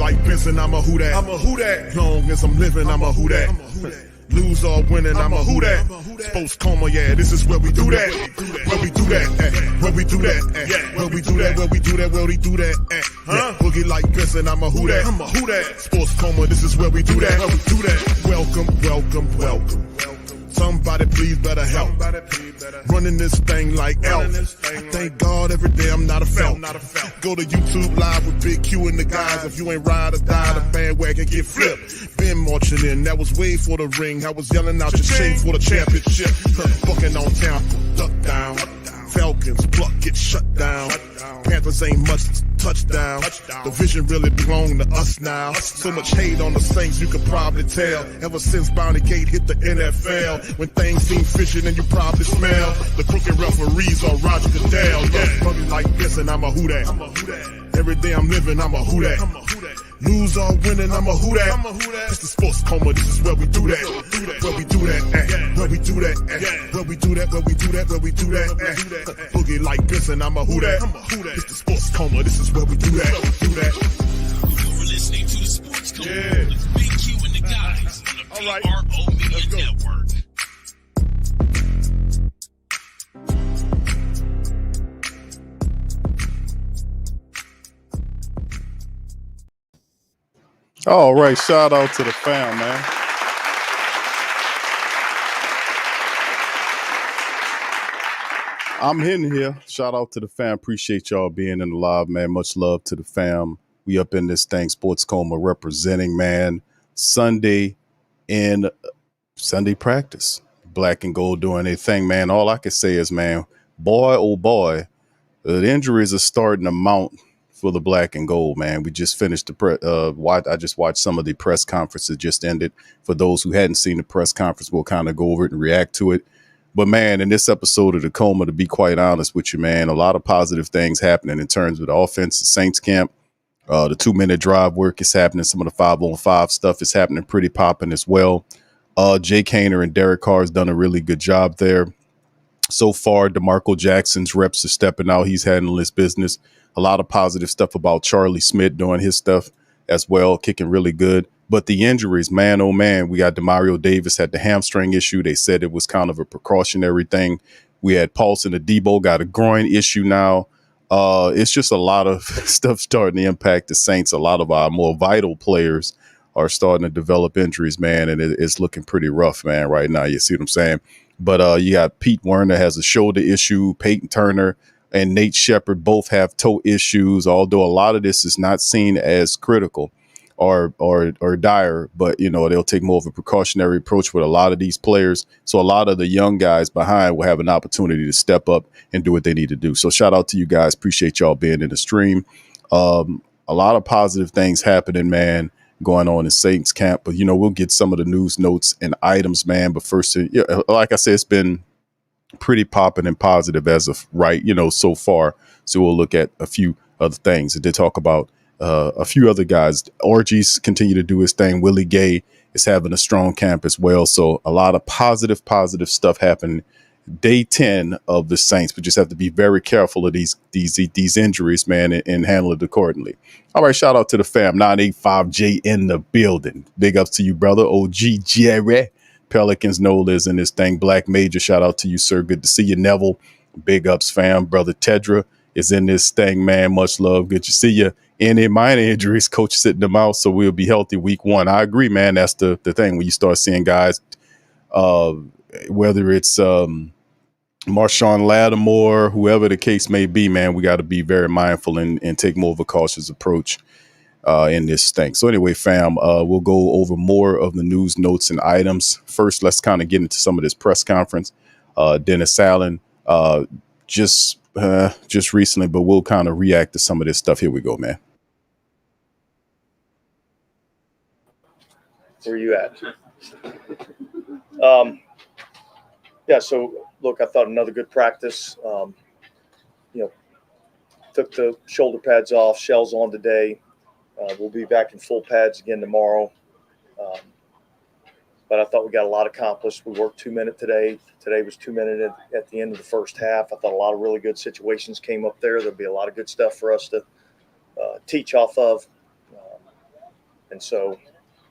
like Benson, I'm a who that. I'm a who that. Long as I'm living, I'm a who that. Lose or winning, I'm a who that. Sports coma, yeah, this is where we do that. Where we do that, where we do that, where we do that, where we do that, where we do that, Boogie like Benson, I'm a who that. I'm a who that. Sports coma, this is where we do that. Where we do that. Welcome, welcome, welcome. Somebody please better help. Running this thing like Elf. I thank God every day I'm not a felt. Go to YouTube Live with Big Q and the guys. If you ain't ride or die, the bandwagon get flipped. Been marching in, that was way for the ring. I was yelling out your shame for the championship. Bucking on Tampa, duck down. Falcons, pluck, get shut down. Panthers ain't much touchdown. The vision really belong to us now. So much hate on the Saints, you could probably tell. Ever since Bounty Gate hit the NFL. When things seem fishy and you probably smell the crooked referees on Roger Goodell. Yeah, probably like this and I'm a who that. Every day I'm living, I'm a who that. Lose or winning, I'm a who that. It's the sports coma, this is where we do that. Where we do that, where we do that, where we do that, where we do that, where we do that, Boogie like this and I'm a who that. It's the sports coma, this is where we do that. You're listening to the sports coma with Big Q and the guys on the PRO Media Network. All right, shout out to the fam, man. I'm in here. Shout out to the fam. Appreciate y'all being in the live, man. Much love to the fam. We up in this thing, Sports Coma representing, man. Sunday practice. Black and gold doing their thing, man. All I can say is, man, boy, oh boy, the injuries are starting to mount for the black and gold, man. We just finished I just watched some of the press conference that just ended. For those who hadn't seen the press conference, we'll kind of go over it and react to it. But man, in this episode of the Coma, to be quite honest with you, man, a lot of positive things happening in terms of the offense, the Saints camp, the 2-minute drive work is happening. Some of the 5-on-5 stuff is happening pretty popping as well. Jake Haener and Derek Carr has done a really good job there. So far, DeMarco Jackson's reps are stepping out. He's handling his business. A lot of positive stuff about Charlie Smyth doing his stuff as well, kicking really good. But the injuries, man, oh man, we got Demario Davis had the hamstring issue. They said it was kind of a precautionary thing. We had Paulson Adebo got a groin issue now. It's just a lot of stuff starting to impact the Saints. A lot of our more vital players are starting to develop injuries, man, and it's looking pretty rough, man, right now. You see what I'm saying? But you got Pete Werner has a shoulder issue. Peyton Turner and Nate Shepard both have toe issues, although a lot of this is not seen as critical or dire, but, you know, they'll take more of a precautionary approach with a lot of these players. So a lot of the young guys behind will have an opportunity to step up and do what they need to do. So shout out to you guys. Appreciate y'all being in the stream. A lot of positive things happening, man, going on in Saints camp. But, you know, we'll get some of the news notes and items, man. But first, like I said, it's been pretty popping and positive as of right, you know, so far. So we'll look at a few other things. It did talk about a few other guys. Orgies continue to do his thing. Willie Gay is having a strong camp as well. So a lot of positive stuff happening. Day 10 of the Saints, but just have to be very careful of these injuries, man, and handle it accordingly. All right, shout out to the fam. 985J in the building. Big ups to you, brother. OG Jerry. Pelicans Nola is in this thing. Black Major, shout out to you, sir. Good to see you. Neville, big ups, fam. Brother Tedra is in this thing, man. Much love. Good to see you. Any minor injuries, coach sitting them out, so we'll be healthy week 1. I agree, man. That's the thing when you start seeing guys, whether it's Marshawn Lattimore, whoever the case may be, man, we got to be very mindful and take more of a cautious approach in this thing. So anyway, fam, we'll go over more of the news, notes, and items. First, let's kind of get into some of this press conference. Dennis Allen, just recently, but we'll kind of react to some of this stuff. Here we go, man. Where are you at? Yeah, so look, I thought another good practice. Took the shoulder pads off, shells on today. We'll be back in full pads again tomorrow. But I thought we got a lot accomplished. We worked 2 minutes today. Today was 2 minutes at the end of the first half. I thought a lot of really good situations came up there. There'll be a lot of good stuff for us to teach off of. And so,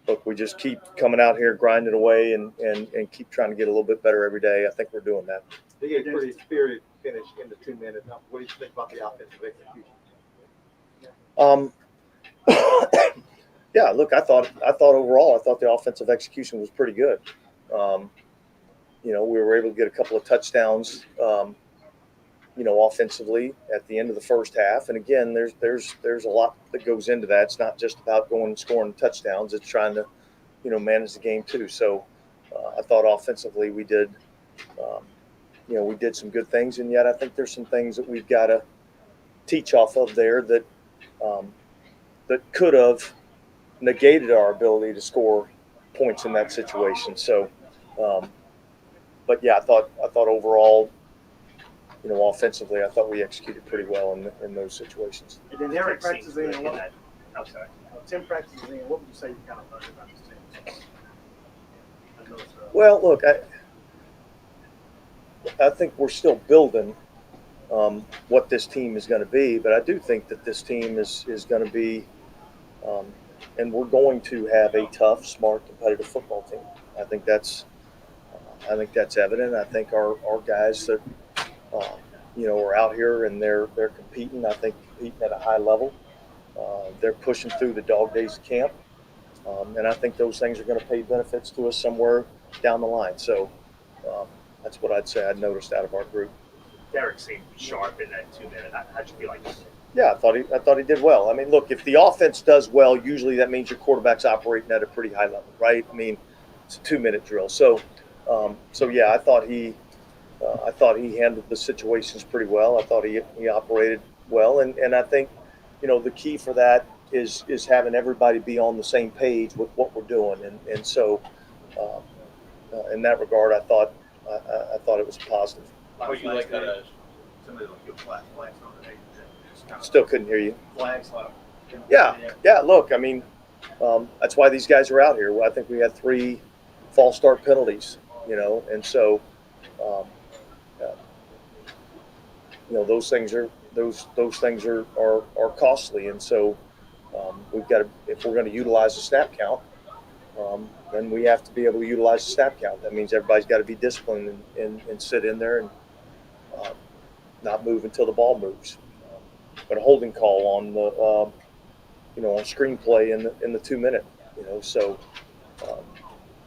look, we just keep coming out here, grinding away, and keep trying to get a little bit better every day. I think we're doing that. They get a pretty spirited finish in the 2 minutes. What do you think about the offensive execution? Yeah, look, I thought overall, the offensive execution was pretty good. We were able to get a couple of touchdowns, offensively at the end of the first half. And again, there's a lot that goes into that. It's not just about going and scoring touchdowns. It's trying to, manage the game too. So I thought offensively we did, we did some good things, and yet I think there's some things that we've got to teach off of there that could have negated our ability to score points in that situation. So, but yeah, I thought overall, offensively, I thought we executed pretty well in those situations. And then Tim practices in. Tim practices in. What would you say you kind of learned about this team? Well, look, I think we're still building what this team is going to be, but I do think that this team is going to be, and we're going to have a tough, smart, competitive football team. I think that's evident. I think our guys that are out here and they're competing. I think competing at a high level. They're pushing through the dog days of camp, and I think those things are going to pay benefits to us somewhere down the line. So that's what I'd say I noticed out of our group. Derek seemed sharp in that 2 minute. How'd you feel like that? Yeah, I thought he did well. I mean, look, if the offense does well, usually that means your quarterback's operating at a pretty high level, right? I mean, it's a 2 minute drill. So yeah, I thought he handled the situations pretty well. I thought he operated well, and I think, the key for that is having everybody be on the same page with what we're doing, and so in that regard, I thought it was positive. How you like that? Somebody will give flags on the Still couldn't hear you. Flags. Yeah. Look, I mean, that's why these guys are out here. I think we had 3 false start penalties, and so, those things are costly, and so we've got to, if we're going to utilize the snap count, then we have to be able to utilize the snap count. That means everybody's got to be disciplined and sit in there and not move until the ball moves. But a holding call on the on screenplay in the 2 minute, so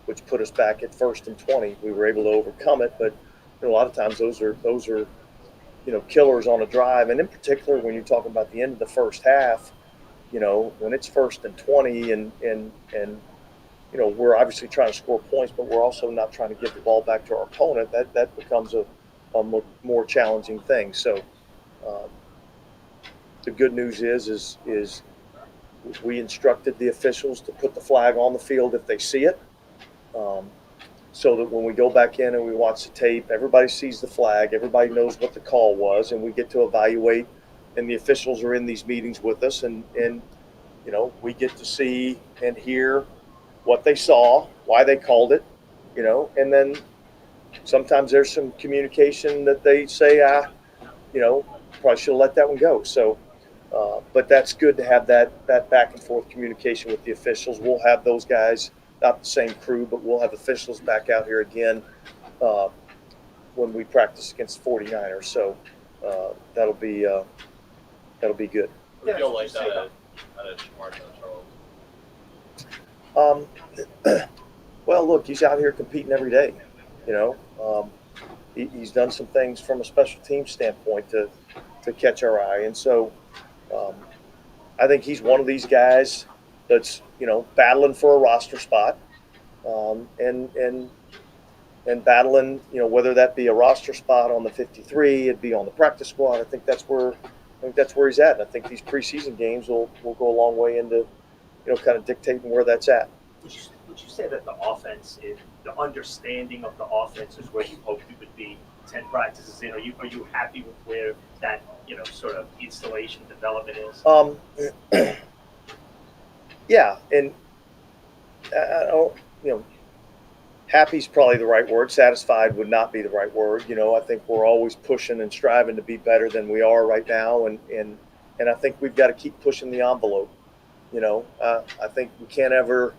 which put us back at 1st and 20. We were able to overcome it, but a lot of times those are killers on a drive, and in particular when you're talking about the end of the first half, when it's 1st and 20 and we're obviously trying to score points, but we're also not trying to give the ball back to our opponent. That becomes a more challenging thing. So the good news is we instructed the officials to put the flag on the field if they see it, so that when we go back in and we watch the tape, everybody sees the flag, everybody knows what the call was, and we get to evaluate, and the officials are in these meetings with us, and we get to see and hear what they saw, why they called it, and then sometimes there's some communication that they say, probably should have let that one go. So, but that's good to have that back and forth communication with the officials. We'll have those guys, not the same crew, but we'll have officials back out here again when we practice against the 49ers. So that'll be good. What do you feel like that at Shemar? Well, look, he's out here competing every day. He's done some things from a special team standpoint to catch our eye, and so I think he's one of these guys that's battling for a roster spot, and battling, whether that be a roster spot on the 53, it'd be on the practice squad. I think that's where he's at, and I think these preseason games will go a long way into kind of dictating where that's at. Would you say that the offense is the understanding of the offense is where you hoped you would be 10 practices in? Are you happy with where that sort of installation development is? Yeah, and I don't, happy's probably the right word. Satisfied would not be the right word. I think we're always pushing and striving to be better than we are right now, and I think we've got to keep pushing the envelope. I think we can't ever,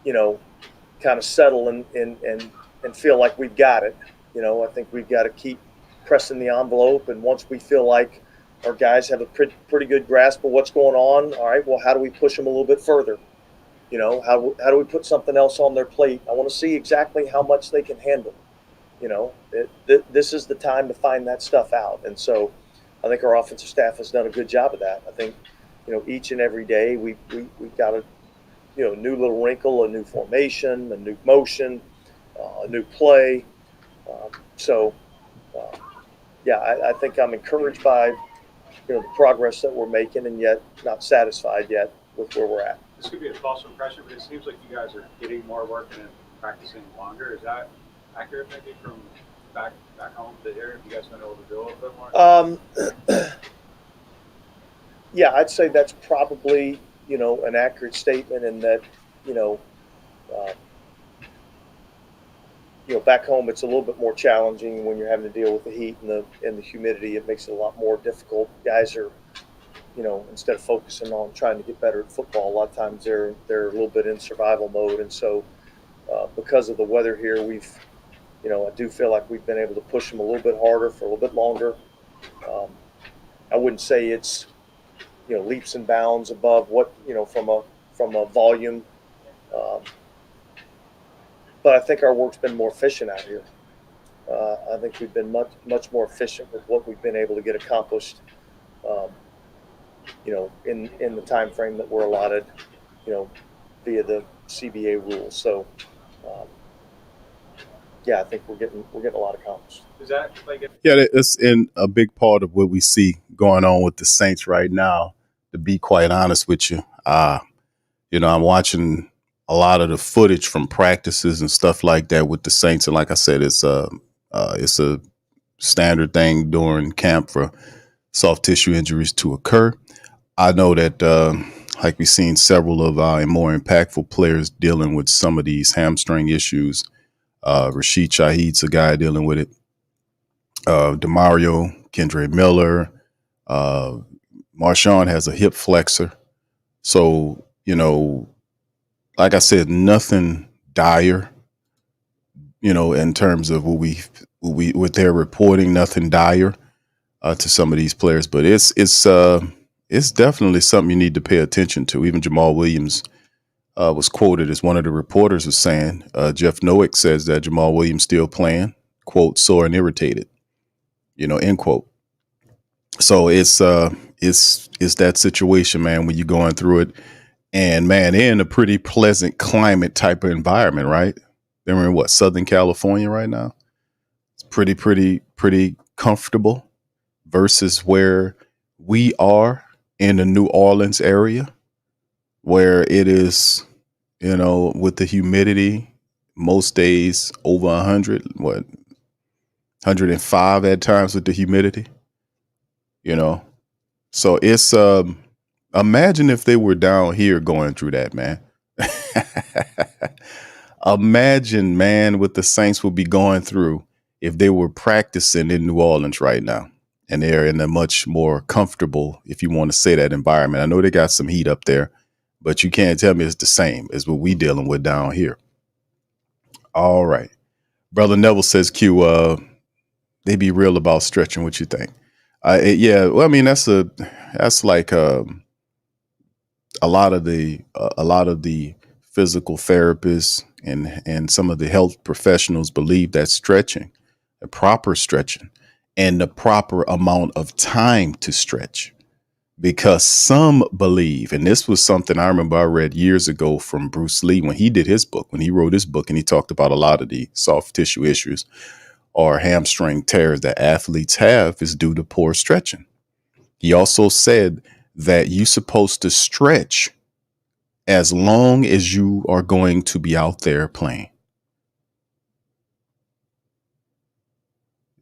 kind of settle and feel like we've got it. I think we've got to keep pressing the envelope. And once we feel like our guys have a pretty good grasp of what's going on, all right, well, how do we push them a little bit further? How do we put something else on their plate? I want to see exactly how much they can handle. This is the time to find that stuff out. And so I think our offensive staff has done a good job of that. I think, each and every day we've got a new little wrinkle, a new formation, a new motion, a new play. I think I'm encouraged by the progress that we're making, and yet not satisfied yet with where we're at. This could be a false impression, but it seems like you guys are getting more work and practicing longer. Is that accurate, maybe, from back home to here? Have you guys been able to do a little bit more? Yeah, I'd say that's probably an accurate statement, in that back home it's a little bit more challenging when you're having to deal with the heat and the humidity. It makes it a lot more difficult. Guys are, instead of focusing on trying to get better at football, a lot of times they're a little bit in survival mode. And so because of the weather here, we've, I do feel like we've been able to push them a little bit harder for a little bit longer. I wouldn't say it's, leaps and bounds above what, from a volume. But I think our work's been more efficient out here. I think we've been much more efficient with what we've been able to get accomplished, in the time frame that we're allotted, via the CBA rules. So, I think we're getting a lot accomplished. Is that it's in a big part of what we see going on with the Saints right now. To be quite honest with you, I'm watching a lot of the footage from practices and stuff like that with the Saints, and like I said, it's a standard thing during camp for soft tissue injuries to occur. I know that, like we've seen several of our more impactful players dealing with some of these hamstring issues. Rashid Shaheed's a guy dealing with it. DeMario, Kendre Miller, Marshawn has a hip flexor. So, like I said, nothing dire, in terms of what they're reporting, nothing dire to some of these players. But it's definitely something you need to pay attention to. Even Jamal Williams was quoted as one of the reporters was saying, Jeff Noack says that Jamal Williams still playing, quote, sore and irritated, end quote. So it's that situation, man, when you're going through it. And man, they're in a pretty pleasant climate type of environment, right? They're in Southern California right now. It's pretty comfortable versus where we are in the New Orleans area, where it is, with the humidity, most days over 100, 105 at times with the humidity, So it's, imagine if they were down here going through that, man. Imagine, man, what the Saints would be going through if they were practicing in New Orleans right now. And they're in a much more comfortable, if you want to say that, environment. I know they got some heat up there, but you can't tell me it's the same as what we dealing with down here. All right. Brother Neville says, Q, they be real about stretching. What you think? Well, I mean, that's like a lot of the physical therapists and some of the health professionals believe that stretching, the proper stretching, and the proper amount of time to stretch, because some believe, and this was something I remember I read years ago from Bruce Lee when he did his book, when he wrote his book, and he talked about a lot of the soft tissue issues or hamstring tears that athletes have is due to poor stretching. He also said that you're supposed to stretch as long as you are going to be out there playing.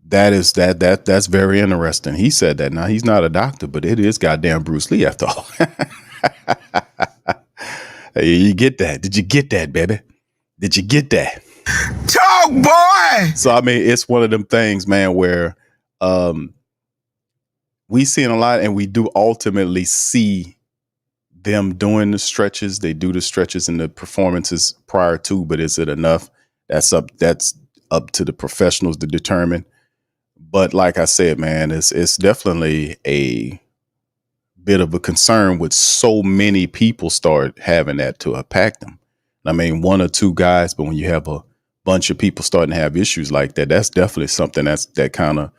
That's very interesting. He said that. Now, he's not a doctor, but it is goddamn Bruce Lee after all. Hey, you get that? Did you get that, baby? Did you get that? Talk, boy! So, I mean, it's one of them things, man, where we seeing a lot, and we do ultimately see them doing the stretches. They do the stretches and the performances prior to, but is it enough? That's up to the professionals to determine. But like I said, man, it's definitely a bit of a concern with so many people start having that to impact them. I mean, one or two guys, but when you have a bunch of people starting to have issues like that, that's definitely something that kind of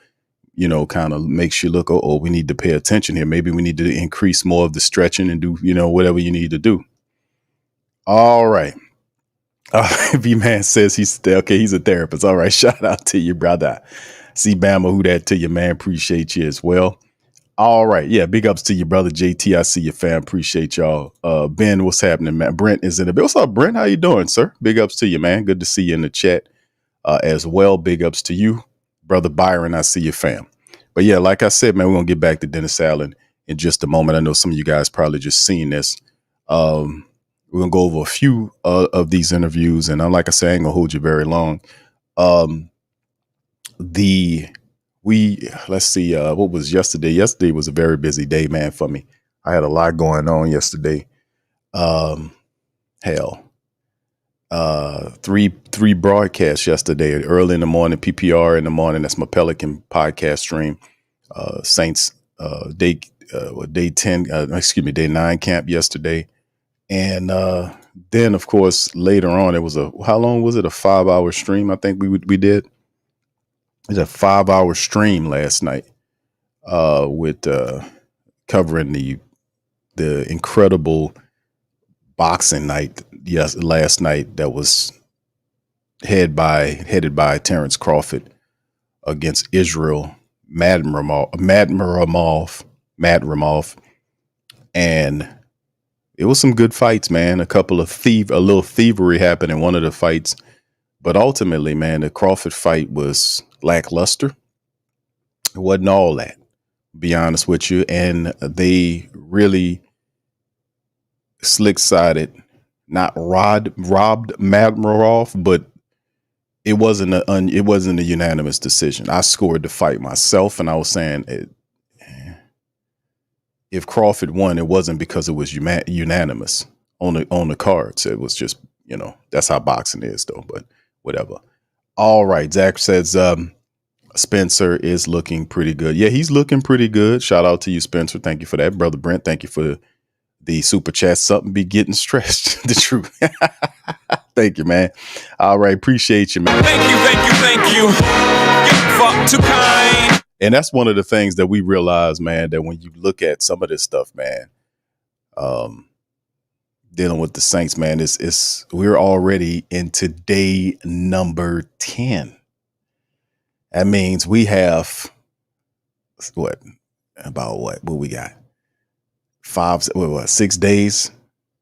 makes you look, oh, we need to pay attention here. Maybe we need to increase more of the stretching and do, whatever you need to do. All right. V-Man says he's a therapist. All right. Shout out to you, brother. See Bama, who that to you, man. Appreciate you as well. All right. Yeah. Big ups to you, brother JT. I see you, fam. Appreciate y'all. Ben, what's happening, man? Brent is in the bill. What's up, Brent? How you doing, sir? Big ups to you, man. Good to see you in the chat as well. Big ups to you, brother Byron. I see you, fam. But yeah, like I said, man, we're going to get back to Dennis Allen in just a moment. I know some of you guys probably just seen this. We're going to go over a few of these interviews. And like I said, I ain't going to hold you very long. Let's see, what was yesterday? Yesterday was a very busy day, man, for me. I had a lot going on yesterday. Three broadcasts yesterday, early in the morning, PPR in the morning. That's my Pelican podcast stream. Saints, day 9 camp yesterday. And then, of course, later on, it was how long was it? A 5-hour stream, I think we did. It was a 5-hour stream last night with covering the incredible boxing night last night that was headed by Terrence Crawford against Israel Madrimov, and it was some good fights, man. A little thievery happened in one of the fights, but ultimately, man, the Crawford fight was lackluster. It wasn't all that, to be honest with you, and they really slick-sided, not robbed Madrimov, but it wasn't a unanimous decision. I scored the fight myself, and I was saying if Crawford won, it wasn't because it was unanimous on the cards. It was just, that's how boxing is, though. But whatever. All right, Zach says Spencer is looking pretty good. Yeah, he's looking pretty good. Shout out to you, Spencer. Thank you for that, brother Brent. Thank you for the super chat. Something be getting stretched. The truth. Thank you, man. All right. Appreciate you, man. Thank you. You're fuck too kind. And that's one of the things that we realize, man, that when you look at some of this stuff, man, dealing with the Saints, man, we're already into day number 10. That means we have what we got? 6 days,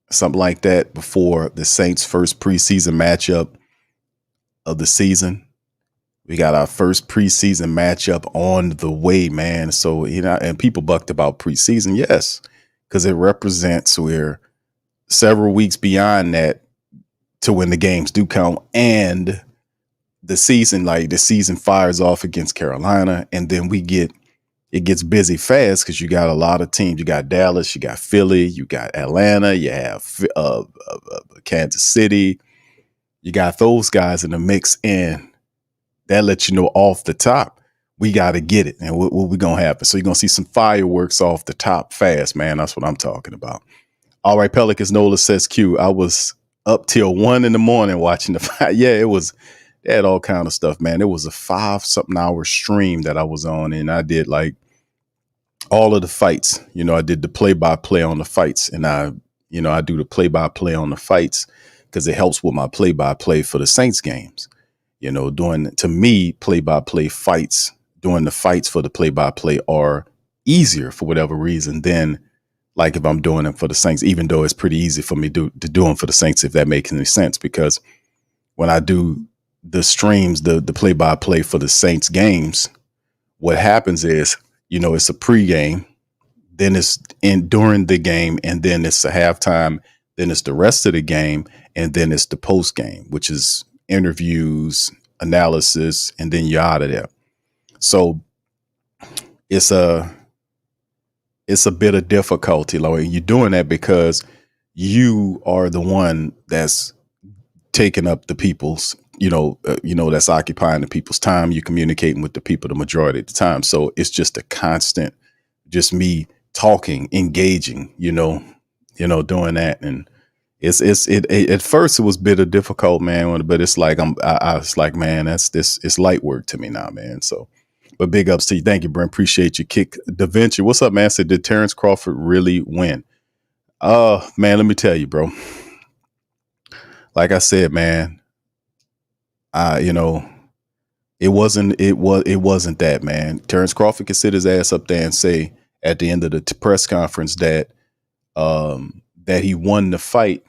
something like that, before the Saints' first preseason matchup of the season. We got our first preseason matchup on the way, man. So, and people bucked about preseason. Yes, because it represents we're several weeks beyond that to when the games do count. And the season fires off against Carolina. And then it gets busy fast because you got a lot of teams. You got Dallas, you got Philly, you got Atlanta, you have Kansas City. You got those guys in the mix, and that lets you know off the top, we got to get it. And what we going to happen? So you're going to see some fireworks off the top fast, man. That's what I'm talking about. All right, Pelicans Nola says, Q, I was up till 1 a.m. watching the fight. Yeah, they had all kind of stuff, man. It was a 5-something hour stream that I was on, and I did like all of the fights. I did the play-by-play on the fights, and I do the play-by-play on the fights because it helps with my play-by-play for the Saints games. To me, play-by-play fights, doing the fights for the play-by-play are easier for whatever reason than like if I'm doing them for the Saints, even though it's pretty easy for me to do them for the Saints, if that makes any sense, because when I do the streams, the play-by-play for the Saints games, what happens is, it's a pregame, then it's during the game, and then it's a halftime, then it's the rest of the game, and then it's the post game, which is interviews, analysis, and then you're out of there. So it's it's a bit of difficulty. Like you're doing that because you are the one that's taking up the people's, that's occupying the people's time. You're communicating with the people the majority of the time. So it's just a constant, just me talking, engaging, doing that. And it at first it was a bit of difficult, man, but it's like I was like, man, it's light work to me now, man. So, but big ups to you. Thank you, Brent. Appreciate your kick. Da Vinci, what's up, man? Said, did Terrence Crawford really win? Man, let me tell you, bro. Like I said, man, it wasn't that, man. Terrence Crawford could sit his ass up there and say at the end of the press conference that he won the fight,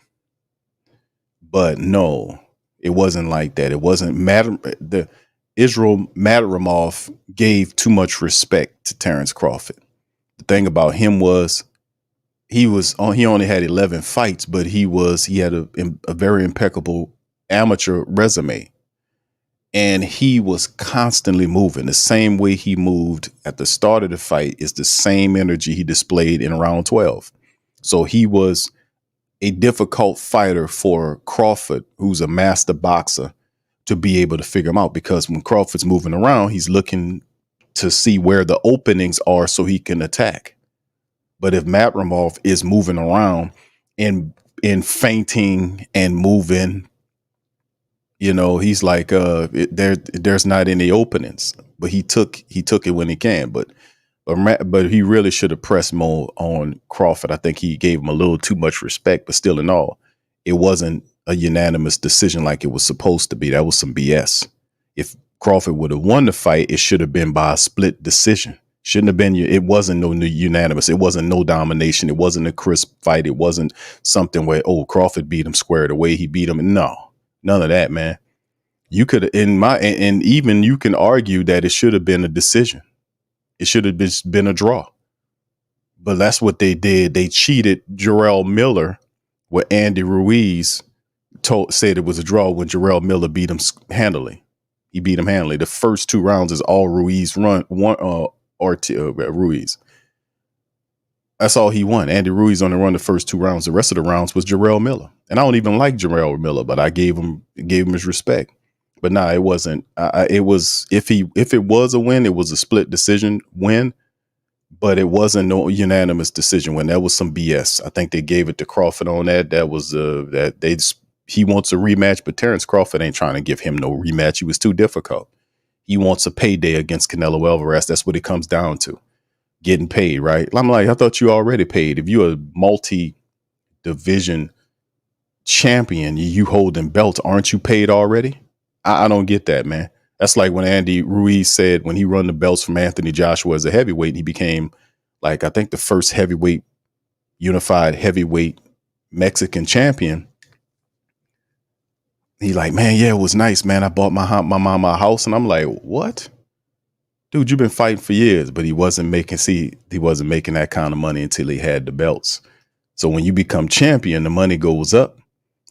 but no, it wasn't like that. It wasn't Israel Madarimov gave too much respect to Terrence Crawford. The thing about him was he only had 11 fights, but he had a very impeccable amateur resume. And he was constantly moving. The same way he moved at the start of the fight is the same energy he displayed in round 12. So he was a difficult fighter for Crawford, who's a master boxer, to be able to figure him out. Because when Crawford's moving around, he's looking to see where the openings are so he can attack. But if Madarimov is moving around and feinting and moving, he's like, there's not any openings, but he took it when he can. But he really should have pressed more on Crawford. I think he gave him a little too much respect, but still in all, it wasn't a unanimous decision like it was supposed to be. That was some BS. If Crawford would have won the fight, it should have been by a split decision. Shouldn't have been. It wasn't no unanimous. It wasn't no domination. It wasn't a crisp fight. It wasn't something where, Crawford beat him square the way he beat him. No. None of that, man. You could, and even you can argue that it should have been a decision. It should have been a draw. But that's what they did. They cheated Jarrell Miller, where Andy Ruiz said it was a draw when Jarrell Miller beat him handily. He beat him handily. The first 2 rounds is all Ruiz Ruiz. That's all he won. Andy Ruiz only won the first 2 rounds. The rest of the rounds was Jarrell Miller. And I don't even like Jarrell Miller, but I gave him his respect. But no, it wasn't. It was, if it was a win, it was a split decision win, but it wasn't no unanimous decision win. That was some BS. I think they gave it to Crawford on that. That was he wants a rematch, but Terrence Crawford ain't trying to give him no rematch. He was too difficult. He wants a payday against Canelo Alvarez. That's what it comes down to. Getting paid, right? I'm like, I thought you already paid. If you're a multi-division champion, you holding belts, aren't you paid already? I don't get that, man. That's like when Andy Ruiz said when he run the belts from Anthony Joshua as a heavyweight, he became, like, I think the first unified heavyweight Mexican champion. He like, man, yeah, it was nice, man. I bought my mama a house. And I'm like, what? Dude, you've been fighting for years, but he wasn't making that kind of money until he had the belts. So when you become champion, the money goes up.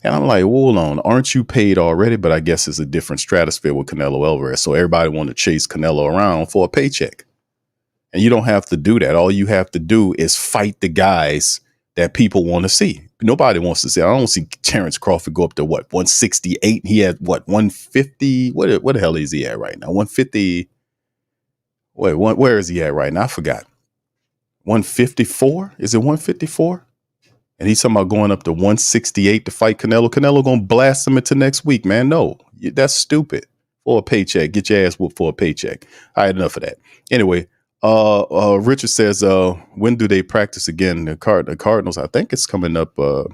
And I'm like, hold on, aren't you paid already? But I guess it's a different stratosphere with Canelo Alvarez. So everybody want to chase Canelo around for a paycheck. And you don't have to do that. All you have to do is fight the guys that people want to see. Nobody wants to see. I don't see Terrence Crawford go up to 168. He had 150. What the hell is he at right now? 150. Wait, where is he at right now? I forgot. 154? Is it 154? And he's talking about going up to 168 to fight Canelo. Canelo gonna blast him into next week, man. No, that's stupid. For a paycheck, get your ass whooped for a paycheck. All right, enough of that. Anyway, Richard says, when do they practice again? The Cardinals, I think it's coming up. I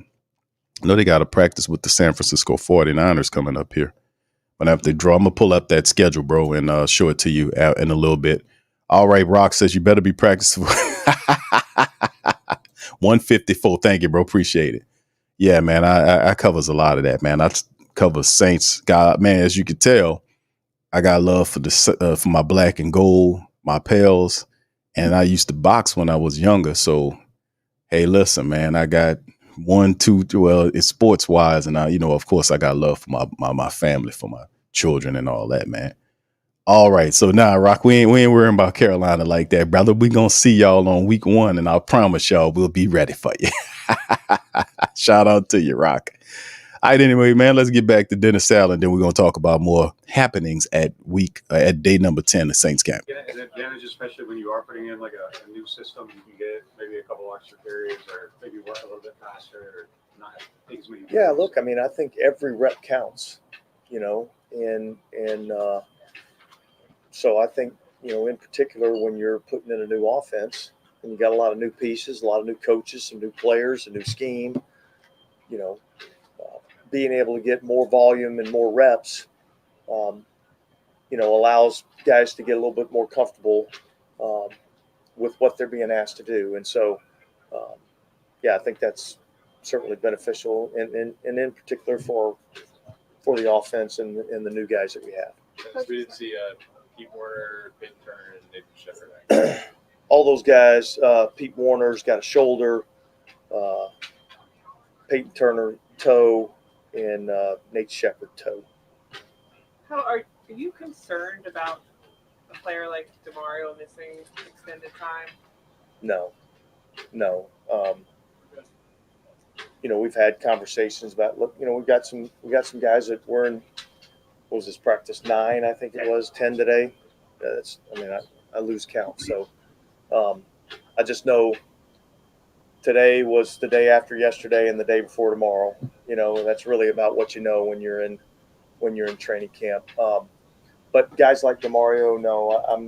know they got to practice with the San Francisco 49ers coming up here. But after they draw, I'm gonna pull up that schedule, bro, and show it to you in a little bit. All right, Rock says you better be practicing. 154. Thank you, bro. Appreciate it. Yeah, man. I covers a lot of that, man. I cover Saints. God, man, as you can tell, I got love for for my black and gold, my pals, and I used to box when I was younger. So, hey, listen, man, I got 1, 2. Well, it's sports wise, and of course, I got love for my family, for my children, and all that, man. All right, so now, Rock, we ain't worrying about Carolina like that, brother. We gonna see y'all on week 1, and I promise y'all we'll be ready for you. Shout out to you, Rock. All right, anyway, man, let's get back to dinner salad. Then we're gonna talk about more happenings at day number 10 of Saints camp. Yeah, and advantage, especially when you are putting in like a new system, you can get maybe a couple extra carries or maybe work a little bit faster or not take as many. Yeah, look, I mean, I think every rep counts, you know, and so I think, you know, in particular, when you're putting in a new offense and you got a lot of new pieces, a lot of new coaches, some new players, a new scheme, you know, being able to get more volume and more reps, you know, allows guys to get a little bit more comfortable with what they're being asked to do. And so, yeah, I think that's certainly beneficial, and in particular for the offense and the new guys that we have. We didn't see Pete Warner, Peyton Turner, and Nathan Shepard. All those guys, Pete Warner's got a shoulder, Peyton Turner toe, and Nate Shepard toe. How are you concerned about a player like DeMario missing extended time? No. You know, we've had conversations about, look, you know, we got some guys that were in, what was this, practice 9, I think it was, 10 today. I lose count. So I just know today was the day after yesterday and the day before tomorrow. You know, that's really about what you know when you're in training camp. But guys like DeMario, no, I'm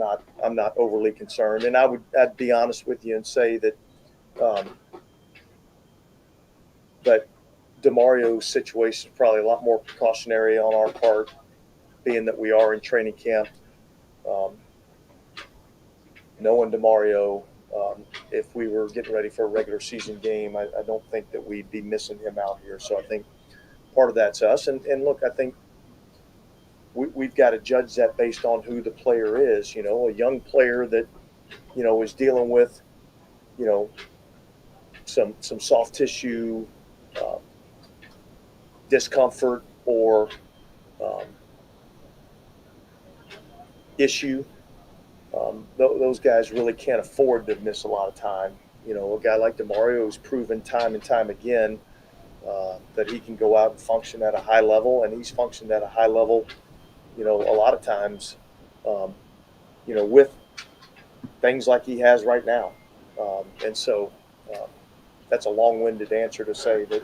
not overly concerned. And I'd be honest with you and say that but DeMario's situation is probably a lot more precautionary on our part, being that we are in training camp. Knowing DeMario, if we were getting ready for a regular season game, I don't think that we'd be missing him out here. So I think part of that's us. And look, I think we've got to judge that based on who the player is. You know, a young player that, you know, is dealing with, you know, some soft tissue discomfort or issue. Those guys really can't afford to miss a lot of time. You know, a guy like DeMario has proven time and time again that he can go out and function at a high level, and he's functioned at a high level, you know, a lot of times, you know, with things like he has right now. And so that's a long-winded answer to say that,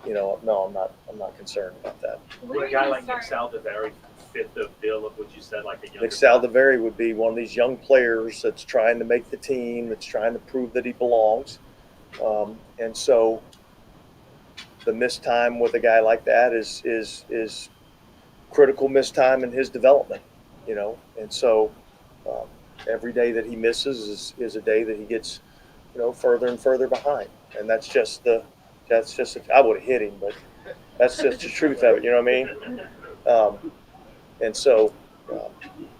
you know, no, I'm not concerned about that. Would a guy like Nick Saldiveri fit the bill of what you said, like a young Nick Saldiveri would be one of these young players that's trying to make the team, that's trying to prove that he belongs. And so the missed time with a guy like that is critical missed time in his development, you know. And so every day that he misses is a day that he gets, you know, further and further behind. And that's just I would have hit him, but that's just the truth of it, you know what I mean? And so,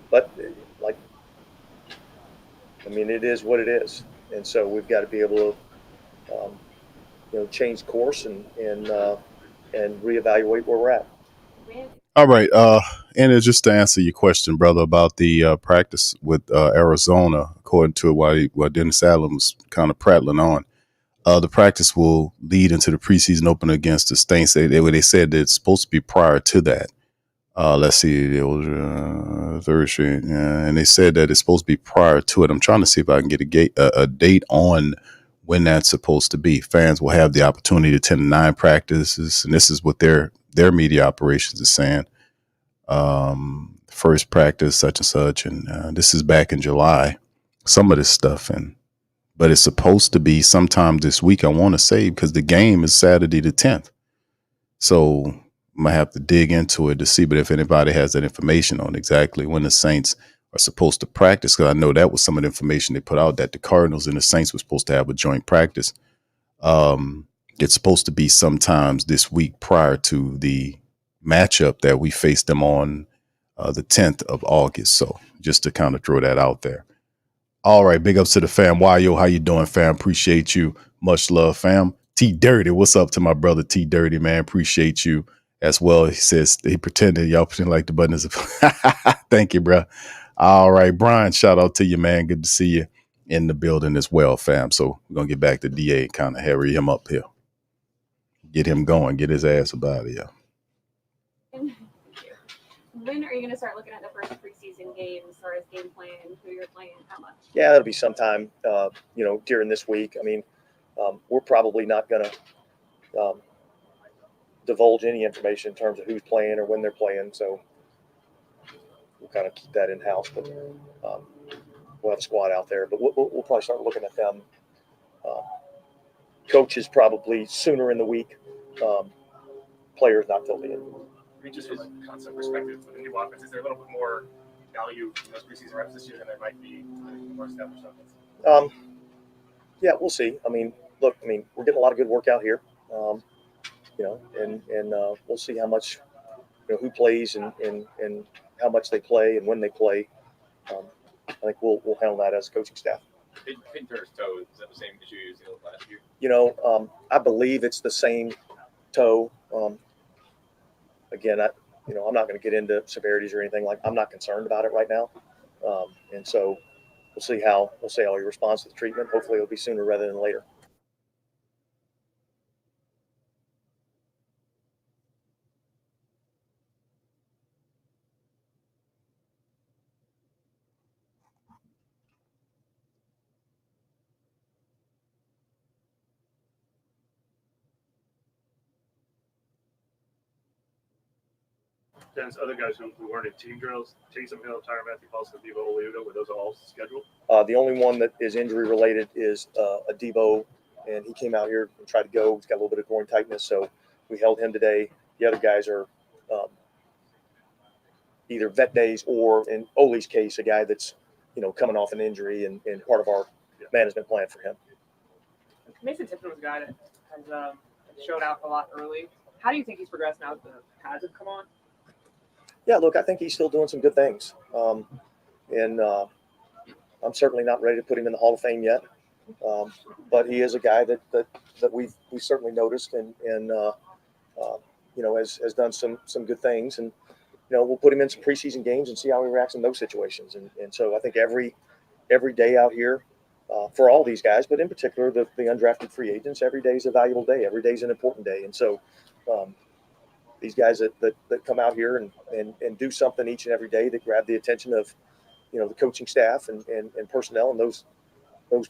but like, I mean, it is what it is. And so we've got to be able to, you know, change course and reevaluate where we're at. All right. And just to answer your question, brother, about the practice with Arizona, according to what Dennis Allen was kind of prattling on, the practice will lead into the preseason opener against the Saints. They said that it's supposed to be prior to that. Let's see, it was Thursday, and they said that it's supposed to be prior to it. I'm trying to see if I can get a date on when that's supposed to be. Fans will have the opportunity to attend 9 practices, and this is what their media operations is saying. First practice, such and such, and this is back in July. Some of this stuff, but it's supposed to be sometime this week, I want to say, because the game is Saturday the 10th. So I might have to dig into it to see, but if anybody has that information on exactly when the Saints are supposed to practice, because I know that was some of the information they put out, that the Cardinals and the Saints were supposed to have a joint practice. It's supposed to be sometimes this week prior to the matchup that we faced them on the 10th of August. So just to kind of throw that out there. All right, big ups to the fam. Yo, how you doing, fam? Appreciate you. Much love, fam. T Dirty, what's up to my brother T Dirty, man? Appreciate you as well. He says he pretended y'all pretend like the button is. Thank you, bro. All right, Brian. Shout out to you, man. Good to see you in the building as well, fam. So we're gonna get back to DA and kind of hurry him up here, get him going, get his ass about here. When are you going to start looking at the first preseason game as far as game plan, who you're playing, how much? Yeah, that'll be sometime, during this week. I mean, we're probably not going to divulge any information in terms of who's playing or when they're playing. So we'll kind of keep that in house. But we'll have a squad out there. But we'll probably start looking at them. Coaches probably sooner in the week. Players not till the end. I mean, just from a concept perspective, with the new offense, is there a little bit more value in those preseason reps this year than there might be in more established offense? Yeah, we'll see. I mean, look, we're getting a lot of good work out here, and we'll see how much, who plays and how much they play and when they play. I think we'll handle that as a coaching staff. Pinter's toe, is that the same issue you used last year? I believe it's the same toe. Again, I'm not going to get into severities or anything. I'm not concerned about it right now, and so we'll see how he responds to the treatment. Hopefully, it'll be sooner rather than later. Dennis, other guys who weren't in team drills, Taysom Hill, Tyron Matthew, Paulson, Debo Oluda, were those all scheduled? The only one that is injury related is a Debo, and he came out here and tried to go. He's got a little bit of groin tightness, so we held him today. The other guys are either vet days or, in Oli's case, a guy that's coming off an injury and part of our management plan for him. Mason Tipton was a guy that has showed out a lot early. How do you think he's progressed now that the pads have come on? Yeah, look, I think he's still doing some good things. And I'm certainly not ready to put him in the Hall of Fame yet. But he is a guy that we've certainly noticed and has done some good things. And, we'll put him in some preseason games and see how he reacts in those situations. And so I think every day out here for all these guys, but in particular the undrafted free agents, every day is a valuable day. Every day is an important day. And so these guys that come out here and do something each and every day that grab the attention of, the coaching staff and personnel and those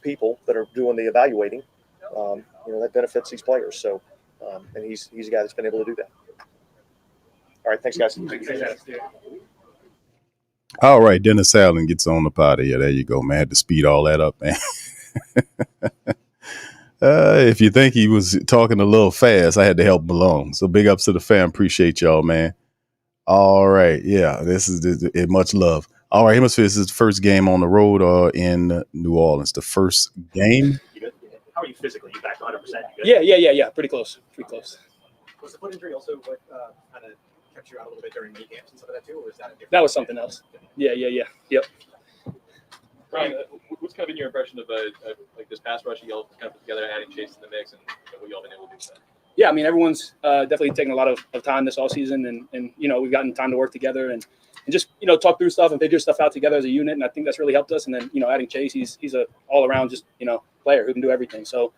people that are doing the evaluating, that benefits these players. So, and he's a guy that's been able to do that. All right. Thanks, guys. All right. Dennis Allen gets on the pot here. There you go, man. Had to speed all that up, man. If you think he was talking a little fast, I had to help him along. So big ups to the fam. Appreciate y'all, man. All right. Yeah, this is much love. All right, Hemisphere, this is the first game on the road or in New Orleans. The first game. How are you physically? You back to 100%? Yeah. Pretty close. Was the foot injury also what kind of kept you out a little bit during meet camps and stuff like that too, or was that a different? That was something else. Yeah. Yep. Brian, what's kind of been your impression of like this pass rush you all kind of put together, adding Chase in the mix, and what you all been able to do with that? Yeah, everyone's definitely taken a lot of time this offseason, and we've gotten time to work together and just talk through stuff and figure stuff out together as a unit, and I think that's really helped us. And then adding Chase, he's a all around just player who can do everything. So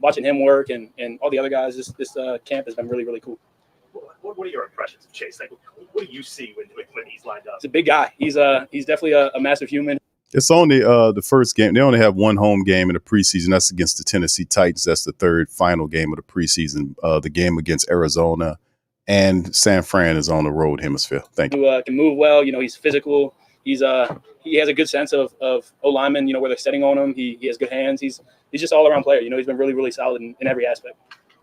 watching him work and all the other guys this camp has been really, really cool. What are your impressions of Chase? Like, what do you see when he's lined up? He's a big guy. He's definitely a massive human. It's only the first game. They only have one home game in the preseason. That's against the Tennessee Titans. That's the third final game of the preseason. The game against Arizona and San Fran is on the road. Hemisphere. Thank you. Can move well. He's physical. He has a good sense of O linemen. Where they're setting on him. He has good hands. He's just all around player. He's been really, really solid in every aspect.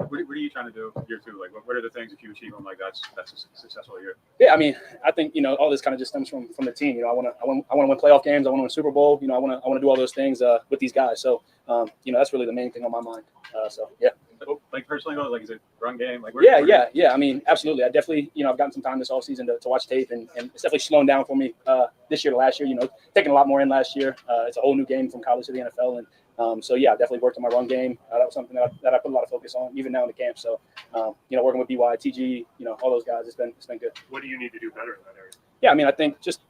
What are you trying to do year two? Like, what are the things if you achieve them like that's a successful year? Yeah, I think all this kind of just stems from the team. I want to win playoff games. I want to win Super Bowl. I want to do all those things with these guys. So that's really the main thing on my mind. So yeah. Like personally, like is it run game? Like yeah. Absolutely. I definitely I've gotten some time this offseason to watch tape, and it's definitely slowing down for me this year to last year. Taking a lot more in last year. It's a whole new game from college to the NFL, and So yeah, I definitely worked on my run game. That was something that I put a lot of focus on, even now in the camp. So working with BY, TG, all those guys, it's been good. What do you need to do better in that area? Yeah, I mean, I think just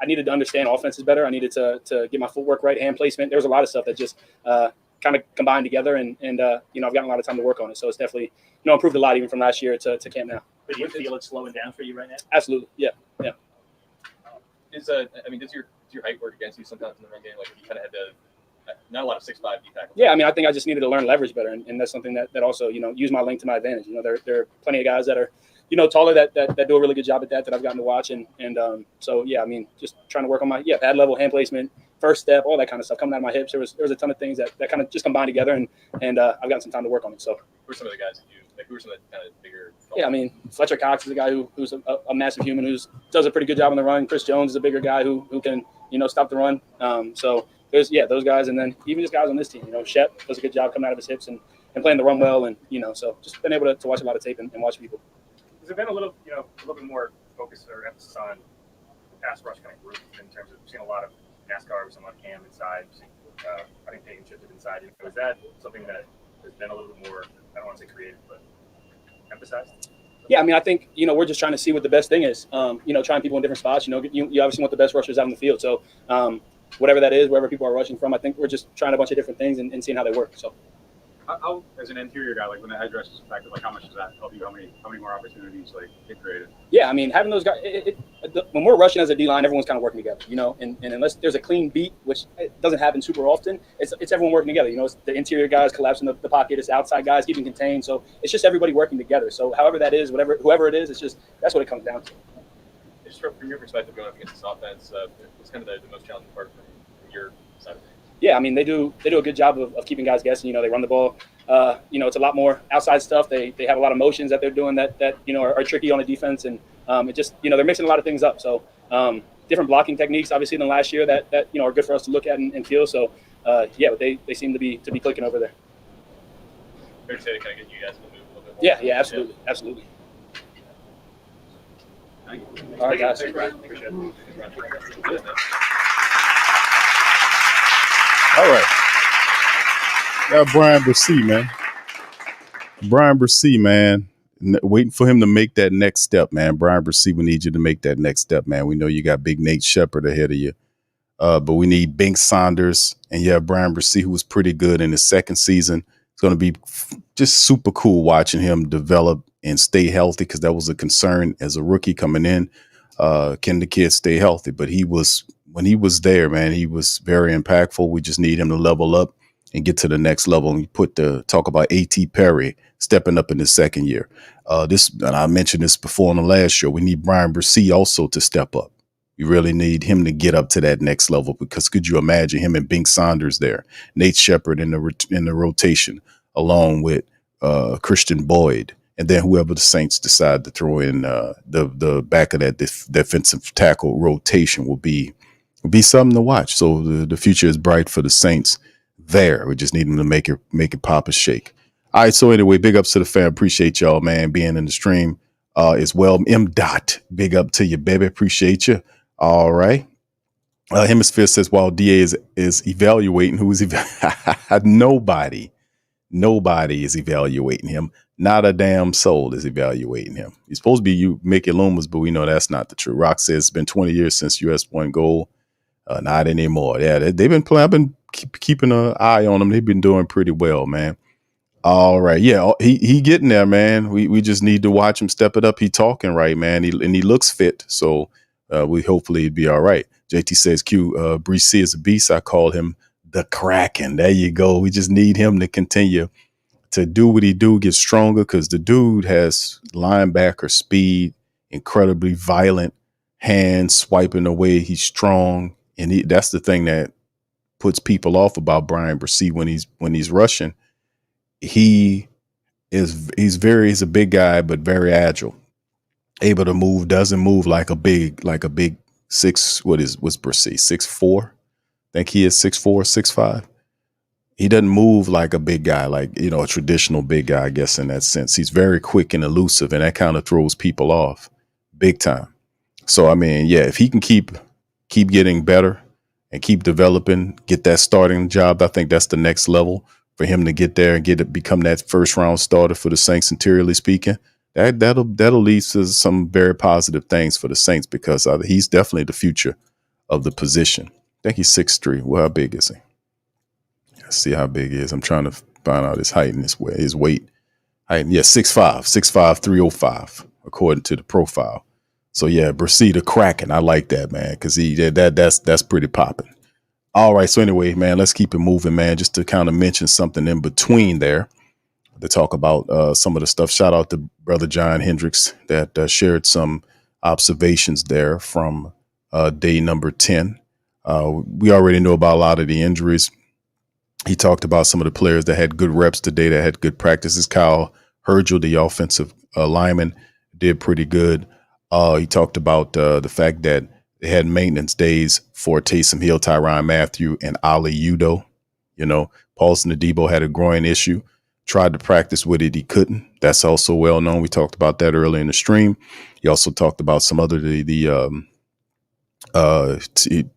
I needed to understand offenses better. I needed to get my footwork right, hand placement. There was a lot of stuff that just kind of combined together, and I've gotten a lot of time to work on it. So it's definitely improved a lot even from last year to camp now. But do you feel it's slowing down for you right now? Absolutely, yeah. Does your height work against you sometimes in the run game? Like you kind of had to. Not a lot of 6'5" D tackles. Yeah, I mean, I think I just needed to learn leverage better, and that's something that also use my length to my advantage. There are plenty of guys that are taller that do a really good job at that I've gotten to watch, and so yeah, I mean, just trying to work on my pad level, hand placement, first step, all that kind of stuff coming out of my hips. There was a ton of things that kind of just combined together, and I've gotten some time to work on it. So who are some of the guys who are some of the kind of bigger? Yeah, I mean, Fletcher Cox is a guy who's a massive human who does a pretty good job on the run. Chris Jones is a bigger guy who can stop the run. So there's those guys, and then even just guys on this team. Shep does a good job coming out of his hips and playing the run well, and so just been able to watch a lot of tape and watch people. Has there been a little bit more focus or emphasis on pass rush kind of group in terms of seeing a lot of NASCAR with some on cam inside, I think taking shifted inside? Is that something that has been a little bit more, I don't want to say creative, but emphasized? Yeah, I mean, I think, we're just trying to see what the best thing is. Trying people in different spots. You obviously want the best rushers out in the field. So whatever that is, wherever people are rushing from, I think we're just trying a bunch of different things and seeing how they work. So how as an interior guy, like when the edge rush is effective, like how much does that help you? How many more opportunities get created? Yeah, I mean, having those guys, when we're rushing as a D-line, everyone's kind of working together, and unless there's a clean beat, which it doesn't happen super often, it's everyone working together. It's the interior guys collapsing the pocket, it's outside guys keeping contained. So it's just everybody working together. So however that is, whoever it is, that's what it comes down to. Just from your perspective, going up against this offense, what's kind of the most challenging part from your side of things? Yeah, I mean, they do a good job of keeping guys guessing. They run the ball. It's a lot more outside stuff. They have a lot of motions that they're doing that are tricky on the defense, and it just they're mixing a lot of things up. So different blocking techniques, obviously, than last year that are good for us to look at and feel. So but they seem to be clicking over there. Fair to say to kind of get you guys to move a little bit more. Yeah, absolutely. Thank you. All right, guys. Thanks, Bryan. Appreciate it. All right. Got Bryan Bresee, man. Bryan Bresee, man. Waiting for him to make that next step, man. Bryan Bresee, we need you to make that next step, man. We know you got big Nate Shepard ahead of you. But we need Bink Saunders and Bryan Bresee, who was pretty good in his second season. It's going to be just super cool watching him develop and stay healthy, because that was a concern as a rookie coming in. Can the kid stay healthy? But when he was there, man, he was very impactful. We just need him to level up and get to the next level. And we talk about A.T. Perry stepping up in his second year. And I mentioned this before on the last show. We need Bryan Bresee also to step up. You really need him to get up to that next level, because could you imagine him and Bink Saunders there, Nate Shepard in the rotation, along with Christian Boyd, and then whoever the Saints decide to throw in the back of that defensive tackle rotation will be something to watch. So the future is bright for the Saints there. We just need them to make it pop and shake. All right. So anyway, big ups to the fam. Appreciate y'all, man, being in the stream as well. M. Dot, big up to you, baby. Appreciate you. All right. Hemisphere says while DA is evaluating, who is nobody is evaluating him. Not a damn soul is evaluating him. He's supposed to be you Mickey Loomis, but we know that's not the truth. Rock says it's been 20 years since US won gold. Not anymore. Yeah, they've been playing. I've been keeping an eye on them. They've been doing pretty well, man. All right. Yeah, he getting there, man. We just need to watch him step it up. He talking right, man. He looks fit. So we hopefully it'd be all right. JT says Q, Bresee is a beast. I call him the Kraken. There you go. We just need him to continue to do what he do, get stronger, because the dude has linebacker speed, incredibly violent, hands swiping away. He's strong. And that's the thing that puts people off about Bryan Bresee when he's rushing. He's a big guy, but very agile, able to move, doesn't move like a big six. What's Bresee? 6'4"? I think he is 6'4", 6'5". He doesn't move like a big guy, like, a traditional big guy, I guess, in that sense. He's very quick and elusive, and that kind of throws people off big time. So, I mean, yeah, if he can keep getting better and keep developing, get that starting job. I think that's the next level for him to get there and become that first round starter for the Saints, interiorly speaking. That'll lead to some very positive things for the Saints, because he's definitely the future of the position. I think he's 6'3". Well, how big is he? Let's see how big he is. I'm trying to find out his height and his weight. Yeah, 6'5", 305, according to the profile. So yeah, Bresee the Kraken. I like that, man, because that's pretty popping. All right, so anyway, man, let's keep it moving, man. Just to kind of mention something in between there, to talk about some of the stuff. Shout out to Brother John Hendricks that shared some observations there from day number 10. We already know about a lot of the injuries. He talked about some of the players that had good reps today, that had good practices. Kyle Hergel, the offensive lineman, did pretty good. He talked about the fact that they had maintenance days for Taysom Hill, Tyrann Mathieu, and Ali Udoh. You know, Paulson Adebo had a groin issue. Tried to practice with it, he couldn't. That's also well known. We talked about that earlier in the stream. He also talked about some other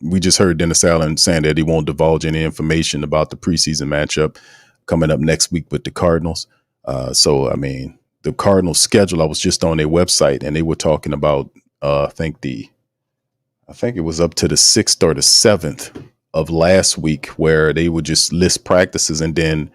we just heard Dennis Allen saying that he won't divulge any information about the preseason matchup coming up next week with the Cardinals. So I mean, the Cardinals schedule, I was just on their website and they were talking about I think it was up to the 6th or the 7th of last week, where they would just list practices, and then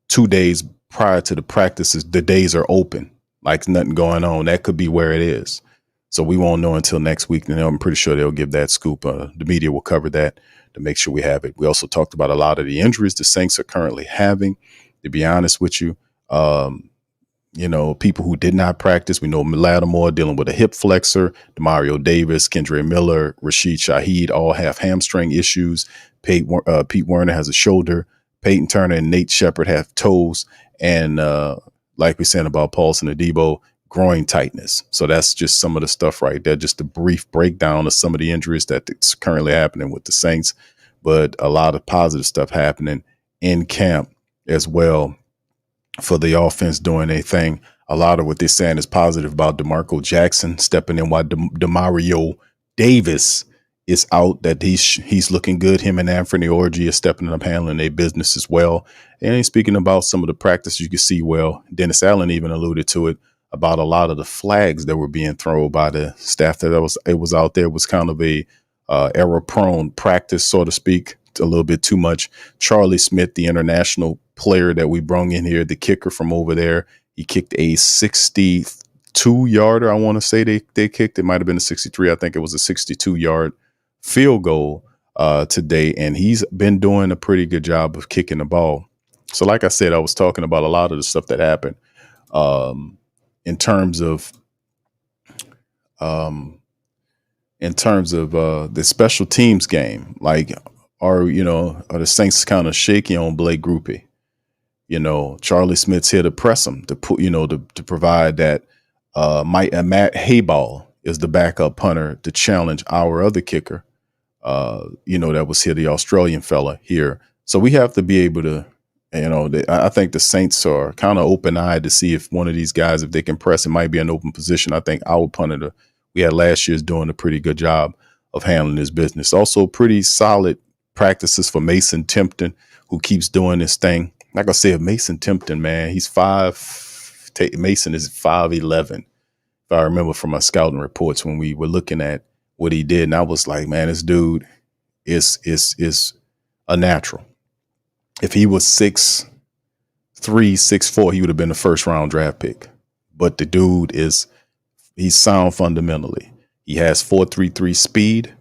2 days prior to the practices, the days are open, like nothing going on. That could be where it is. So we won't know until next week. And I'm pretty sure they'll give that scoop. The media will cover that to make sure we have it. We also talked about a lot of the injuries the Saints are currently having. To be honest with you, people who did not practice. We know Lattimore dealing with a hip flexor, Demario Davis, Kendre Miller, Rashid Shaheed all have hamstring issues. Pete Werner has a shoulder. Peyton Turner and Nate Shepard have toes. And like we said about Paulson Adebo, groin tightness. So that's just some of the stuff right there. Just a brief breakdown of some of the injuries that's currently happening with the Saints, but a lot of positive stuff happening in camp as well for the offense doing a thing. A lot of what they're saying is positive about DeMarco Jackson stepping in while Demario Davis is out, that he's looking good. Him and Anthony Orgy are stepping up, handling their business as well. And he's speaking about some of the practice you can see. Well, Dennis Allen even alluded to it, about a lot of the flags that were being thrown by the staff that was out there. It was kind of a error-prone practice, so to speak, a little bit too much. Charlie Smyth, the international player that we brung in here, the kicker from over there, he kicked a 62-yarder. I want to say they kicked. It might have been a 63. I think it was a 62-yard field goal today, and he's been doing a pretty good job of kicking the ball. So like I said, I was talking about a lot of the stuff that happened in terms of the special teams game. Like, are the Saints kind of shaky on Blake Groupie? Charlie Smith's here to press him, to put, to provide that. Matt Hayball is the backup punter to challenge our other kicker. That was here, the Australian fella here. So we have to be able to, I think the Saints are kind of open-eyed to see if one of these guys, if they can press, it might be an open position. I think our punter we had last year is doing a pretty good job of handling his business. Also, pretty solid practices for Mason Tipton, who keeps doing this thing. Like I said, Mason Tipton, man, he's Mason is 5'11", if I remember from my scouting reports when we were looking at what he did. And I was like, man, this dude is a natural. If he was 6'3", 6'4", he would have been the first round draft pick. But the dude he's sound fundamentally. He has 4.33 speed.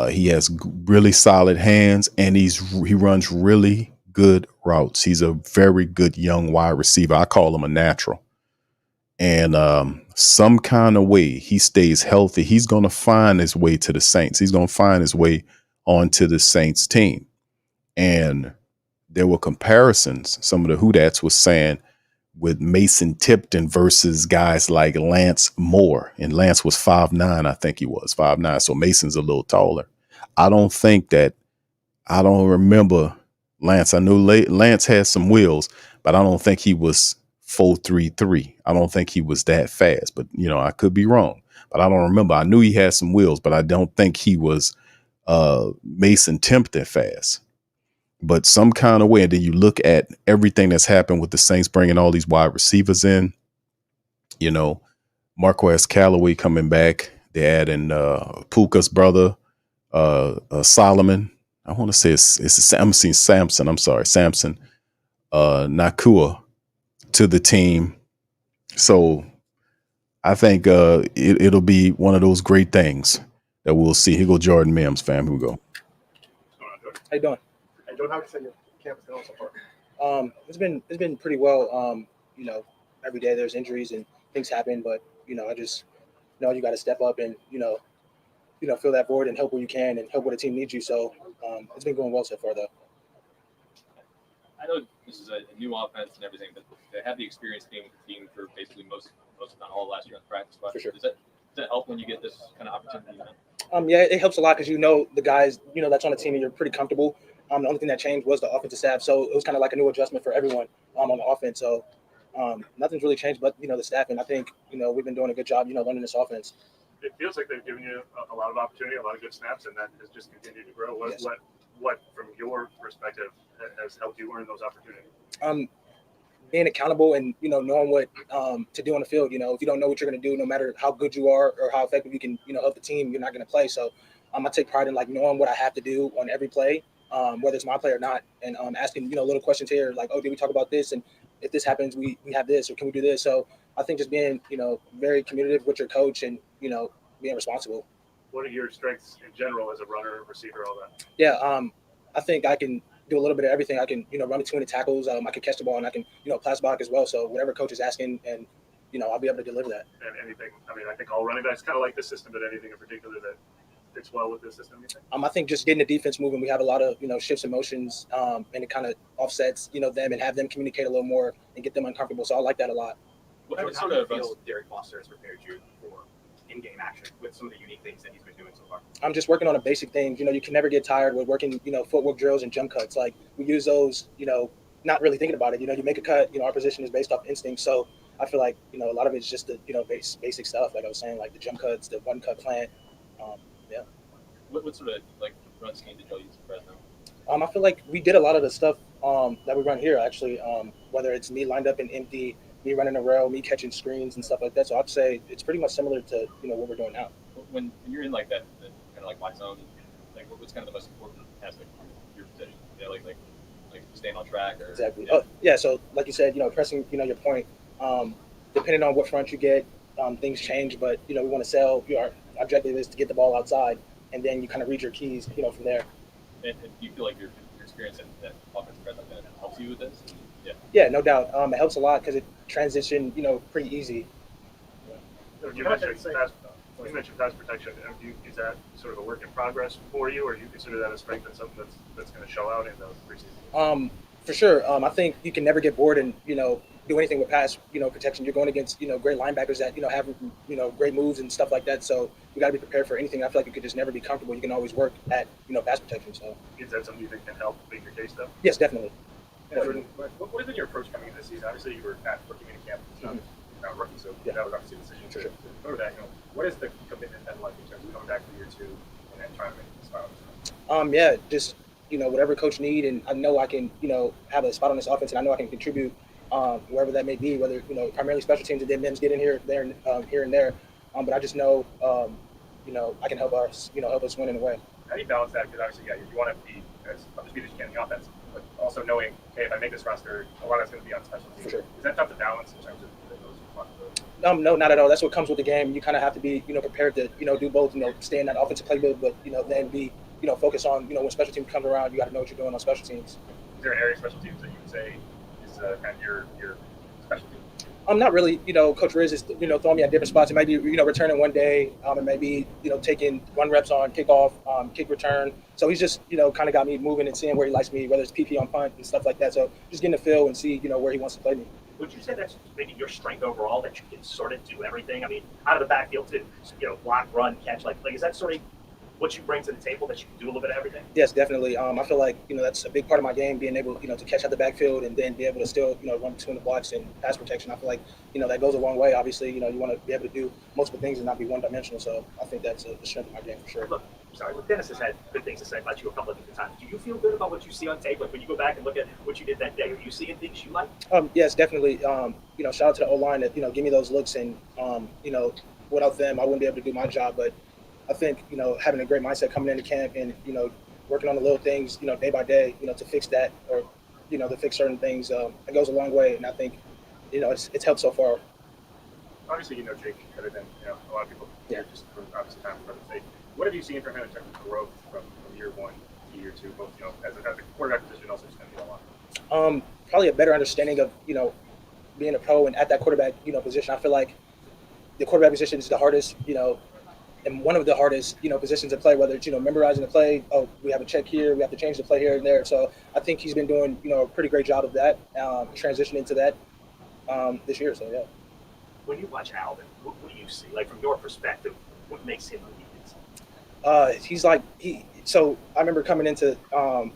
He has really solid hands, and he runs really good routes. He's a very good young wide receiver. I call him a natural. And some kind of way he stays healthy, he's going to find his way to the Saints. He's going to find his way onto the Saints team. And there were comparisons. Some of the Whodats was saying with Mason Tipton versus guys like Lance Moore. And Lance was 5'9", I think he was 5'9". So Mason's a little taller. I don't remember Lance. I know Lance had some wheels, but I don't think he was 4.33. I don't think he was that fast, but I could be wrong. but I don't remember. I knew he had some wheels, but I don't think he was Mason Tempton fast. But some kind of way, and then you look at everything that's happened with the Saints bringing all these wide receivers in, you know, Marquez Callaway coming back. They're adding Puka's brother, Solomon. I want to say I'm seeing Samson. I'm sorry, Samson Nakua to the team. So I think it'll be one of those great things that we'll see. Here go Jordan Mims, fam. Here we go. How you doing? Hey, Jordan, how would you say your camp is going so far? It's been pretty well. You know, every day there's injuries and things happen, but you know, I just know you got to step up and you know, fill that void and help where you can and help where the team needs you. So it's been going well so far, though. I know this is a new offense and everything, but they have the experience being with the team for basically most if not all of last year on the practice squad. For sure. Does that help when you get this kind of opportunity? Yeah, it helps a lot because you know the guys, you know, that's on the team and you're pretty comfortable. The only thing that changed was the offensive staff, so it was kind of like a new adjustment for everyone on the offense. So nothing's really changed, but you know the staff, and I think you know we've been doing a good job, you know, learning this offense. It feels like they've given you a lot of opportunity, a lot of good snaps, and that has just continued to grow. What, Yes. what from your perspective, has helped you earn those opportunities? Being accountable and you know knowing what to do on the field. You know, if you don't know what you're going to do, no matter how good you are or how effective you can, you know, help the team, you're not going to play. So I take pride in like knowing what I have to do on every play, whether it's my play or not, and asking you know little questions here like, oh, did we talk about this? And if this happens, we have this, or can we do this? So I think just being you know very communicative with your coach and you know being responsible. What are your strengths in general as a runner, receiver, all that? Yeah, I think I can do a little bit of everything. I can, you know, run between the tackles. I can catch the ball and I can, you know, pass block as well. So whatever coach is asking, and you know, I'll be able to deliver that. And anything, I mean, I think all running backs kind of like this system, but anything in particular that fits well with this system, you think? I think just getting the defense moving. We have a lot of, you know, shifts and motions, and it kind of offsets, you know, them and have them communicate a little more and get them uncomfortable. So I like that a lot. How do you feel Derek Foster has prepared you for in-game action with some of the unique things that he's been doing so far? I'm just working on a basic things. You know, you can never get tired with working, you know, footwork drills and jump cuts. Like we use those, you know, not really thinking about it. You know, you make a cut, you know, our position is based off instinct. So I feel like, you know, a lot of it's just the, you know, basic stuff. Like I was saying, like the jump cuts, the one cut plant. Yeah. What sort of like run scheme did y'all use in Fresno? I feel like we did a lot of the stuff that we run here actually, whether it's me lined up in empty, me running a rail, me catching screens and stuff like that. So I'd say it's pretty much similar to, you know, what we're doing now. When you're in like that kind of like wide zone, like what's kind of the most important aspect of your position? Yeah, like staying on track or exactly. Yeah. Oh, yeah. So like you said, you know, pressing, you know, your point. Depending on what front you get, things change. But you know, we want to sell. Our objective is to get the ball outside, and then you kind of read your keys, you know, from there. And do you feel like your experience in that offensive press like that helps you with this? Yeah. Yeah, no doubt. It helps a lot because it transition, you know, pretty easy. You mentioned pass protection. Is that sort of a work in progress for you, or do you consider that a strength and something that's going to show out in the preseason? For sure. I think you can never get bored and, you know, do anything with pass, you know, protection. You're going against, you know, great linebackers that, you know, have, you know, great moves and stuff like that. So you got to be prepared for anything. I feel like you could just never be comfortable. You can always work at, you know, pass protection. So Is that something you think can help make your case, though? yes, definitely. And Jordan, what has been your approach coming into this season? Obviously, you were at rookie mini camp. It's not a rookie, so that was obviously a decision to go to that. You know, what is the commitment been like in terms of coming back for year 2 and then trying to make this final? Yeah, just, you know, whatever coach need, and I know I can, you know, have a spot on this offense, and I know I can contribute wherever that may be, whether, you know, primarily special teams and then Mims get in here, there, here and there. But I just know, you know, I can help us win in a way. How do you balance that? Because obviously, yeah, you want to be as undisputed as you can in the offense, but also knowing, okay, if I make this roster, a lot of it's going to be on special teams. For sure. Is that tough to balance in terms of those responsibilities? No, not at all. That's what comes with the game. You kind of have to be, you know, prepared to, you know, do both. You know, stay in that offensive playbook, but you know, then be, you know, focus on, you know, when special teams comes around, you got to know what you're doing on special teams. Is there an area of special teams that you would say is kind of your specialty? Not really. You know, Coach Riz is, you know, throwing me at different spots. It might be, you know, returning one day. It may be, you know, taking run reps on kickoff, kick return. So he's just, you know, kind of got me moving and seeing where he likes me, whether it's PP on punt and stuff like that. So just getting the feel and see, you know, where he wants to play me. Would you say that's maybe your strength overall, that you can sort of do everything? I mean, out of the backfield too, you know, block, run, catch, like is that sort of what you bring to the table that you can do a little bit of everything? Yes, definitely. I feel like, that's a big part of my game, being able, to catch out the backfield and then be able to still, run between the blocks and pass protection. I feel like, that goes a long way. Obviously, you want to be able to do multiple things and not be one-dimensional. So I think that's a strength of my game for sure. Look, Dennis has had good things to say about you a couple of different times. Do you feel good about what you see on tape? Like when you go back and look at what you did that day, are you seeing things you like? Yes, definitely. Shout out to the O-line that, give me those looks, and, without them, I wouldn't be able to do my job. But I think, having a great mindset coming into camp and, working on the little things, day by day, to fix that or, to fix certain things, it goes a long way. And I think, it's helped so far. Obviously, Jake better than a lot of people. Yeah. Just for obviously time for the sake. What have you seen from him in terms of growth from year one to year two, both as a quarterback position, also just going to be a lot? Probably a better understanding of being a pro and at that quarterback position. I feel like the quarterback position is the hardest, and one of the hardest positions to play. Whether it's memorizing the play, oh, we have a check here, we have to change the play here and there. So I think he's been doing a pretty great job of that, transitioning to that this year. So yeah. When you watch Howden, what do you see? Like from your perspective, what makes him who he is? He's like So I remember coming into the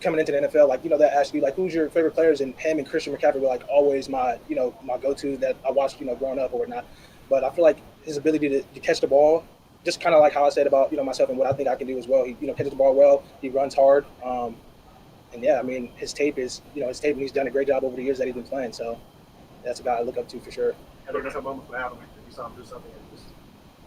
NFL, like they ask you like who's your favorite players, and him and Christian McCaffrey were like always my my go-to that I watched growing up or whatnot. But I feel like his ability to catch the ball, just kind of like how I said about myself and what I think I can do as well. He catches the ball well. He runs hard. And yeah, I mean his tape is his tape, and he's done a great job over the years that he's been playing. So that's a guy I look up to for sure. And there's a moment for Howden that you saw him do something and just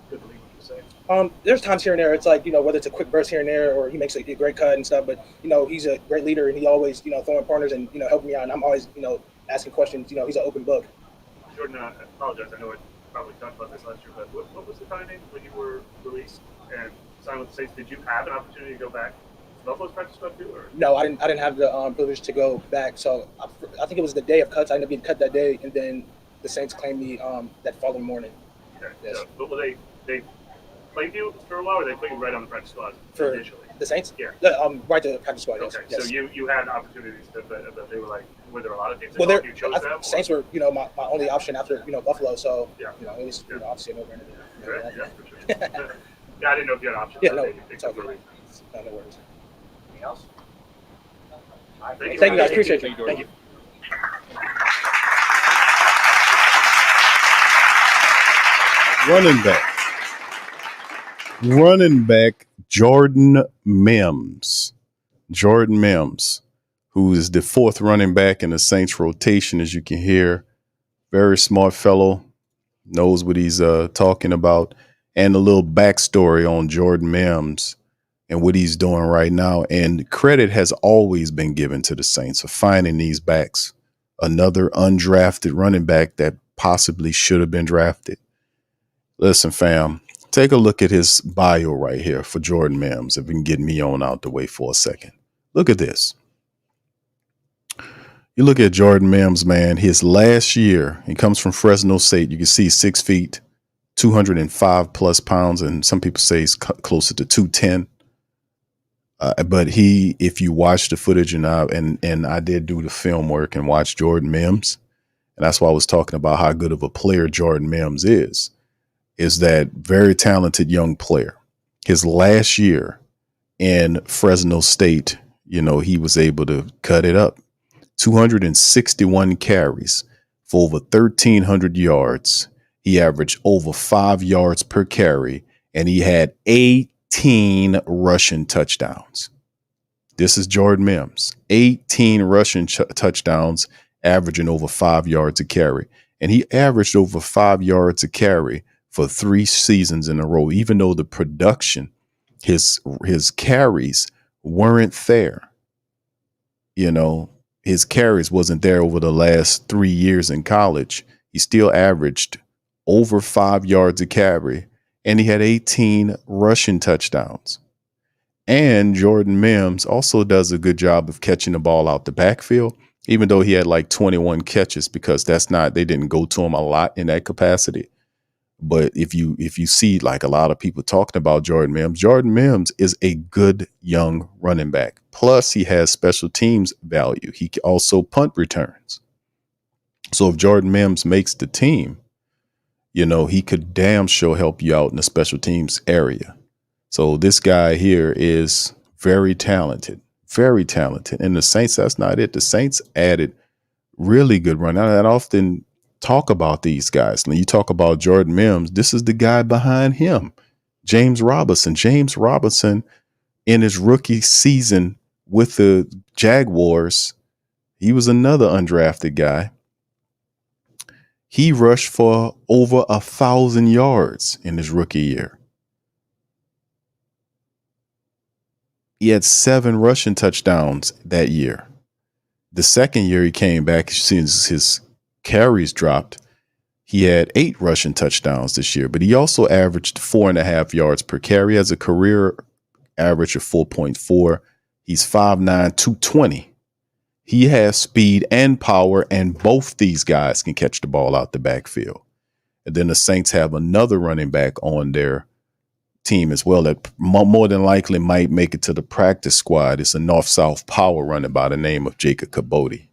couldn't believe what you were saying. There's times here and there. It's like whether it's a quick burst here and there, or he makes a great cut and stuff. But he's a great leader, and he always throwing corners and helping me out. And I'm always asking questions. He's an open book. Jordan, I apologize. I know I probably talked about this last year, but what was the timing when you were released and signed with the Saints? Did you have an opportunity to go back to Buffalo's practice squad too? Or? No, I didn't have the privilege to go back. So I think it was the day of cuts. I ended up being cut that day, and then the Saints claimed me that following morning. Okay. Yes. So, but they played you for a while, or they played you right on the practice squad For initially? The Saints? Yeah. Right to the practice squad, yes. Okay. Yes. So you had opportunities, but they were like, were there a lot of teams Well, that you chose them? Saints were my only option after Buffalo. So Yeah. it was obviously a no-brainer. Correct. Yeah, for sure. Yeah, I didn't know if you had options. Yeah, no, Maybe pick it's all up the good. league. No worries. Anything else? Thank you guys. Appreciate you. Thank you. Running back Jordan Mims. Jordan Mims, who is the fourth running back in the Saints rotation, as you can hear. Very smart fellow, knows what he's talking about, and a little backstory on Jordan Mims and what he's doing right now. And credit has always been given to the Saints for finding these backs. Another undrafted running back that possibly should have been drafted. Listen, fam, take a look at his bio right here for Jordan Mims, if we can get me on out the way for a second. Look at this. You look at Jordan Mims, man, his last year, he comes from Fresno State. You can see 6 feet, 205 plus pounds, and some people say he's closer to 210. But if you watch the footage, and I did do the film work and watch Jordan Mims, and that's why I was talking about how good of a player Jordan Mims is that very talented young player. His last year in Fresno State, he was able to cut it up. 261 carries for over 1,300 yards. He averaged over 5 yards per carry, and he had 18 rushing touchdowns. This is Jordan Mims. 18 rushing touchdowns, averaging over 5 yards a carry. And he averaged over 5 yards a carry for 3 seasons in a row, even though the production, his carries weren't there. His carries wasn't there over the last 3 years in college. He still averaged over 5 yards a carry, and he had 18 rushing touchdowns. And Jordan Mims also does a good job of catching the ball out the backfield, even though he had like 21 catches, because they didn't go to him a lot in that capacity. But if you see like a lot of people talking about Jordan Mims is a good young running back. Plus, he has special teams value. He also punt returns. So if Jordan Mims makes the team, he could damn sure help you out in the special teams area. So this guy here is very talented, very talented. And the Saints, that's not it. The Saints added really good run. I often talk about these guys. When you talk about Jordan Mims, this is the guy behind him, James Robinson. James Robinson, in his rookie season with the Jaguars, he was another undrafted guy. He rushed for over 1,000 yards in his rookie year. He had 7 rushing touchdowns that year. The second year he came back, since his carries dropped, he had 8 rushing touchdowns this year, but he also averaged 4.5 yards per carry. He has a career average of 4.4. He's 5'9", 220. He has speed and power, and both these guys can catch the ball out the backfield. And then the Saints have another running back on their team as well that more than likely might make it to the practice squad. It's a north-south power runner by the name of Jacob Kabodi.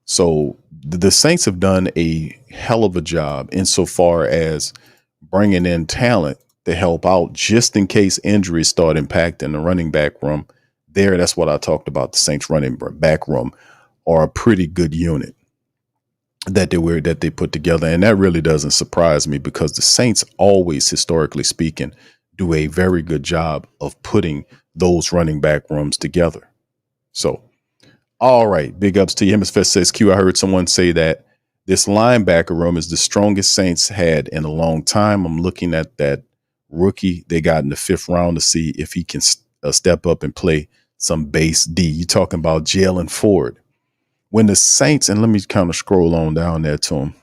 So the Saints have done a hell of a job insofar as bringing in talent to help out just in case injuries start impacting the running back room. That's what I talked about. The Saints running back room are a pretty good unit that they put together. And that really doesn't surprise me, because the Saints always, historically speaking, do a very good job of putting those running back rooms together. So, all right, big ups to you. Hemisphere says, Q, I heard someone say that this linebacker room is the strongest Saints had in a long time. I'm looking at that rookie they got in the 5th round to see if he can step up and play some base D. You talking about Jalen Ford. When the Saints, and let me kind of scroll on down there to him.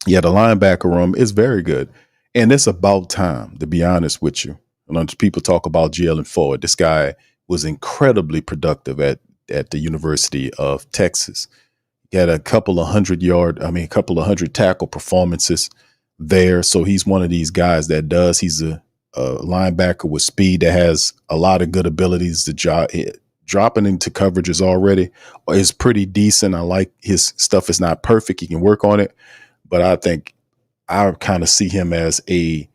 Yeah, the linebacker room is very good. And it's about time, to be honest with you. And people talk about Jalen Ford. This guy was incredibly productive at the University of Texas. He had a couple of hundred tackle performances there. So he's one of these guys that does. He's a linebacker with speed that has a lot of good abilities to dropping into coverages already is pretty decent. I like his stuff. Is not perfect. He can work on it, but I think I kind of see him as a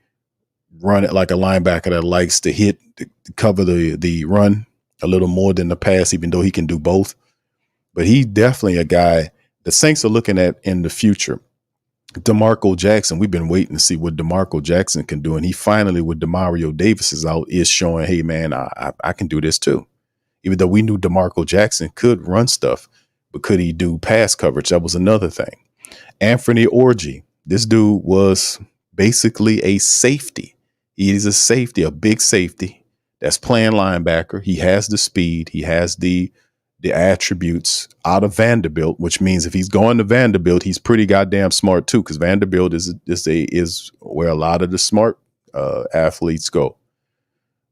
like a linebacker that likes to cover the run a little more than the pass, even though he can do both. But he's definitely a guy the Saints are looking at in the future. DeMarco Jackson, we've been waiting to see what DeMarco Jackson can do. And he finally, with Demario Davis is out, is showing, hey, man, I can do this too. Even though we knew DeMarco Jackson could run stuff, but could he do pass coverage? That was another thing. Anthony Orji, this dude was basically a safety. He is a safety, a big safety that's playing linebacker. He has the speed. He has the attributes out of Vanderbilt, which means if he's going to Vanderbilt, he's pretty goddamn smart too, because Vanderbilt is where a lot of the smart athletes go.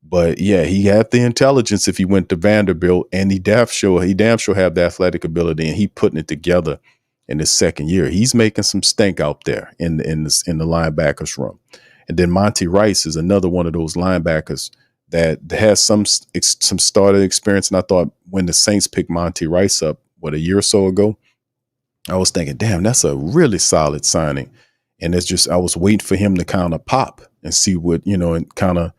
But yeah, he had the intelligence if he went to Vanderbilt, and he damn sure have the athletic ability, and he putting it together in his second year. He's making some stink out there in the linebackers room. And then Monty Rice is another one of those linebackers that has some starter experience. And I thought when the Saints picked Monty Rice up, a year or so ago, I was thinking, damn, that's a really solid signing. And I was waiting for him to kind of pop and see what, and kind of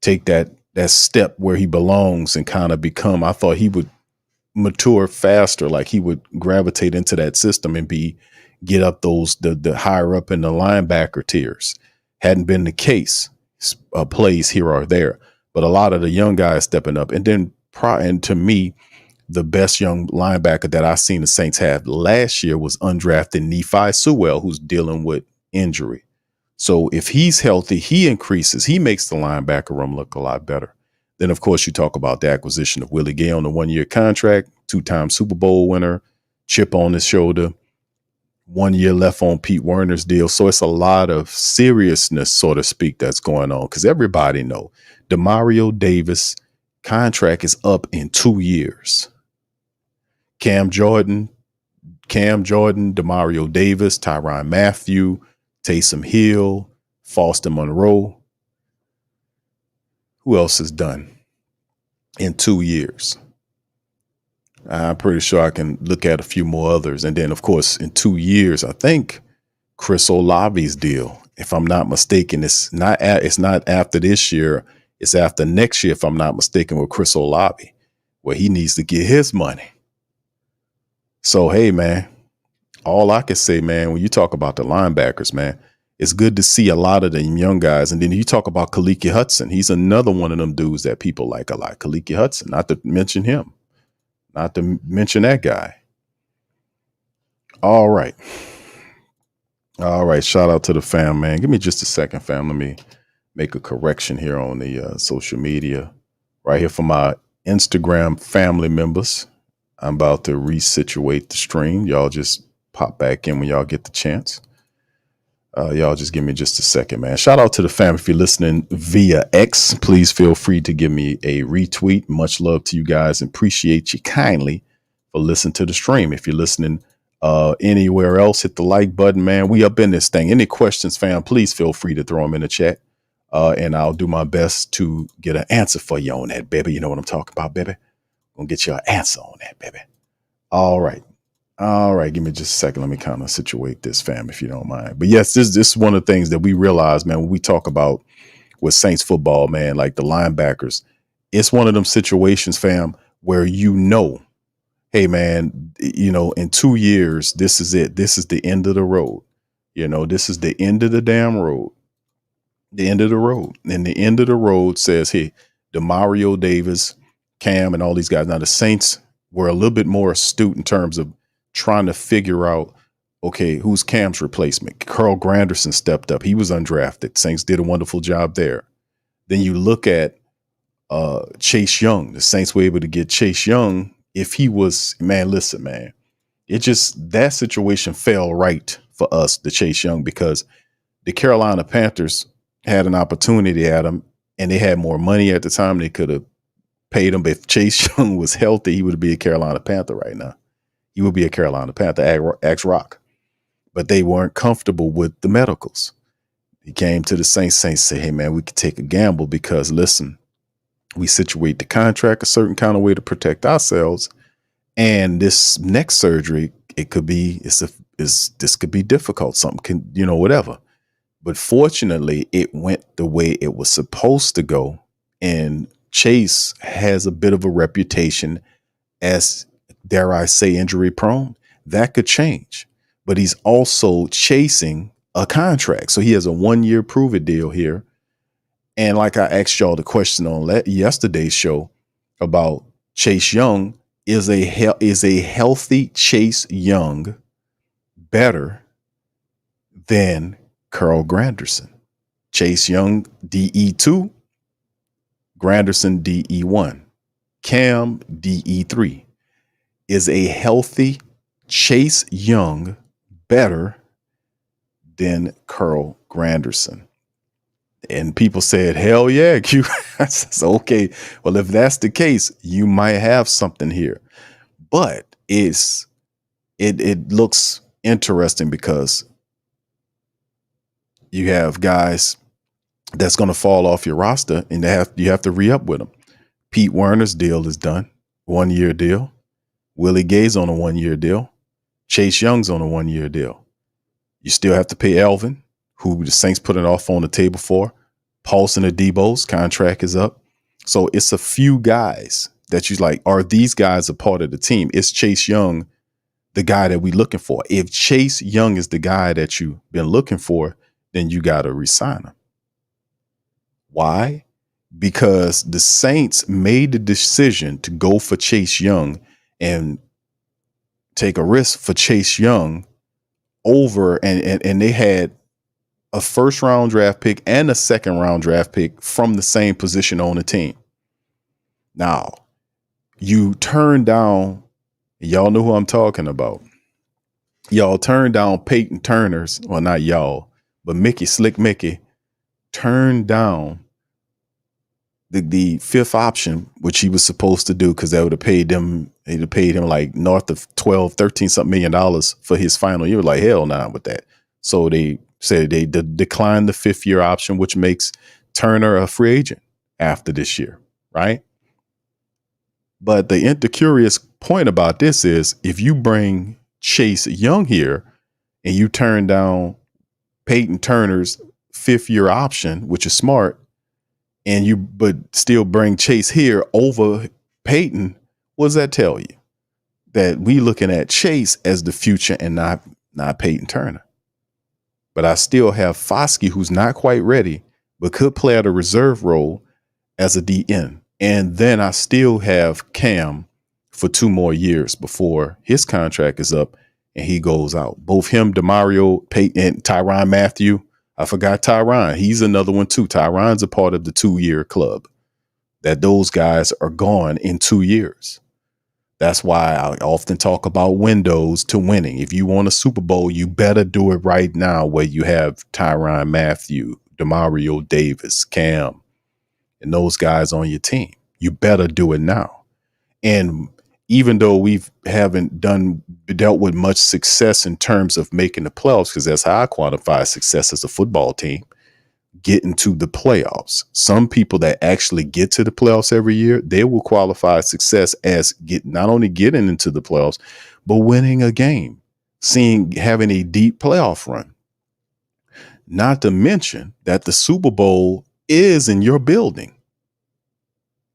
take that step where he belongs and kind of become, I thought he would mature faster. Like he would gravitate into that system and get up the higher up in the linebacker tiers. Hadn't been the case, plays here or there, but a lot of the young guys stepping up. And then to me, the best young linebacker that I seen the Saints have last year was undrafted Nephi Sewell, who's dealing with injury. So if he's healthy, he makes the linebacker room look a lot better. Then, of course, you talk about the acquisition of Willie Gay on the 1-year contract, 2-time Super Bowl winner, chip on his shoulder, 1 year left on Pete Werner's deal. So it's a lot of seriousness, so to speak, that's going on, because everybody know Demario Davis contract is up in 2 years. Cam Jordan, Demario Davis, Tyrann Mathieu, Taysom Hill, Foster Monroe. Who else is done in 2 years? I'm pretty sure I can look at a few more others. And then, of course, in 2 years, I think Chris Olave's deal if I'm not mistaken, it's not after this year. It's after next year, if I'm not mistaken, with Chris Olave, where he needs to get his money. So, hey, man, all I can say, man, when you talk about the linebackers, man, it's good to see a lot of them young guys. And then you talk about Khaleke Hudson. He's another one of them dudes that people like a lot. Khaleke Hudson, not to mention him, not to mention that guy. All right. All right. Shout out to the fam, man. Give me just a second, fam. Let me make a correction here on the social media right here for my Instagram family members. I'm about to resituate the stream. Y'all just pop back in when y'all get the chance. Y'all just give me just a second, man. Shout out to the fam. If you're listening via X, please feel free to give me a retweet. Much love to you guys and appreciate you kindly for listening to the stream. If you're listening anywhere else, hit the like button, man. We up in this thing. Any questions, fam, please feel free to throw them in the chat. And I'll do my best to get an answer for you on that, baby. You know what I'm talking about, baby? Gonna get you an answer on that, baby. All right. All right, give me just a second. Let me kind of situate this, fam, if you don't mind. But yes, this is one of the things that we realize, man, when we talk about with Saints football, man, like the linebackers, it's one of them situations, fam, where hey, man, in 2 years, this is it. This is the end of the road. This is the end of the damn road. The end of the road. And the end of the road says, hey, DeMario Davis, Cam, and all these guys. Now, the Saints were a little bit more astute in terms of trying to figure out, okay, who's Cam's replacement? Carl Granderson stepped up. He was undrafted. Saints did a wonderful job there. Then you look at Chase Young. The Saints were able to get Chase Young. If he was, man, listen, man, that situation fell right for us, the Chase Young, because the Carolina Panthers had an opportunity at him, and they had more money at the time. They could have paid him. But if Chase Young was healthy, he would be a Carolina Panther right now. He would be a Carolina Panther, X-Rock. But they weren't comfortable with the medicals. He came to the Saints. Saints said, hey, man, we could take a gamble because, listen, we situate the contract a certain kind of way to protect ourselves. And this next surgery, this could be difficult. Something can, whatever. But fortunately, it went the way it was supposed to go. And Chase has a bit of a reputation as, dare I say, injury prone. That could change. But he's also chasing a contract. So he has a 1-year prove it deal here. And like I asked y'all the question on yesterday's show about Chase Young, is a healthy Chase Young better than Carl Granderson? Chase Young, DE2, Granderson, DE1, Cam, DE3. Is a healthy Chase Young better than Carl Granderson? And people said, hell yeah, Q. I said, okay, well, if that's the case, you might have something here. But it looks interesting because you have guys that's going to fall off your roster, and you have to re-up with them. Pete Werner's deal is done, 1-year deal. Willie Gay's on a 1-year deal. Chase Young's on a 1-year deal. You still have to pay Elvin, who the Saints put an offer on the table for. Paulson Adebo's contract is up. So it's a few guys that you like, are these guys a part of the team? Is Chase Young the guy that we're looking for? If Chase Young is the guy that you've been looking for, then you got to resign him. Why? Because the Saints made the decision to go for Chase Young and take a risk for Chase Young over, and they had a 1st-round draft pick and a 2nd-round draft pick from the same position on the team. Now, you turn down, y'all know who I'm talking about. Y'all turned down Peyton Turner's, well, not y'all, but Slick Mickey turned down the 5th option, which he was supposed to do, because they would have paid him like north of 12, 13 something $1 million for his final year. Like, hell nah with that. So they said they declined the 5th-year option, which makes Turner a free agent after this year, right? But the curious point about this is, if you bring Chase Young here and you turn down Peyton Turner's 5th-year option, which is smart, but still bring Chase here over Peyton, what does that tell you? That we looking at Chase as the future and not Peyton Turner. But I still have Foskey, who's not quite ready, but could play at a reserve role as a DN. And then I still have Cam for 2 more years before his contract is up and he goes out. Both him, DeMario, Peyton, and Tyrann Mathieu. I forgot Tyrann. He's another one too. Tyrann's a part of the 2-year club. That those guys are gone in 2 years. That's why I often talk about windows to winning. If you want a Super Bowl, you better do it right now, where you have Tyrann Mathieu, DeMario Davis, Cam, and those guys on your team. You better do it now. And even though we haven't dealt with much success in terms of making the playoffs, because that's how I quantify success as a football team, getting to the playoffs. Some people that actually get to the playoffs every year, they will qualify success as not only getting into the playoffs, but winning a game, having a deep playoff run. Not to mention that the Super Bowl is in your building.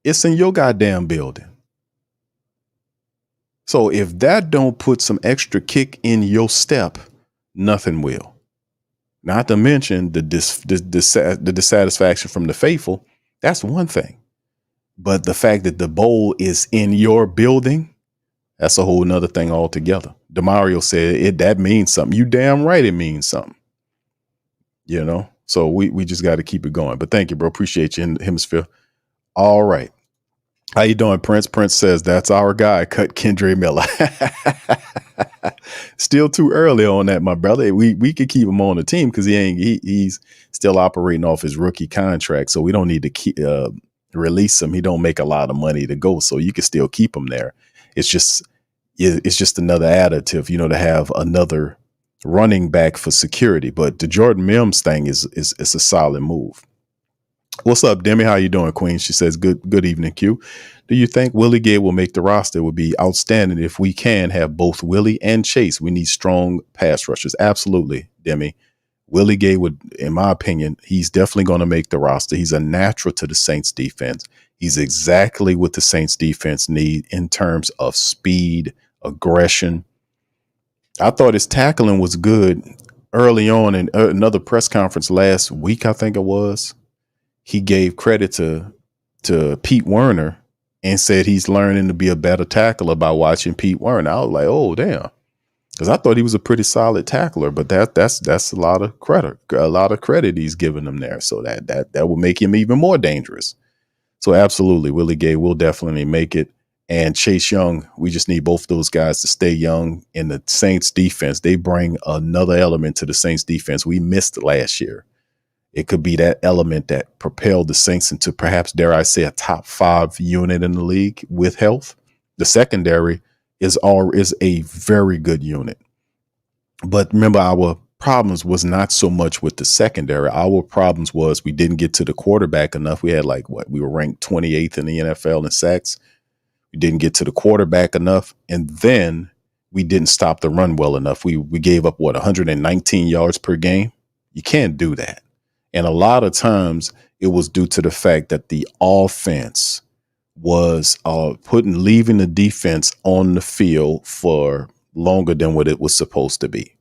It's in your goddamn building. So if that don't put some extra kick in your step, nothing will. Not to mention the dissatisfaction from the faithful. That's one thing. But the fact that the bowl is in your building, that's a whole nother thing altogether. DeMario said that means something. You damn right it means something. You know? So we just got to keep it going. But thank you, bro. Appreciate you in the hemisphere. All right. How you doing, Prince? Prince says, that's our guy. Cut Kendre Miller. Still too early on that, my brother. We could keep him on the team because he's still operating off his rookie contract. So we don't need to release him. He don't make a lot of money to go. So you can still keep him there. It's just another additive, to have another running back for security. But the Jordan Mims thing is a solid move. What's up, Demi? How you doing, Queen? She says, good evening, Q. Do you think Willie Gay will make the roster? It would be outstanding if we can have both Willie and Chase. We need strong pass rushers. Absolutely, Demi. Willie Gay would, in my opinion, he's definitely going to make the roster. He's a natural to the Saints defense. He's exactly what the Saints defense need in terms of speed, aggression. I thought his tackling was good early on in another press conference last week, I think it was. He gave credit to Pete Werner and said he's learning to be a better tackler by watching Pete Werner. I was like, oh, damn. Because I thought he was a pretty solid tackler, but that's a lot of credit he's giving him there. So that will make him even more dangerous. So absolutely, Willie Gay will definitely make it. And Chase Young, we just need both those guys to stay young. In the Saints defense, they bring another element to the Saints defense we missed last year. It could be that element that propelled the Saints into perhaps, dare I say, a top 5 unit in the league with health. The secondary is a very good unit. But remember, our problems was not so much with the secondary. Our problems was we didn't get to the quarterback enough. We had we were ranked 28th in the NFL in sacks. We didn't get to the quarterback enough. And then we didn't stop the run well enough. We gave up 119 yards per game. You can't do that. And a lot of times it was due to the fact that the offense was leaving the defense on the field for longer than what it was supposed to be.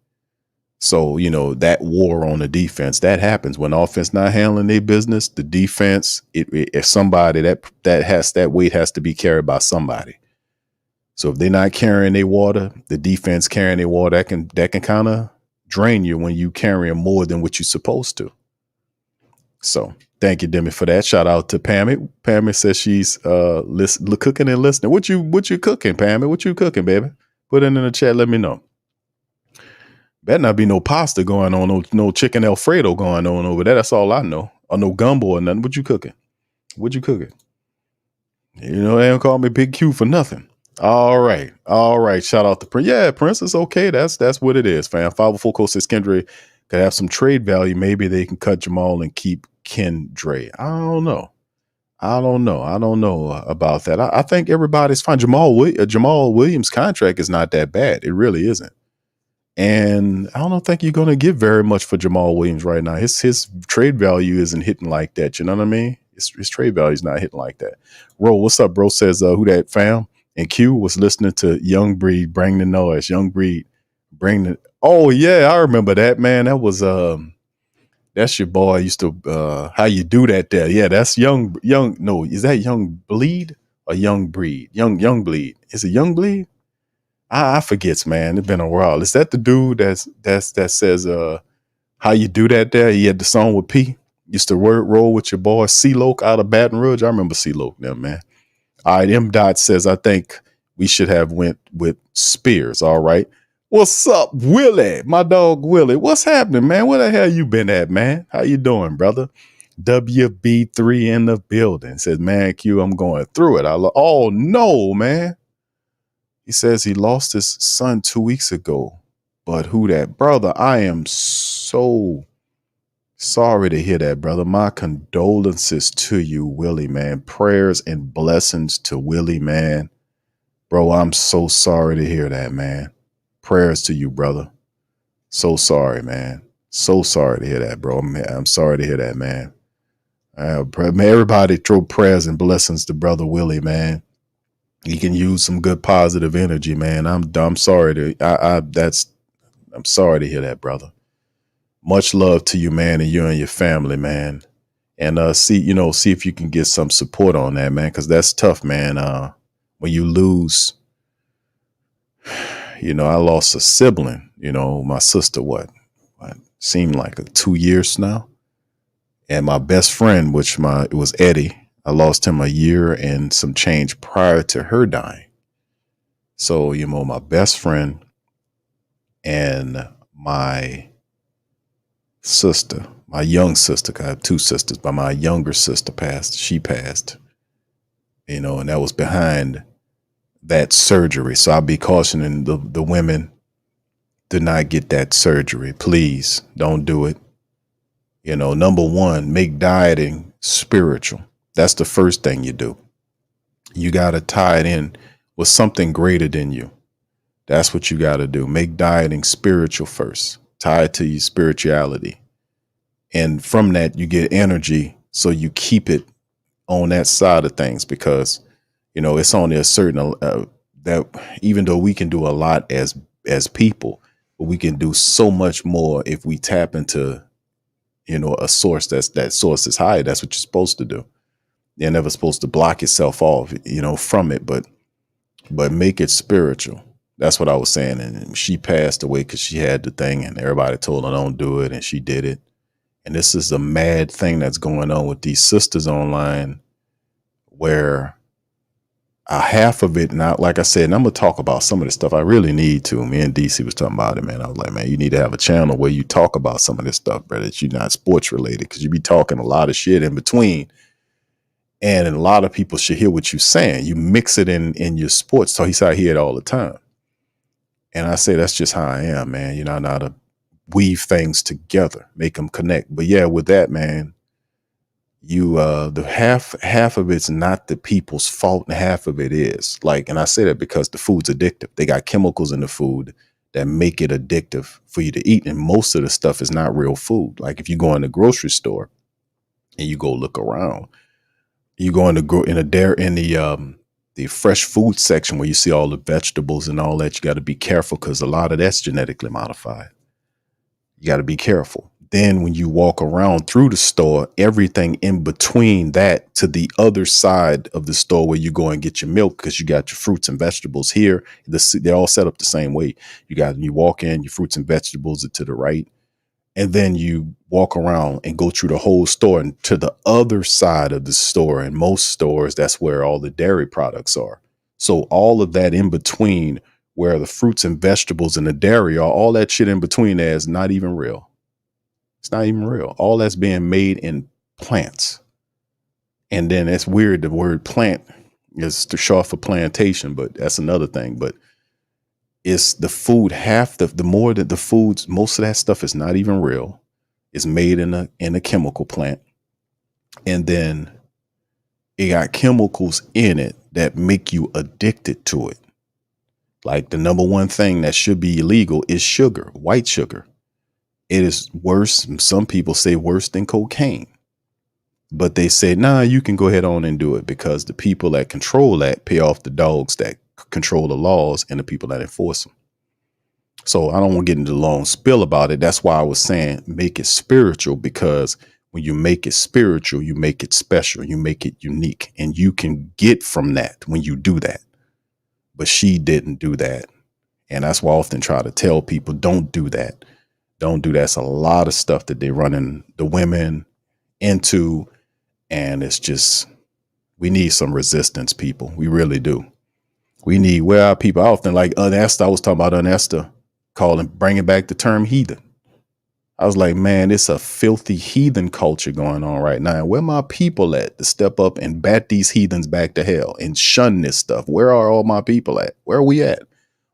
So, that war on the defense, that happens when offense not handling their business. The defense, if somebody that weight has to be carried by somebody. So if they're not carrying their water, the defense carrying their water, that can kind of drain you when you carrying more than what you're supposed to. So thank you, Demi, for that. Shout out to Pammy. Pammy says she's cooking and listening. What you cooking, Pammy? What you cooking, baby? Put it in the chat. Let me know. Better not be no pasta going on, no chicken Alfredo going on over there. That's all I know. Or no gumbo or nothing. What you cooking? They don't call me Big Q for nothing. All right. Shout out to Prince. Yeah, Prince is okay. That's what it is, fam. 504 Coast says Kendre could have some trade value. Maybe they can cut Jamal and keep Kendre. I don't know about that. I think everybody's fine. Jamal Williams' contract is not that bad. It really isn't. And I don't think you're going to get very much for Jamal Williams right now. His trade value isn't hitting like that. You know what I mean? His trade value is not hitting like that. Ro, what's up, bro? Says, who that fam? And Q was listening to Young Breed, Bring the Noise. Young Breed, Bring the... Oh, yeah, I remember that, man. That was... That's your boy. Used to how you do that there. Yeah, that's young. No, is that Young Bleed or Young Breed? Young Bleed. Is it Young Bleed? I forgets, man. It's been a while. Is that the dude that says how you do that there? He had the song with P. Used to roll with your boy C-Loke out of Baton Rouge. I remember C-Loke there, man. All right, M. Dot says, I think we should have went with Spears. All right. What's up, Willie? My dog Willie. What's happening, man? Where the hell you been at, man? How you doing, brother? WB3 in the building. Says, man, Q, I'm going through it. Oh, no, man. He says he lost his son 2 weeks ago. But who that? Brother, I am so sorry to hear that, brother. My condolences to you, Willie, man. Prayers and blessings to Willie, man. Bro, I'm so sorry to hear that, man. Prayers to you, brother. So sorry, man. So sorry to hear that, bro. I'm sorry to hear that, man. May everybody throw prayers and blessings to brother Willie, man. He can use some good positive energy, man. I'm sorry to I'm sorry to hear that, brother. Much love to you, man, and you and your family, man. And see if you can get some support on that, man, because that's tough, man. When you lose. I lost a sibling, my sister, what seemed like 2 years now. And my best friend, it was Eddie. I lost him a year and some change prior to her dying. So, my best friend and my sister, my young sister, 'cause I have two sisters, but my younger sister passed. She passed, and that was behind that surgery. So I'll be cautioning the women, do not get that surgery. Please don't do it. Number one, make dieting spiritual. That's the first thing you do. You got to tie it in with something greater than you. That's what you got to do. Make dieting spiritual first. Tie it to your spirituality. And from that, you get energy. So you keep it on that side of things, because it's only a certain that even though we can do a lot as people, but we can do so much more if we tap into, a source that source is high. That's what you're supposed to do. You're never supposed to block yourself off, from it, but make it spiritual. That's what I was saying. And she passed away because she had the thing, and everybody told her don't do it, and she did it. And this is a mad thing that's going on with these sisters online, where half of it, not like I said, and I'm gonna talk about some of this stuff. I really need to. Me and DC was talking about it, man. I was like, man, you need to have a channel where you talk about some of this stuff, brother. That you're not sports related, because you be talking a lot of shit in between, and a lot of people should hear what you're saying. You mix it in your sports. So he said I hear it all the time, and I say that's just how I am, man. I know how to weave things together, make them connect. But yeah, with that, man. The half of it's not the people's fault, and half of it is, and I say that because the food's addictive. They got chemicals in the food that make it addictive for you to eat, and most of the stuff is not real food. Like if you go in the grocery store and you go look around, you go in the fresh food section where you see all the vegetables and all that. You got to be careful, because a lot of that's genetically modified. You got to be careful. Then when you walk around through the store, everything in between that to the other side of the store where you go and get your milk, because you got your fruits and vegetables here. They're all set up the same way. You walk in, your fruits and vegetables are to the right. And then you walk around and go through the whole store, and to the other side of the store. In most stores, that's where all the dairy products are. So all of that in between, where the fruits and vegetables and the dairy are, all that shit in between there is not even real. It's not even real. All that's being made in plants. And then it's weird. The word plant is to short for plantation, but that's another thing. But it's the food, the more that the foods, most of that stuff is not even real. It's made in a chemical plant. And then it got chemicals in it that make you addicted to it. Like the number one thing that should be illegal is sugar, white sugar. It is worse. Some people say worse than cocaine. But they say, nah, you can go ahead on and do it because the people that control that pay off the dogs that control the laws and the people that enforce them. So I don't want to get into a long spill about it. That's why I was saying make it spiritual, because when you make it spiritual, you make it special, you make it unique, and you can get from that when you do that. But she didn't do that. And that's why I often try to tell people, don't do that. Don't do that. It's a lot of stuff that they're running the women into. And it's just, we need some resistance, people. We really do. We need, where are people? I often like Esther. I was talking about Esther bringing back the term heathen. I was like, man, it's a filthy heathen culture going on right now. Where my people at to step up and bat these heathens back to hell and shun this stuff? Where are all my people at? Where are we at?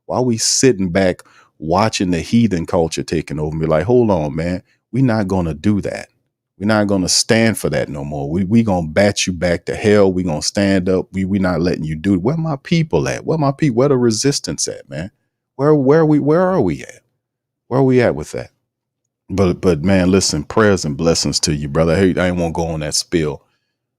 Why are we sitting back watching the heathen culture taking over and be like, hold on, man, we're not going to do that. We're not going to stand for that no more. We going to bat you back to hell. We going to stand up. We not letting you do it. Where my people at? Where my people? Where the resistance at, man? Where are we at? Where are we at with that? But man, listen, prayers and blessings to you, brother. Hey, I ain't want to go on that spill,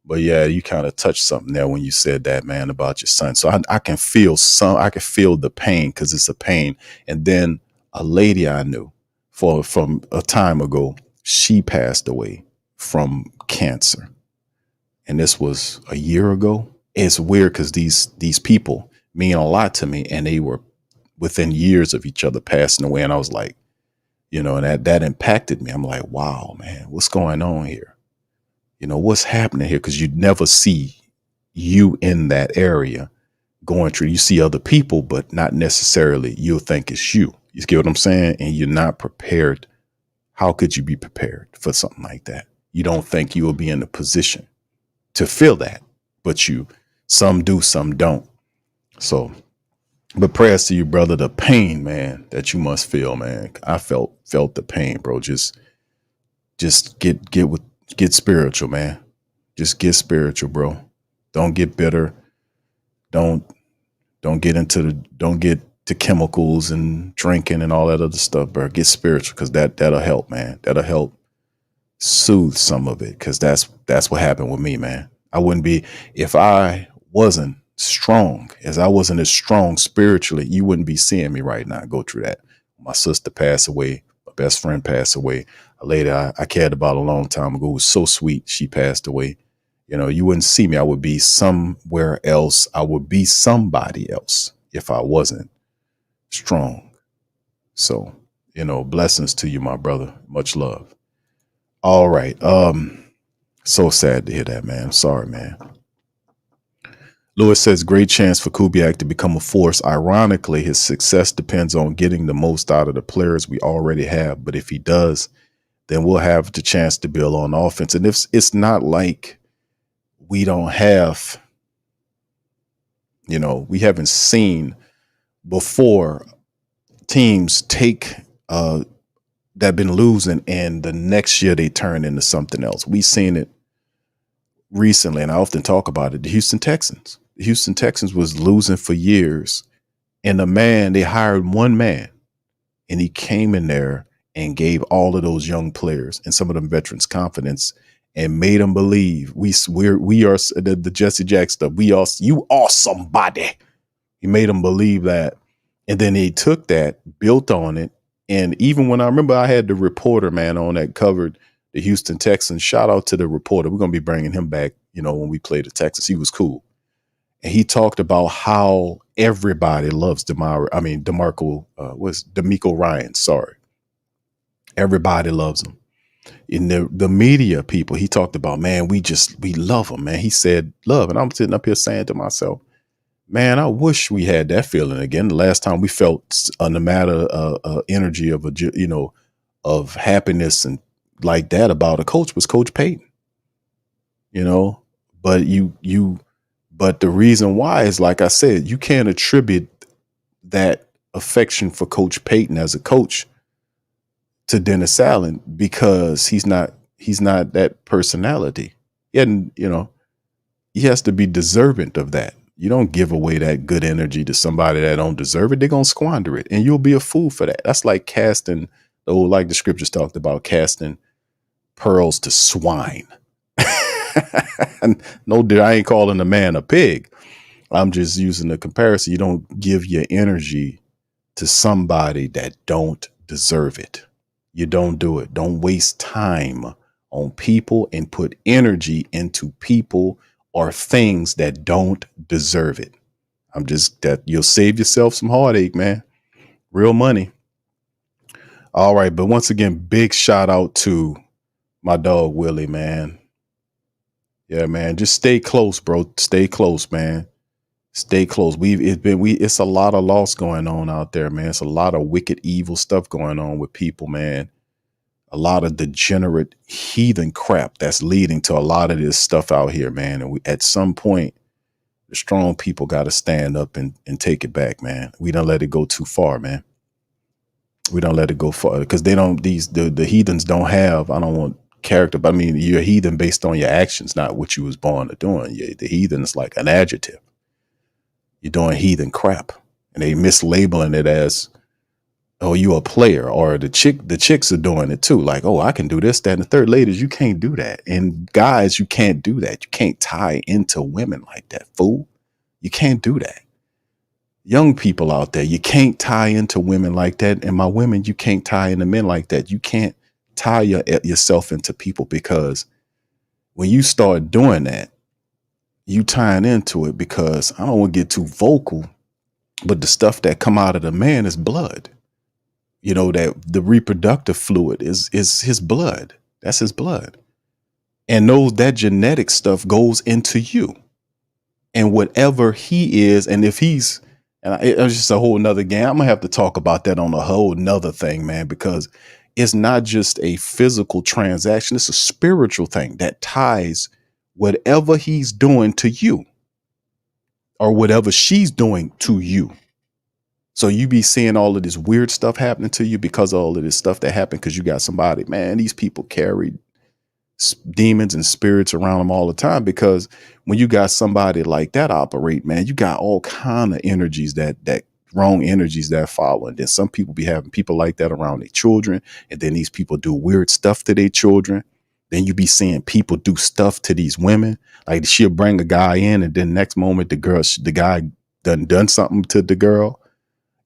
but yeah, you kind of touched something there when you said that, man, about your son. So I can feel the pain, because it's a pain. And then a lady I knew from a time ago, she passed away from cancer. And this was a year ago. It's weird because these people mean a lot to me, and they were within years of each other passing away. And I was like, and that impacted me. I'm like, wow, man, what's going on here? What's happening here? Because you'd never see you in that area going through. You see other people, but not necessarily you'll think it's you. You get what I'm saying? And you're not prepared. How could you be prepared for something like that? You don't think you will be in a position to feel that, but some do, some don't. So, but prayers to you, brother. The pain, man, that you must feel, man. I felt the pain, bro. Just get spiritual, man. Just get spiritual, bro. Don't get bitter. Don't get to chemicals and drinking and all that other stuff, bro. Get spiritual, because that'll help, man. That'll help soothe some of it, because that's what happened with me, man. I wouldn't be, if I wasn't strong, as I wasn't as strong spiritually, you wouldn't be seeing me right now go through that. My sister passed away. My best friend passed away. A lady I cared about a long time ago, was so sweet. She passed away. You wouldn't see me. I would be somewhere else. I would be somebody else if I wasn't strong. So, blessings to you, my brother. Much love. All right. So sad to hear that, man. I'm sorry, man. Lewis says, great chance for Kubiak to become a force. Ironically, his success depends on getting the most out of the players we already have. But if he does, then we'll have the chance to build on offense. And if it's not like we don't have, we haven't seen before teams take that been losing and the next year they turn into something else. We've seen it recently, and I often talk about it. The Houston Texans. The Houston Texans was losing for years, and they hired one man, and he came in there and gave all of those young players and some of them veterans confidence and made them believe we are the Jesse Jack stuff. You are somebody. He made them believe that, and then he took that, built on it, and even when I remember I had the reporter, man, on that covered the Houston Texans. Shout out to the reporter. We're going to be bringing him back, when we play the Texans. He was cool. And he talked about how everybody loves DeMeco Ryans. Sorry. Everybody loves him. In the media people, he talked about, man, we love him, man. He said love. And I'm sitting up here saying to myself, man, I wish we had that feeling again. The last time we felt on the matter energy of of happiness and like that about a coach was Coach Payton. But the reason why is, like I said, you can't attribute that affection for Coach Payton as a coach to Dennis Allen, because he's not that personality. And he has to be deserving of that. You don't give away that good energy to somebody that don't deserve it. They're going to squander it, and you'll be a fool for that. That's like casting, like the scriptures talked about, casting pearls to swine. No, I ain't calling a man a pig. I'm just using the comparison. You don't give your energy to somebody that don't deserve it. You don't do it. Don't waste time on people and put energy into people or things that don't deserve it. You'll save yourself some heartache, man. Real money. All right. But once again, big shout out to my dog, Willie, man. Yeah, man. Just stay close, bro. Stay close, man. Stay close. It's a lot of loss going on out there, man. It's a lot of wicked, evil stuff going on with people, man. A lot of degenerate heathen crap that's leading to a lot of this stuff out here, man. And at some point, the strong people got to stand up and take it back, man. We don't let it go too far, man. We don't let it go far because the heathens don't have, I don't want character, but I mean, you're a heathen based on your actions, not what you was born to doing. The heathen is like an adjective. You're doing heathen crap, and they mislabeling it as, oh, you a player, or the chicks are doing it too. Like, oh, I can do this, that, and the third. Ladies, you can't do that. And guys, you can't do that. You can't tie into women like that, fool. You can't do that. Young people out there, you can't tie into women like that. And my women, you can't tie into men like that. You can't tie yourself into people, because when you start doing that, you tying into it, because I don't want to get too vocal, but the stuff that come out of the man is blood. You know, that the reproductive fluid is his blood. That's his blood. And that genetic stuff goes into you. And whatever he is, and if he's, and it's just a whole nother game. I'm gonna have to talk about that on a whole nother thing, man, because it's not just a physical transaction. It's a spiritual thing that ties whatever he's doing to you, or whatever she's doing to you. So you be seeing all of this weird stuff happening to you because of all of this stuff that happened because you got somebody, man, these people carry demons and spirits around them all the time, because when you got somebody like that operate, man, you got all kind of energies that wrong energies that follow. And then some people be having people like that around their children. And then these people do weird stuff to their children. Then you be seeing people do stuff to these women. Like she'll bring a guy in, and then next moment, the guy done something to the girl.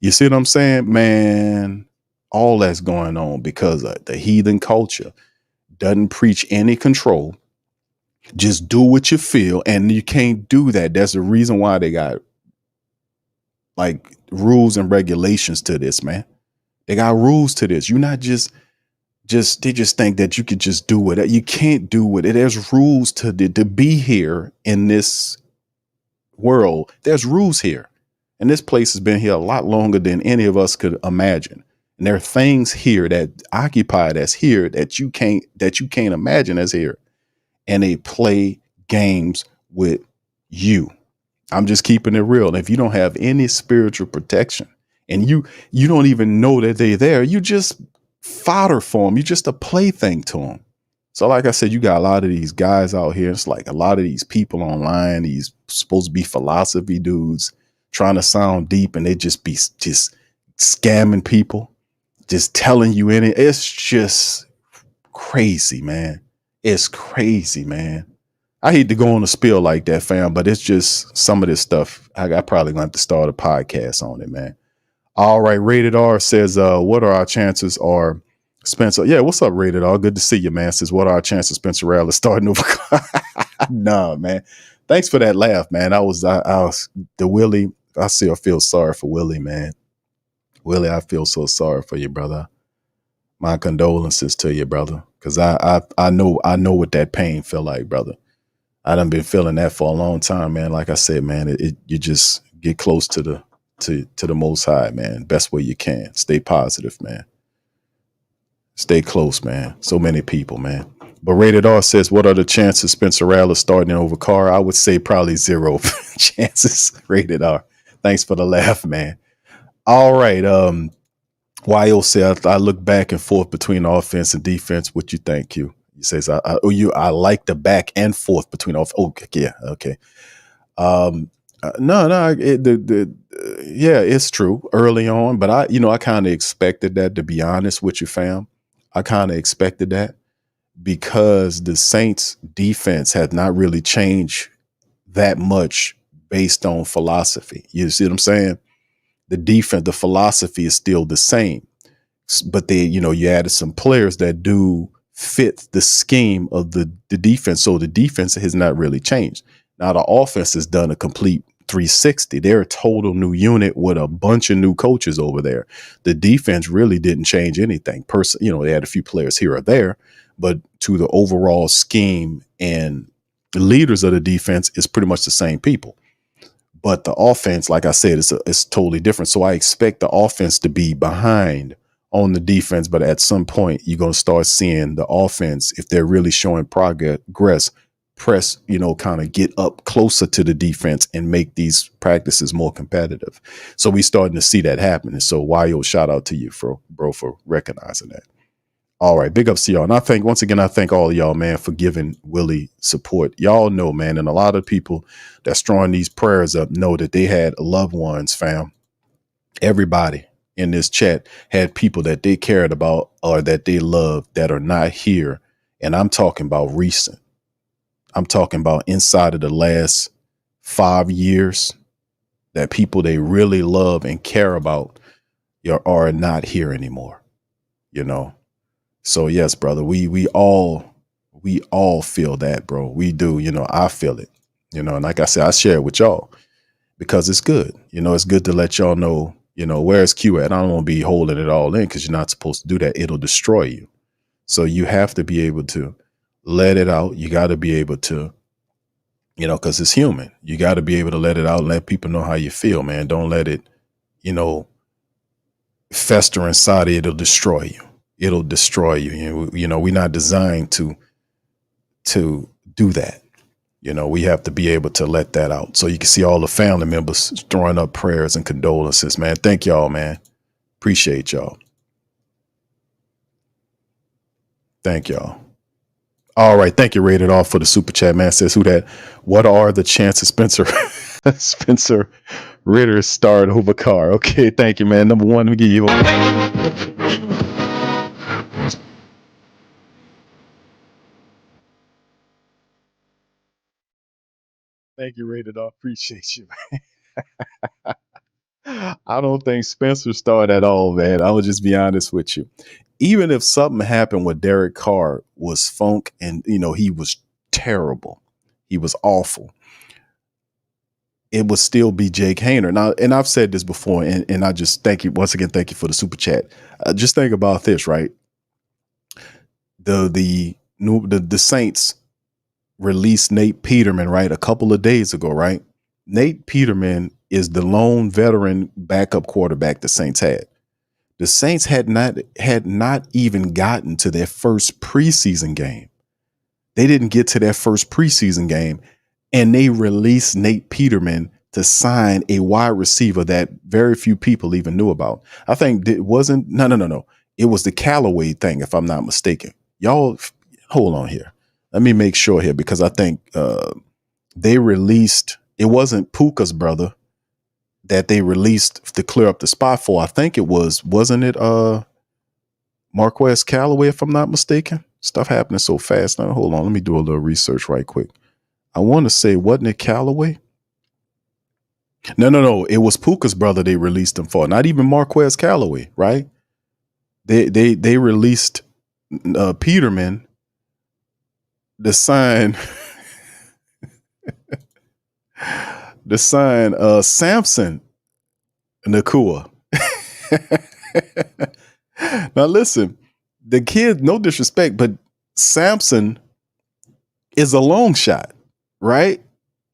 You see what I'm saying? Man, all that's going on because of the heathen culture. Doesn't preach any control. Just do what you feel. And you can't do that. That's the reason why they got like rules and regulations to this, man. They got rules to this. You're not they just think that you could just do it. You can't do it. There's rules to be here in this world. There's rules here. And this place has been here a lot longer than any of us could imagine. And there are things here that occupy that's here that you can't imagine as here. And they play games with you. I'm just keeping it real. And if you don't have any spiritual protection, and you don't even know that they're there, you just fodder for them. You're just a plaything to them. So like I said, you got a lot of these guys out here. It's like a lot of these people online, these supposed to be philosophy dudes trying to sound deep, and they just be just scamming people, just telling you it's just crazy, man. It's crazy, man. I hate to go on a spiel like that, fam, but it's just some of this stuff. I probably gonna have to start a podcast on it, man. All right, Rated R says, what are our chances are Spencer? Yeah, what's up, Rated R? Good to see you, man. Says, what are our chances Spencer Rattler starting over? Nah, man. Thanks for that laugh, man. I was the Willie. I still feel sorry for Willie, man. Willie, I feel so sorry for you, brother. My condolences to you, brother, because I know what that pain feel like, brother. I done been feeling that for a long time, man. Like I said, man, you just get close to the Most High, man. Best way you can. Stay positive, man. Stay close, man. So many people, man. But Rated R says, what are the chances Spencer Rattler starting over Carr? I would say probably 0 chances. Rated R. Thanks for the laugh, man. All right. YO said, I look back and forth between offense and defense. What you think, Q? He says, I like the back and forth between off. Oh, yeah. Okay. No. Yeah, it's true early on, but I kind of expected that, to be honest with you, fam. I kind of expected that because the Saints defense had not really changed that much based on philosophy. You see what I'm saying? The philosophy is still the same, but you added some players that do fit the scheme of the defense. So the defense has not really changed. Now the offense has done a complete 360. They're a total new unit with a bunch of new coaches over there. The defense really didn't change anything. They had a few players here or there, but to the overall scheme and the leaders of the defense is pretty much the same people. But the offense, like I said, it's totally different. So I expect the offense to be behind on the defense, but at some point you're going to start seeing the offense, if they're really showing progress, press, kind of get up closer to the defense and make these practices more competitive. So we starting to see that happen. And so YO, shout out to you, bro, for recognizing that. All right, big ups to y'all. And I thank all of y'all, man, for giving Willie support. Y'all know, man, and a lot of people that's throwing these prayers up know that they had loved ones, fam. Everybody in this chat had people that they cared about or that they loved that are not here. And I'm talking about recent. I'm talking about inside of the last 5 years, that people they really love and care about are not here anymore, So yes, brother, we all feel that, bro. We do, I feel it, and like I said, I share it with y'all because it's good. It's good to let y'all know, where's Q at? I don't want to be holding it all in because you're not supposed to do that. It'll destroy you. So you have to be able to let it out. You got to be able to, because it's human. You got to be able to let it out and let people know how you feel, man. Don't let it, fester inside. It'll destroy you. It'll destroy you. We're not designed to do that. We have to be able to let that out. So you can see all the family members throwing up prayers and condolences, man. Thank y'all, man. Appreciate y'all. Thank y'all. All right. Thank you, Rated Off, for the super chat, man. Says who that? What are the chances Spencer Ritter starred over Carr? Okay. Thank you, man. Number one, we give you Thank you, Rated Off. Appreciate you. I don't think Spencer started at all, man. I will just be honest with you. Even if something happened with Derek Carr was funk and, he was terrible, he was awful, it would still be Jake Haener. Now, and I've said this before, and I just thank you once again. Thank you for the super chat. Just think about this, right? The Saints released Nate Peterman, right, a couple of days ago, right? Nate Peterman is the lone veteran backup quarterback the Saints had. The Saints had not even gotten to their first preseason game. They didn't get to their first preseason game, and they released Nate Peterman to sign a wide receiver that very few people even knew about. I think it wasn't. No. It was the Callaway thing, if I'm not mistaken. Y'all, hold on here. Let me make sure here because I think they released. It wasn't Puka's brother that they released to clear up the spot for. I think it wasn't it Marquez Callaway, if I'm not mistaken? Stuff happening so fast now. Hold on, let me do a little research right quick. I want to say, wasn't it Callaway? No. It was Puka's brother they released him for. Not even Marquez Callaway, right? They released Peterman to sign Samson Nakua. Now listen, the kid, no disrespect, but Samson is a long shot, right?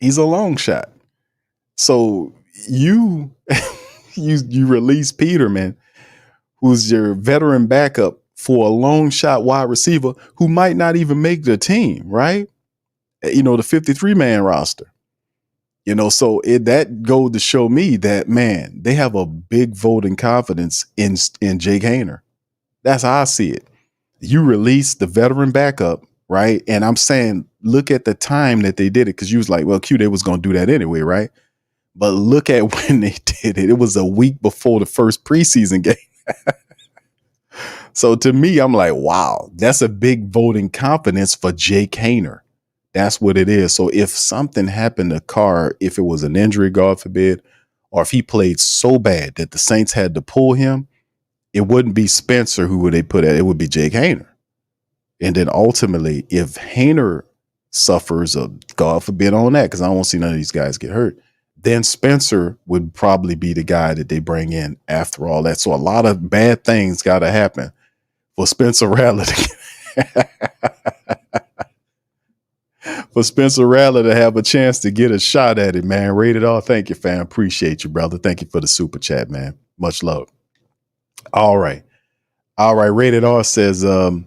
He's a long shot. So you release Peterman, who's your veteran backup, for a long shot wide receiver who might not even make the team, right? The 53-man roster. So that goes to show me that, man, they have a big voting confidence in Jake Haener. That's how I see it. You release the veteran backup, right? And I'm saying, look at the time that they did it, because you was like, well, Q, they was going to do that anyway, right? But look at when they did it. It was a week before the first preseason game. So to me, I'm like, wow, that's a big voting confidence for Jake Haener. That's what it is. So if something happened to Carr, if it was an injury, God forbid, or if he played so bad that the Saints had to pull him, it wouldn't be Spencer who would they put at. It would be Jake Haener. And then ultimately, if Haener suffers, God forbid on that, because I don't see none of these guys get hurt, then Spencer would probably be the guy that they bring in after all that. So a lot of bad things got to happen for Spencer Rattler for Spencer Rattler to have a chance to get a shot at it, man. Rated R. Thank you, fam. Appreciate you, brother. Thank you for the super chat, man. Much love. All right. Rated R says, I'm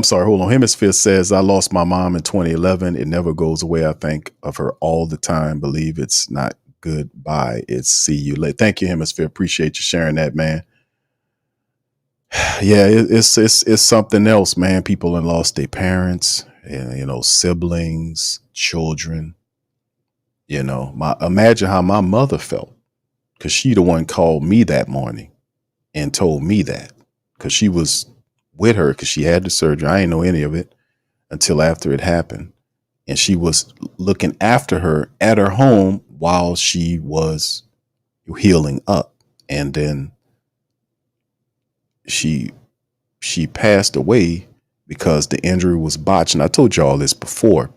sorry. Hold on. Hemisphere says, I lost my mom in 2011. It never goes away. I think of her all the time. Believe it's not goodbye. It's see you later. Thank you, Hemisphere. Appreciate you sharing that, man. Yeah, it's something else, man. People have lost their parents, and, siblings, children. Imagine how my mother felt, because she the one called me that morning and told me that, because she was with her because she had the surgery. I didn't know any of it until after it happened. And she was looking after her at her home while she was healing up. And then she passed away because the injury was botched. And I told you all this before,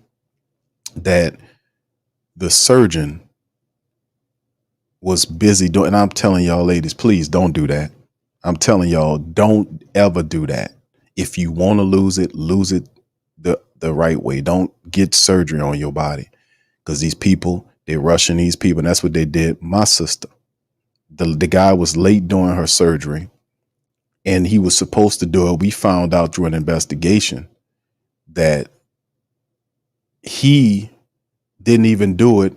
that the surgeon was busy doing, and I'm telling y'all ladies, please don't do that. I'm telling y'all, don't ever do that. If you want to lose it the right way. Don't get surgery on your body, because these people, they're rushing these people. And that's what they did. My sister, the guy was late doing her surgery, and he was supposed to do it. We found out through an investigation that he didn't even do it.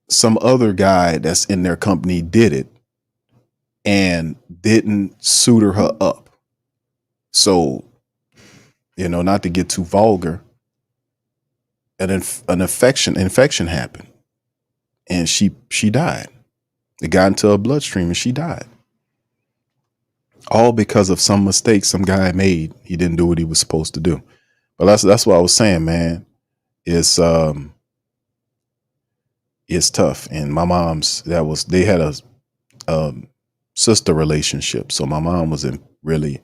Some other guy that's in their company did it and didn't suitor her up. So, not to get too vulgar, an infection happened, and she died. It got into her bloodstream and she died. All because of some mistake some guy made. He didn't do what he was supposed to do. But that's what I was saying, man. It's tough. And my mom's, they had a sister relationship. So my mom was really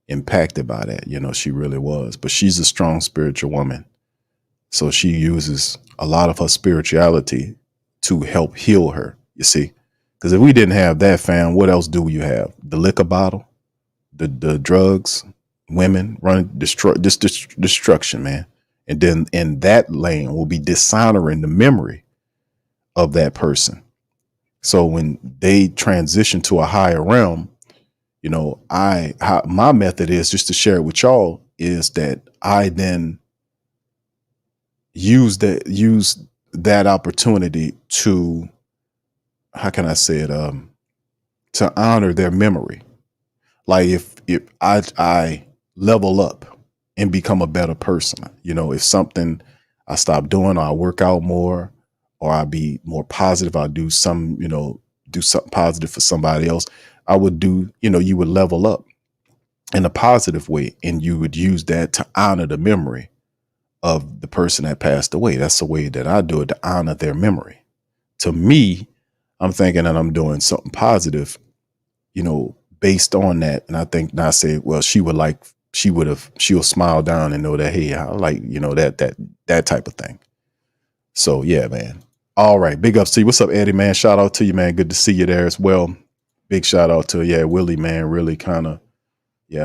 impacted by that. She really was. But she's a strong spiritual woman. So she uses a lot of her spirituality to help heal her, you see. Because if we didn't have that, fam, what else do you have? The liquor bottle, the drugs, women running destruction, man. And then in that lane will be dishonoring the memory of that person. So when they transition to a higher realm, my method is, just to share it with y'all, is that I then use that opportunity to, how can I say it, to honor their memory. Like if I level up and become a better person, if something I stop doing, or I work out more, or I be more positive, I'll do something positive for somebody else. I would do, you would level up in a positive way, and you would use that to honor the memory of the person that passed away. That's the way that I do it, to honor their memory. To me, I'm thinking that I'm doing something positive, based on that. And I think, now I say, well, she'll smile down and know that, hey, I like, that type of thing. So yeah, man. All right. Big ups to you. What's up, Eddie, man? Shout out to you, man. Good to see you there as well. Big shout out to, Willie, man. Really I'm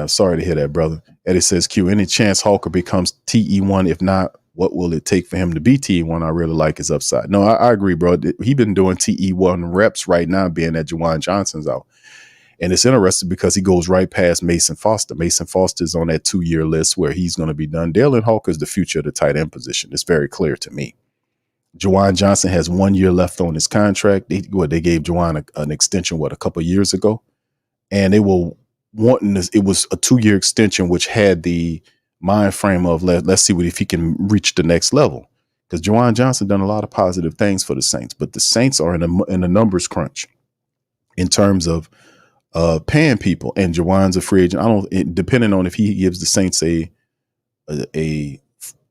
sorry to hear that, brother. Eddie says, Q, any chance Hawker becomes TE1? If not, what will it take for him to be TE1? I really like his upside. No, I agree, bro. He been doing TE1 reps right now, being that Juwan Johnson's out. And it's interesting because he goes right past Mason Foster. Mason Foster is on that 2-year list where he's going to be done. Dalen Hawker is the future of the tight end position. It's very clear to me. Juwan Johnson has 1 year left on his contract. They gave Juwan an extension, a couple of years ago, and they were wanting this. It was a 2-year extension, which had the mind frame of let's see if he can reach the next level, because Juwan Johnson done a lot of positive things for the Saints, but the Saints are in a numbers crunch in terms of paying people. And Juwan's a free agent. Depending on if he gives the Saints a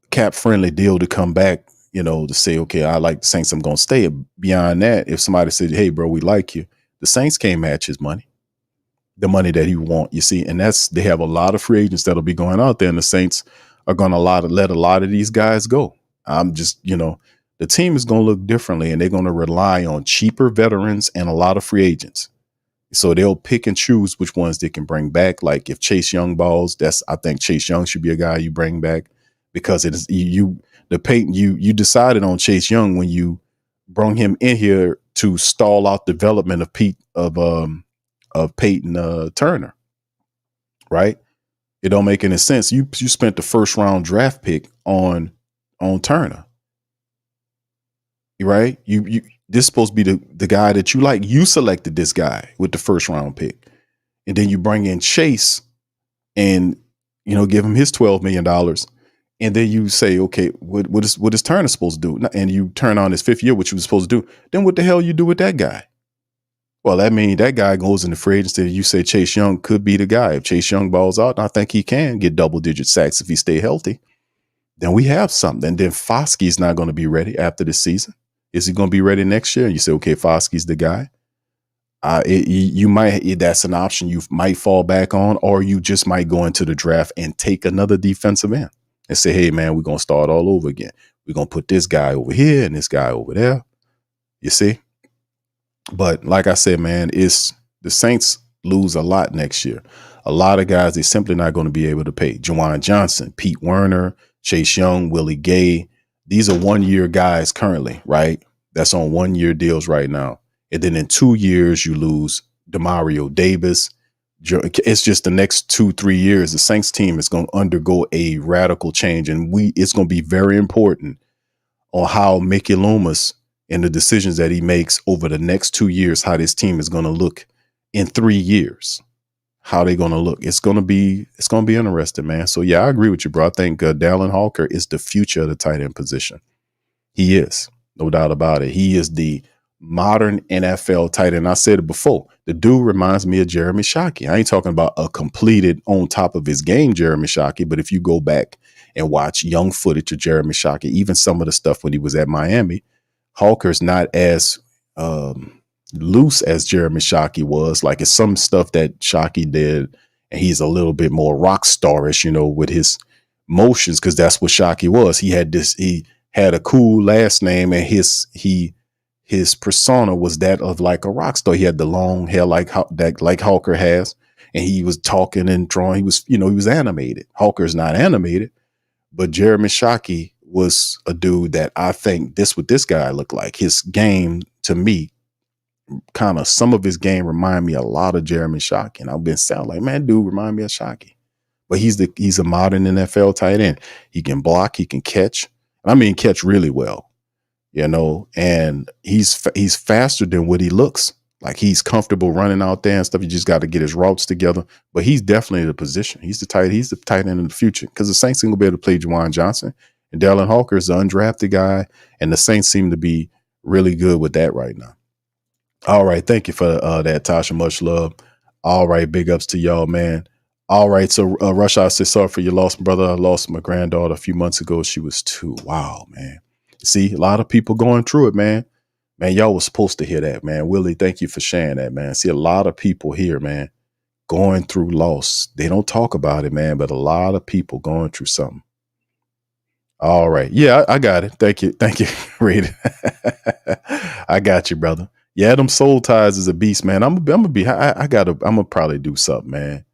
cap friendly deal to come back, to say, okay, I like the Saints, I'm going to stay. Beyond that, if somebody said, hey, bro, we like you, the Saints can't match his money, the money that he want, you see. And they have a lot of free agents that'll be going out there, and the Saints are going to let a lot of these guys go. I'm just, the team is going to look differently, and they're going to rely on cheaper veterans and a lot of free agents. So they'll pick and choose which ones they can bring back. Like if Chase Young balls, I think Chase Young should be a guy you bring back, because it is you decided on Chase Young when you brought him in here to stall out development of Peyton Turner, right? It don't make any sense. You spent the first round draft pick on Turner, right? This is supposed to be the guy that you like. You selected this guy with the first round pick, and then you bring in Chase and give him his $12 million, and then you say, okay, what is Turner supposed to do? And you turn on his fifth year, which you were supposed to do. Then what the hell you do with that guy? Well, that means that guy goes into free agency. You say Chase Young could be the guy. If Chase Young balls out, and I think he can get double-digit sacks if he stay healthy, then we have something. And then Foskey's not going to be ready after this season. Is he going to be ready next year? And you say, okay, Foskey's the guy. That's an option you might fall back on, or you just might go into the draft and take another defensive end and say, hey, man, we're going to start all over again. We're going to put this guy over here and this guy over there. You see? But like I said, man, the Saints lose a lot next year. A lot of guys they're simply not going to be able to pay. Juwan Johnson, Pete Werner, Chase Young, Willie Gay. These are 1-year guys currently, right? That's on 1-year deals right now. And then in 2 years, you lose Demario Davis. It's just the next 2-3 years, the Saints team is going to undergo a radical change. And it's going to be very important on how Mickey Loomis and the decisions that he makes over the next 2 years, how this team is going to look in 3 years, how they're going to look. It's going to be interesting, man. So yeah, I agree with you, bro. I think Dallin Hawker is the future of the tight end position. He is, no doubt about it. He is the modern NFL tight end. I said it before. The dude reminds me of Jeremy Shockey. I ain't talking about a completed on top of his game Jeremy Shockey, but if you go back and watch young footage of Jeremy Shockey, even some of the stuff when he was at Miami, Hawker's not as loose as Jeremy Shockey was. Like it's some stuff that Shockey did, and he's a little bit more rock starish, with his motions, because that's what Shockey was. He had a cool last name, and his persona was that of like a rock star. He had the long hair like Hawker has, and he was talking and drawing. He was animated. Hawker's not animated, but Jeremy Shockey was a dude that I think what this guy looked like. His game, to me, kind of some of his game remind me a lot of Jeremy Shockey. And I've been sound like, man, dude remind me of Shockey. But he's a modern NFL tight end. He can block, he can catch. And I mean catch really well. And he's faster than what he looks. Like he's comfortable running out there and stuff. You just got to get his routes together. But he's definitely the position. He's the tight end in the future, because the Saints ain't gonna be able to play Juwan Johnson. And Dallin Hawker is an undrafted guy, and the Saints seem to be really good with that right now. All right. Thank you for that, Tasha. Much love. All right. Big ups to y'all, man. All right. So Rush, I say sorry for your loss, brother. I lost my granddaughter a few months ago. She was 2. Wow, man. See, a lot of people going through it, man. Man, y'all was supposed to hear that, man. Willie, thank you for sharing that, man. See, a lot of people here, man, going through loss. They don't talk about it, man, but a lot of people going through something. All right. Yeah, I got it. Thank you. Thank you, Reed. I got you, brother. Yeah, them soul ties is a beast, man. I'm gonna probably do something, man.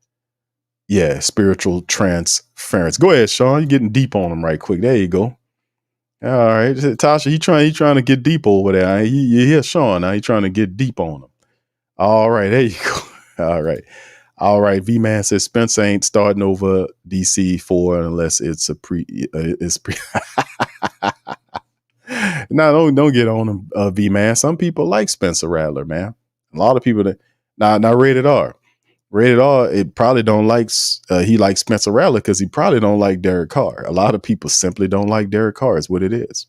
Yeah, spiritual transference. Go ahead, Sean. You're getting deep on them right quick. There you go. All right. Tasha, he trying to get deep over there. You hear Sean now. He trying to get deep on him. All right, there you go. All right. V-Man says Spencer ain't starting over DC4 unless it's No, don't get on him, V-Man. Some people like Spencer Rattler, man. A lot of people that now rated R. Rated R, it probably don't like he likes Spencer Rattler because he probably don't like Derek Carr. A lot of people simply don't like Derek Carr is what it is.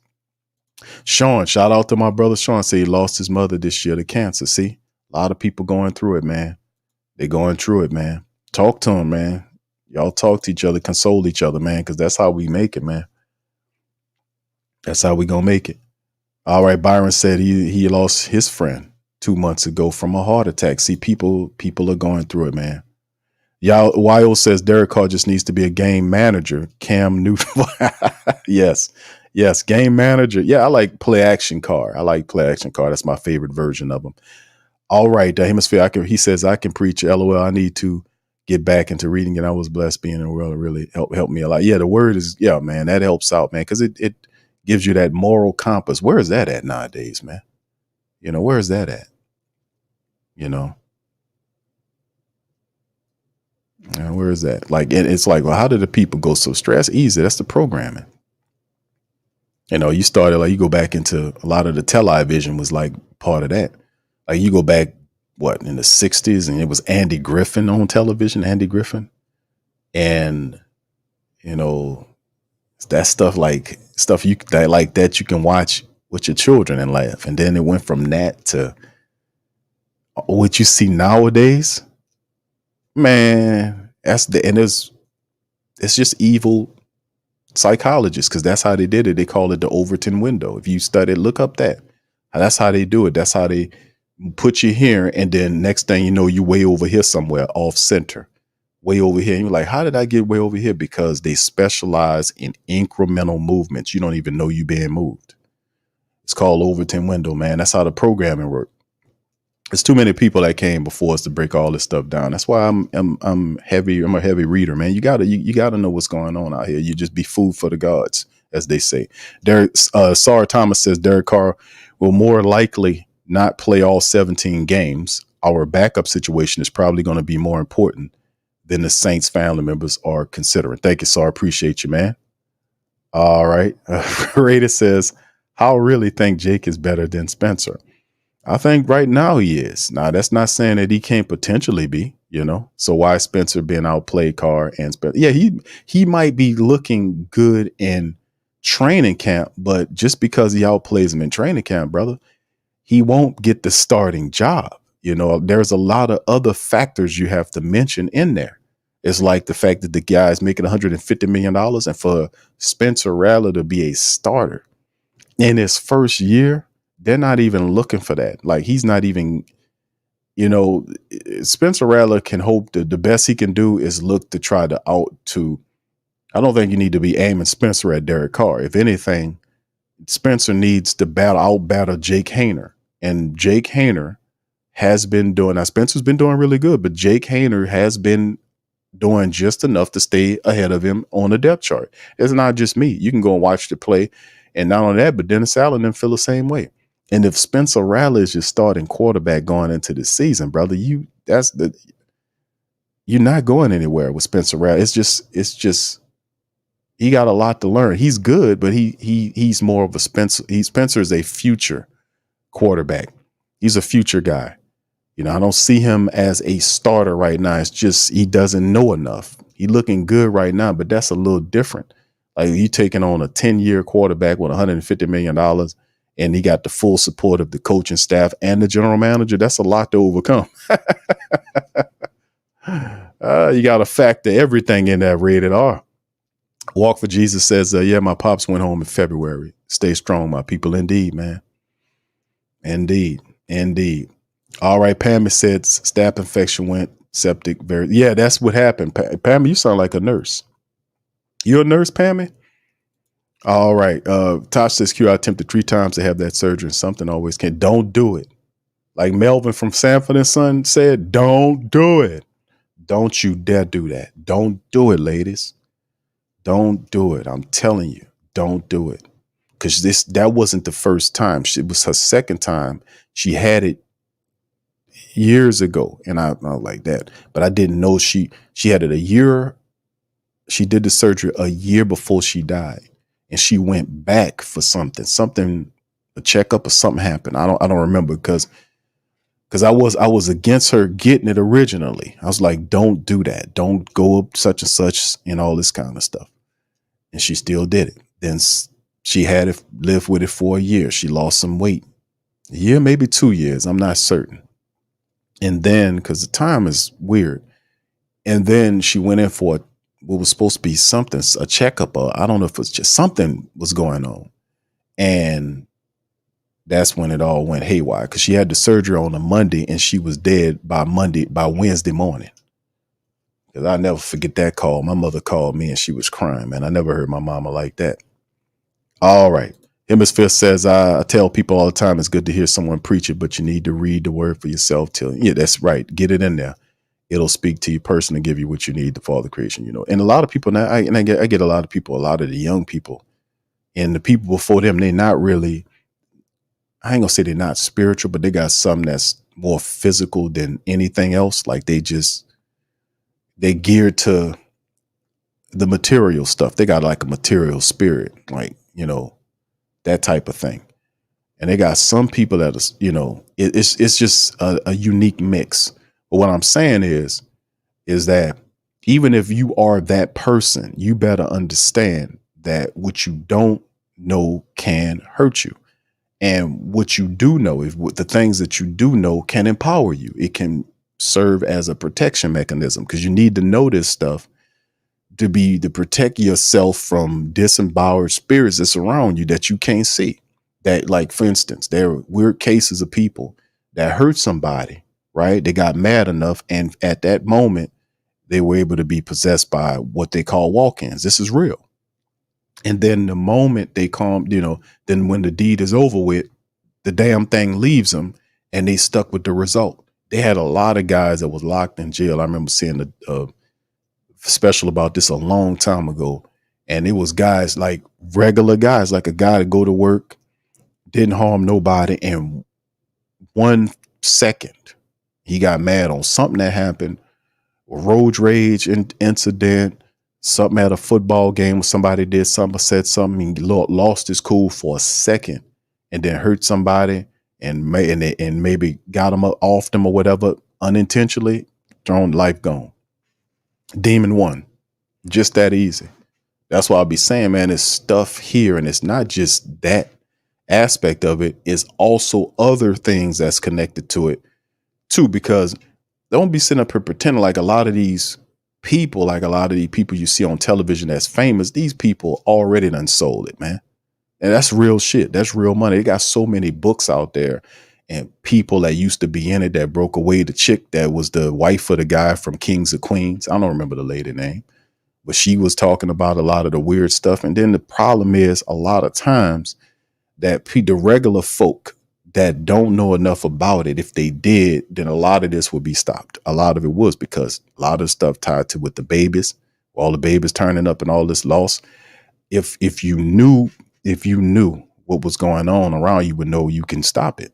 Sean, shout out to my brother Sean. Say he lost his mother this year to cancer. See, a lot of people going through it, man. They're going through it, man. Talk to him, man. Y'all talk to each other, console each other, man, because that's how we make it, man. That's how we gonna make it. All right, Byron said he lost his friend 2 months ago from a heart attack. See, people are going through it, man. Y'all, YO says Derek Carr just needs to be a game manager. Cam Newton. Yes, game manager. Yeah, I like play action Carr. That's my favorite version of him. All right, the hemisphere. He says I can preach. LOL. I need to get back into reading it. I was blessed being in the world. It really helped me a lot. Yeah, the word is, yeah, man, that helps out, man, because it gives you that moral compass. Where is that at nowadays, man? You know, where is that at? You know, where is that? Like, it's like, well, how did the people go so stressed? Easy. That's the programming. You know, you started, like, you go back into a lot of the television was like part of that. Like, you go back, what, in the 60s, and it was Andy Griffin on television, And, you know, that stuff you can watch with your children and laugh. And then it went from that to what you see nowadays. Man, it's just evil psychologists, because that's how they did it. They call it the Overton window. If you study it, look up that. That's how they do it. That's how they put you here, and then next thing you know, you way over here somewhere off center, way over here. And you're like, how did I get way over here? Because they specialize in incremental movements. You don't even know you being moved. It's called Overton window, man. That's how the programming works. There's too many people that came before us to break all this stuff down. That's why I'm heavy. I'm a heavy reader, man. You gotta know what's going on out here. You just be food for the gods, as they say. Sarah Thomas says Derek Carr will more likely not play all 17 games. Our backup situation is probably going to be more important than the Saints family members are considering. Thank you, Sarah. Appreciate you, man. All right. Rada says, I really think Jake is better than Spencer. I think right now he is. Now, that's not saying that he can't potentially be, you know. So why Spencer being outplayed Carr and Spencer? Yeah, he might be looking good in training camp, but just because he outplays him in training camp, brother, he won't get the starting job. You know, there's a lot of other factors you have to mention in there. It's like the fact that the guy is making $150 million, and for Spencer Rattler to be a starter in his first year, they're not even looking for that. Like, he's not even, you know, Spencer Rattler can hope that the best he can do is look to try to I don't think you need to be aiming Spencer at Derek Carr. If anything, Spencer needs to battle Jake Haener. And Jake Haener has been doing, now Spencer's been doing really good, but Jake Haener has been doing just enough to stay ahead of him on the depth chart. It's not just me. You can go and watch the play. And not only that, but Dennis Allen didn't feel the same way. And if Spencer Rattler is your starting quarterback going into the season, brother, you're not going anywhere with Spencer Rattler. It's just he got a lot to learn. He's good, but he's more of a Spencer. Spencer is a future quarterback. He's a future guy. You know, I don't see him as a starter right now. It's just he doesn't know enough. He's looking good right now, but that's a little different. Like, you taking on a 10-year quarterback with $150 million, and he got the full support of the coaching staff and the general manager. That's a lot to overcome. You got to factor everything in that rated R. Walk for Jesus says, yeah, my pops went home in February. Stay strong, my people. Indeed, man. Indeed. All right. Pammy said staph infection went septic. Yeah, that's what happened. Pammy, you sound like a nurse. You a nurse, Pammy? All right. Tosh says, Q, I attempted 3 times to have that surgery and something always can. Don't do it. Like Melvin from Sanford and Son said, don't do it. Don't you dare do that. Don't do it, ladies. Don't do it. I'm telling you, don't do it. Because that wasn't the first time. It was her second time. She had it years ago, and I was like that. But I didn't know she had it a year. She did the surgery a year before she died, and she went back for something, a checkup or something happened. I don't remember because I was against her getting it originally. I was like, don't do that. Don't go up such and such and all this kind of stuff. And she still did it. Then She had it, lived with it for a year. She lost some weight. A year, maybe 2 years. I'm not certain. And then, because the time is weird, and then she went in for what was supposed to be something, a checkup, or I don't know if it was just something was going on. And that's when it all went haywire, because she had the surgery on a Monday and she was dead by Wednesday morning. Because I never forget that call. My mother called me and she was crying, man. I never heard my mama like that. All right. Hemisphere says, I tell people all the time, it's good to hear someone preach it, but you need to read the word for yourself. Yeah, that's right. Get it in there. It'll speak to you personally and give you what you need, the Father creation, you know. And a lot of people now, I get a lot of people, a lot of the young people and the people before them, they're not really, I ain't gonna say they're not spiritual, but they got something that's more physical than anything else. Like they geared to the material stuff. They got like a material spirit, like, you know, that type of thing. And they got some people that is, you know, it's just a unique mix. But what I'm saying is that even if you are that person, you better understand that what you don't know can hurt you. And what you do know, if the things that you do know can empower you, it can serve as a protection mechanism, because you need to know this stuff to protect yourself from disemboweled spirits that's around you that you can't see. That, like, for instance, there are weird cases of people that hurt somebody, right? They got mad enough, and at that moment, they were able to be possessed by what they call walk-ins. This is real. And then the moment they calm, you know, then when the deed is over with, the damn thing leaves them, and they stuck with the result. They had a lot of guys that was locked in jail. I remember seeing a special about this a long time ago, and it was guys, like regular guys, like a guy to go to work, didn't harm nobody, and 1 second he got mad on something that happened, road rage incident, something at a football game where somebody did something or said something, he lost his cool for a second, and then hurt somebody and maybe got him off them or whatever unintentionally, thrown, life gone. Demon one. Just that easy. That's why I'll be saying, man, it's stuff here, and it's not just that aspect of it. It's also other things that's connected to it too, because don't be sitting up here pretending like a lot of these people you see on television that's famous, these people already done sold it, man. And that's real shit. That's real money. They got so many books out there, and people that used to be in it that broke away. The chick that was the wife of the guy from Kings of Queens, I don't remember the lady name, but she was talking about a lot of the weird stuff. And then the problem is, a lot of times that the regular folk that don't know enough about it, if they did, then a lot of this would be stopped. A lot of it was because a lot of stuff tied to with the babies, all the babies turning up and all this loss. If you knew what was going on around, you would know you can stop it,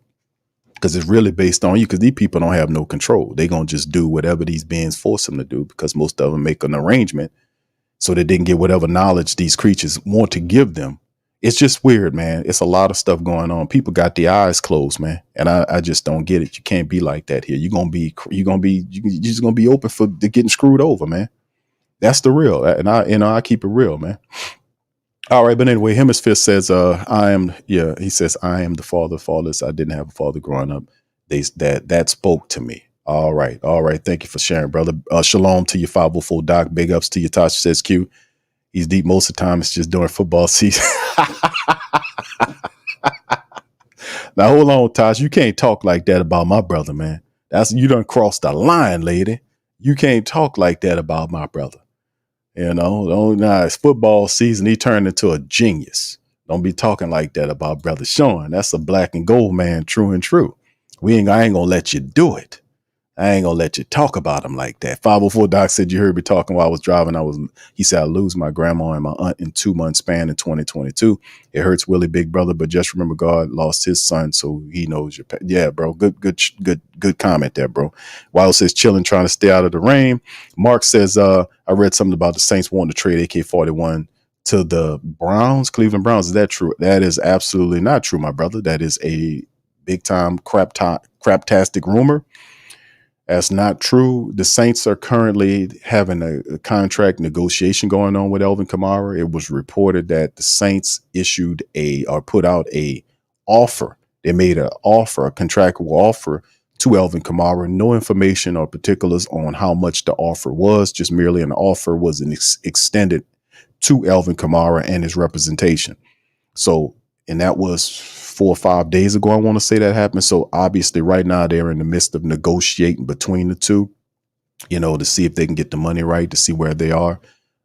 because it's really based on you, because these people don't have no control. They're going to just do whatever these beings force them to do, because most of them make an arrangement so that they can get whatever knowledge these creatures want to give them. It's just weird, man. It's a lot of stuff going on. People got their eyes closed, man. And I just don't get it. You can't be like that here. You're just going to be open for getting screwed over, man. That's the real. And I keep it real, man. All right. But anyway, Hemisphere says, he says, I am the father of fathers. I didn't have a father growing up. That spoke to me. All right. Thank you for sharing, brother. Shalom to your 504 doc. Big ups to you. Tasha says Q. He's deep most of the time. It's just during football season. Now, hold on, Tosh. You can't talk like that about my brother, man. You done crossed the line, lady. You can't talk like that about my brother. You know, it's football season. He turned into a genius. Don't be talking like that about brother Sean. That's a black and gold man, true and true. I ain't gonna let you do it. I ain't gonna let you talk about him like that. 504 Doc said you heard me talking while I was driving. He said I lose my grandma and my aunt in 2 months span in 2022. It hurts Willie, big brother, but just remember God lost his son, so he knows your yeah, bro. Good comment there, bro. Wild says chilling, trying to stay out of the rain. Mark says I read something about the Saints wanting to trade AK-41 to the Browns, Cleveland Browns. Is that true? That is absolutely not true, my brother. That is a big time craptastic rumor. That's not true. The Saints are currently having a contract negotiation going on with Alvin Kamara. It was reported that the Saints put out a offer. They made an offer, a contractual offer to Alvin Kamara. No information or particulars on how much the offer was. Just merely an offer was extended to Alvin Kamara and his representation. So, and that was 4 or 5 days ago, I want to say that happened. So obviously right now they're in the midst of negotiating between the two, to see if they can get the money right, to see where they are.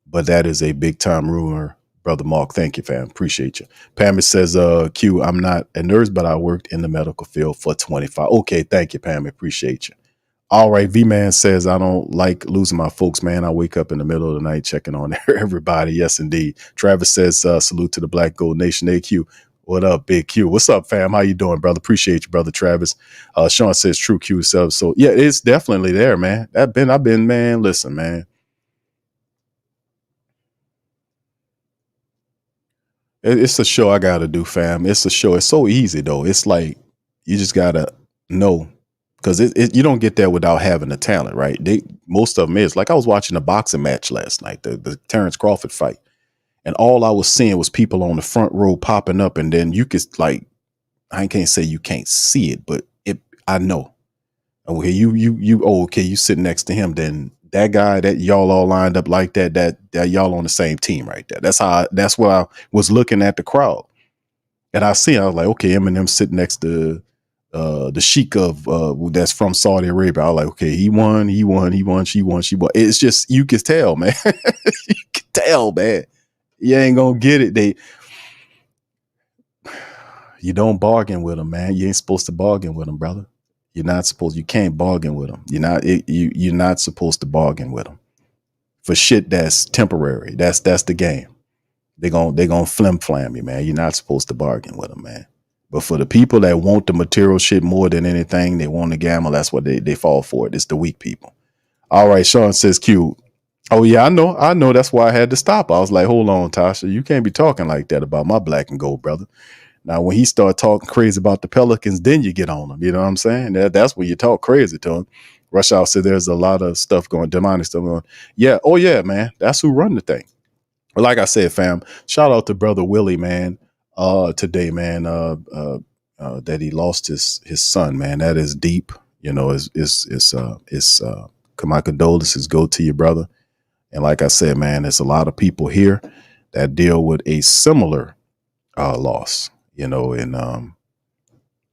But that is a big time rumor. Brother Mark, thank you, fam. Appreciate you. Pam says, Q, I'm not a nurse, but I worked in the medical field for 25. Okay, thank you, Pam. Appreciate you. All right, V-Man says, I don't like losing my folks, man. I wake up in the middle of the night checking on everybody. Yes, indeed. Travis says, salute to the Black Gold Nation. AQ, what up, Big Q? What's up, fam? How you doing, brother? Appreciate you, brother Travis. Sean says, true Q self. So, yeah, it's definitely there, man. I've been, man, listen, man. It's a show I got to do, fam. It's a show. It's so easy, though. It's like you just got to know. Because you don't get there without having the talent, right? Most of them is. Like I was watching a boxing match last night, the Terrence Crawford fight. And all I was seeing was people on the front row popping up. And then you could, like, I can't say you can't see it, but I know. Okay, you sitting next to him, then that guy that y'all all lined up like that y'all on the same team right there. That's what I was looking at the crowd. And I was like, okay, Eminem sitting next to the sheik of that's from Saudi Arabia. I was like, okay, he won, she won. It's just, you can tell, man. You can tell, man. You ain't gonna get it. You don't bargain with them, man. You ain't supposed to bargain with them, brother. You can't bargain with them. You're not supposed to bargain with them for shit that's temporary. That's the game. They're gonna flim flam you, man. You're not supposed to bargain with them, man. But for the people that want the material shit more than anything, they want to gamble. That's what they fall for it. It's the weak people. All right, Sean says, Q. Oh yeah, I know. That's why I had to stop. I was like, hold on, Tasha. You can't be talking like that about my black and gold brother. Now, when he started talking crazy about the Pelicans, then you get on him. You know what I'm saying? That's when you talk crazy to him. Rush Hour said there's a lot of stuff going, demonic stuff going. Yeah. Oh yeah, man. That's who run the thing. But like I said, fam, shout out to brother Willie, man. Today, man, that he lost his son, man. That is deep. My condolences go to you, brother. And like I said, man, there's a lot of people here that deal with a similar loss, and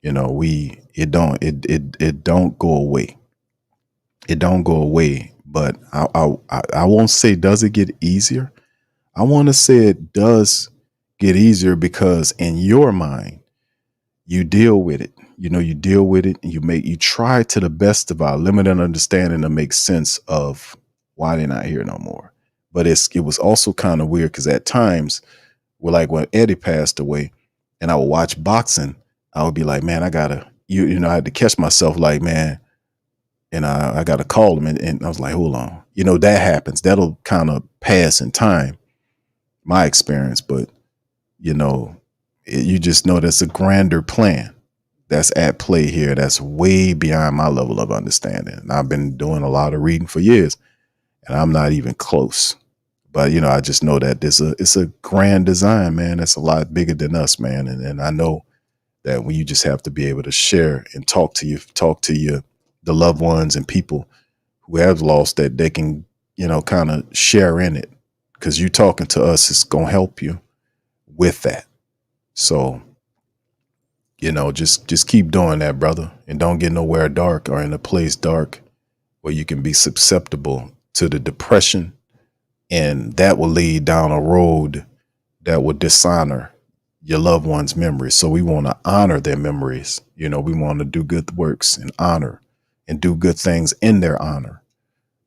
it don't go away. It don't go away. But I won't say, does it get easier? I want to say it does get easier because in your mind, you deal with it. You deal with it and you try to the best of our limited understanding to make sense of why they're not here no more. But it was also kind of weird because at times, like when Eddie passed away and I would watch boxing, I would be like, man, I gotta, I had to catch myself like, man, and I got to call him. And I was like, hold on, that happens. That'll kind of pass in time, my experience. But, you just know that's a grander plan that's at play here. That's way beyond my level of understanding. And I've been doing a lot of reading for years and I'm not even close. But, I just know that it's a grand design, man. That's a lot bigger than us, man. And I know that when you just have to be able to share and talk to the loved ones and people who have lost, that they can, kind of share in it. Because you talking to us is going to help you with that. So, just keep doing that, brother. And don't get nowhere dark or in a place dark where you can be susceptible to the depression. And that will lead down a road that will dishonor your loved one's memories. So we want to honor their memories. We want to do good works and honor and do good things in their honor,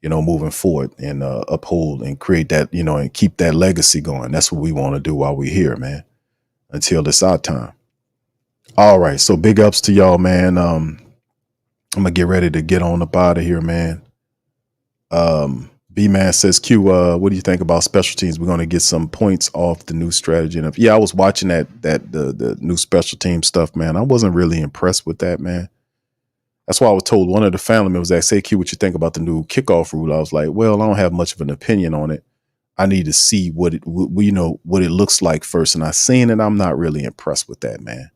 moving forward and uphold and create that, and keep that legacy going. That's what we want to do while we're here, man, until it's our time. All right. So big ups to y'all, man. I'm going to get ready to get on up out of here, man. B-Man says, Q, what do you think about special teams? We're going to get some points off the new strategy. And I was watching the new special team stuff, man. I wasn't really impressed with that, man. That's why I was told one of the family members that say, Q, what you think about the new kickoff rule? I was like, well, I don't have much of an opinion on it. I need to see what it looks like first. And I seen it. I'm not really impressed with that, man.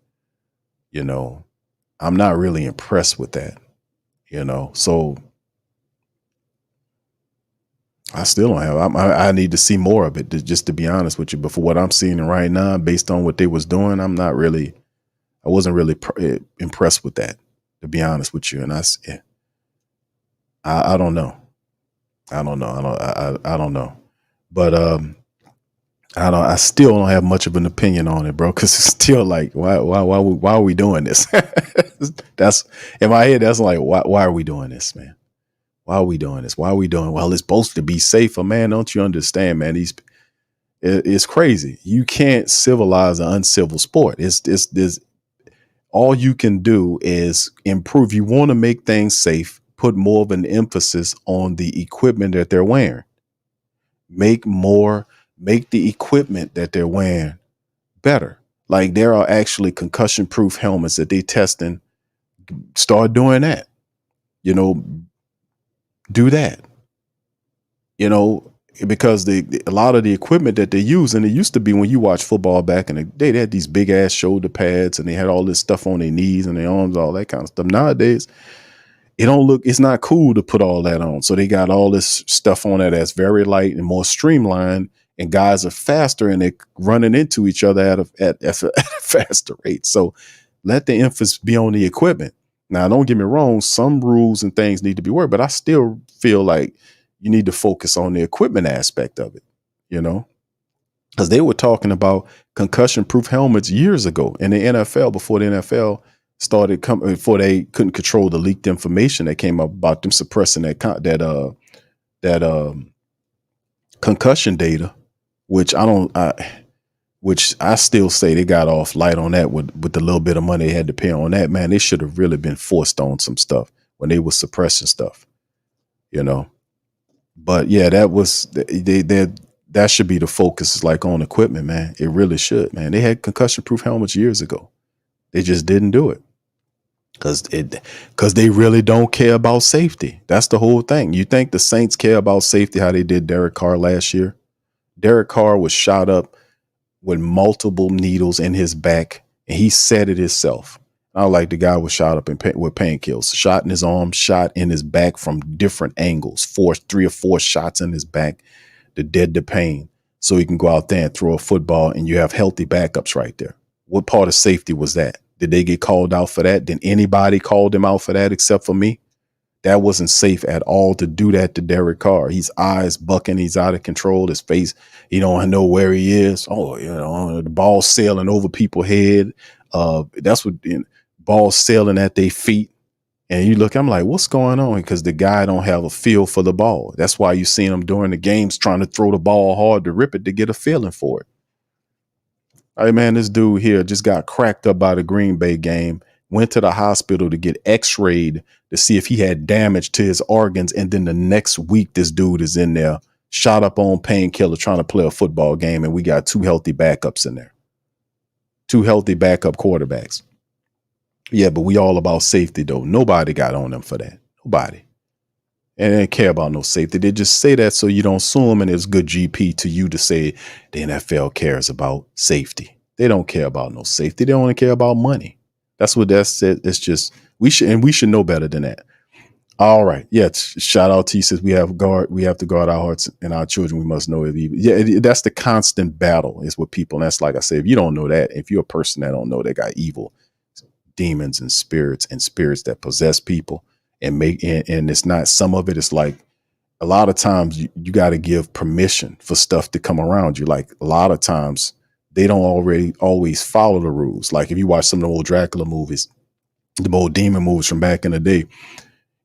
I'm not really impressed with that, so I still don't have, I need to see more of it, just to be honest with you. But for what I'm seeing right now, based on what they was doing, I wasn't really impressed with that, to be honest with you. And I don't know. I don't know. But I still don't have much of an opinion on it, bro. Because it's still like, why are we doing this? That's in my head. That's like, why are we doing this, man? Why are we doing this? Why are we doing? Well, it's supposed to be safer, man. Don't you understand, man? It's crazy. You can't civilize an uncivil sport. It's all you can do is improve. You want to make things safe. Put more of an emphasis on the equipment that they're wearing. Make the equipment that they're wearing better. Like there are actually concussion-proof helmets that they testing. Start doing that. Do that. Because a lot of the equipment that they use, and it used to be when you watch football back in the day, they had these big ass shoulder pads and they had all this stuff on their knees and their arms, all that kind of stuff. Nowadays, it's not cool to put all that on. So they got all this stuff on there that's very light and more streamlined, and guys are faster and they're running into each other at a faster rate. So let the emphasis be on the equipment. Now, don't get me wrong, some rules and things need to be worked, but I still feel like you need to focus on the equipment aspect of it, because they were talking about concussion-proof helmets years ago in the NFL, before the NFL started coming, before they couldn't control the leaked information that came up about them suppressing that concussion data, which I still say they got off light on that with the little bit of money they had to pay on that. Man, they should have really been forced on some stuff when they were suppressing stuff, But yeah, that should be the focus, like on equipment, man. It really should, man. They had concussion-proof helmets years ago. They just didn't do it because they really don't care about safety. That's the whole thing. You think the Saints care about safety how they did Derek Carr last year? Derek Carr was shot up with multiple needles in his back, and he said it himself. I like the guy was shot up with painkillers, shot in his arm, shot in his back from different angles, 3 or 4 shots in his back to dead to pain, so he can go out there and throw a football, and you have healthy backups right there. What part of safety was that? Did they get called out for that? Did anybody call them out for that except for me? That wasn't safe at all to do that to Derek Carr. His eyes bucking. He's out of control. His face, you don't know where he is. Oh, the ball sailing over people's head. That's what ball sailing at their feet. And you look, I'm like, what's going on? Because the guy don't have a feel for the ball. That's why you seen him during the games trying to throw the ball hard to rip it to get a feeling for it. Hey, man, this dude here just got cracked up by the Green Bay game, went to the hospital to get x-rayed to see if he had damage to his organs. And then the next week, this dude is in there, shot up on painkiller, trying to play a football game. And we got 2 healthy backups in there, 2 healthy backup quarterbacks. Yeah, but we all about safety, though. Nobody got on them for that. Nobody. And they didn't care about no safety. They just say that so you don't sue them, and it's good GP to you to say the NFL cares about safety. They don't care about no safety. They only care about money. That's what that said. It's just we should know better than that. All right. Yeah. Shout out to you. Says we have to guard our hearts and our children. We must know it. Yeah, that's the constant battle is with people. And that's like I say, if you don't know that, if you're a person that don't know they got evil demons and spirits that possess people and it's not, some of it is like a lot of times you got to give permission for stuff to come around you. Like a lot of times they don't always follow the rules. Like if you watch some of the old Dracula movies, the old demon movies from back in the day,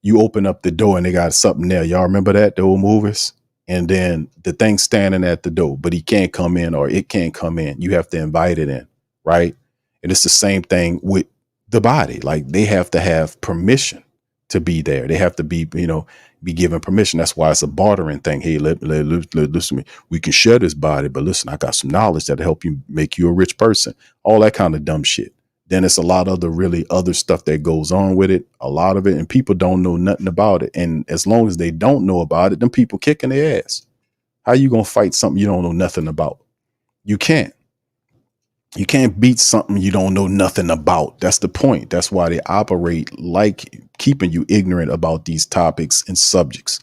you open up the door and they got something there. Y'all remember that, the old movies? And then the thing's standing at the door, but he can't come in or it can't come in. You have to invite it in, right? And it's the same thing with the body. Like they have to have permission to be there. They have to be given permission. That's why it's a bartering thing. Hey, listen to me. We can share this body, but listen, I got some knowledge that'll help you make you a rich person. All that kind of dumb shit. Then it's a lot of the really other stuff that goes on with it, a lot of it, and people don't know nothing about it. And as long as they don't know about it, them people kicking their ass. How you gonna fight something you don't know nothing about? You can't. You can't beat something you don't know nothing about. That's the point. That's why they operate like keeping you ignorant about these topics and subjects.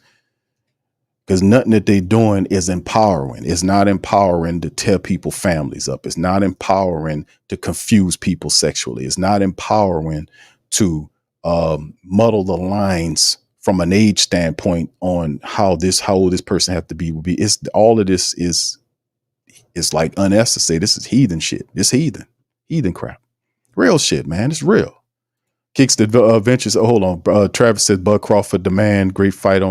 Because nothing that they're doing is empowering. It's not empowering to tear people families up. It's not empowering to confuse people sexually. It's not empowering to muddle the lines from an age standpoint on how old this person have to be. It's all of this is like unnecessary. This is heathen shit. This heathen crap. Real shit, man. It's real. Kicks the ventures. Oh, hold on. Travis said Bud Crawford demand great fight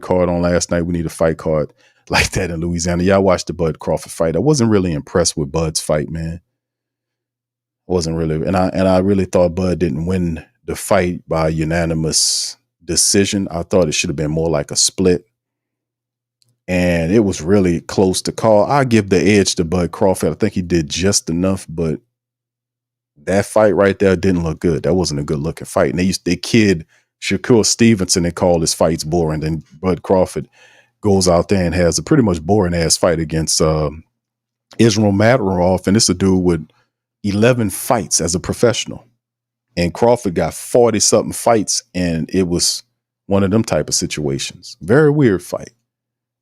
card on last night. We need a fight card like that in Louisiana. Yeah, I watched the Bud Crawford fight. I wasn't really impressed with Bud's fight, man. Wasn't really, and I really thought Bud didn't win the fight by unanimous decision. I thought it should have been more like a split. And it was really close to call. I give the edge to Bud Crawford. I think he did just enough, but that fight right there didn't look good. That wasn't a good looking fight. And they kid Shakur Stevenson and called his fights boring. Then Bud Crawford goes out there and has a pretty much boring ass fight against Israel Matarov. And it's a dude with 11 fights as a professional. And Crawford got 40 something fights. And it was one of them type of situations. Very weird fight.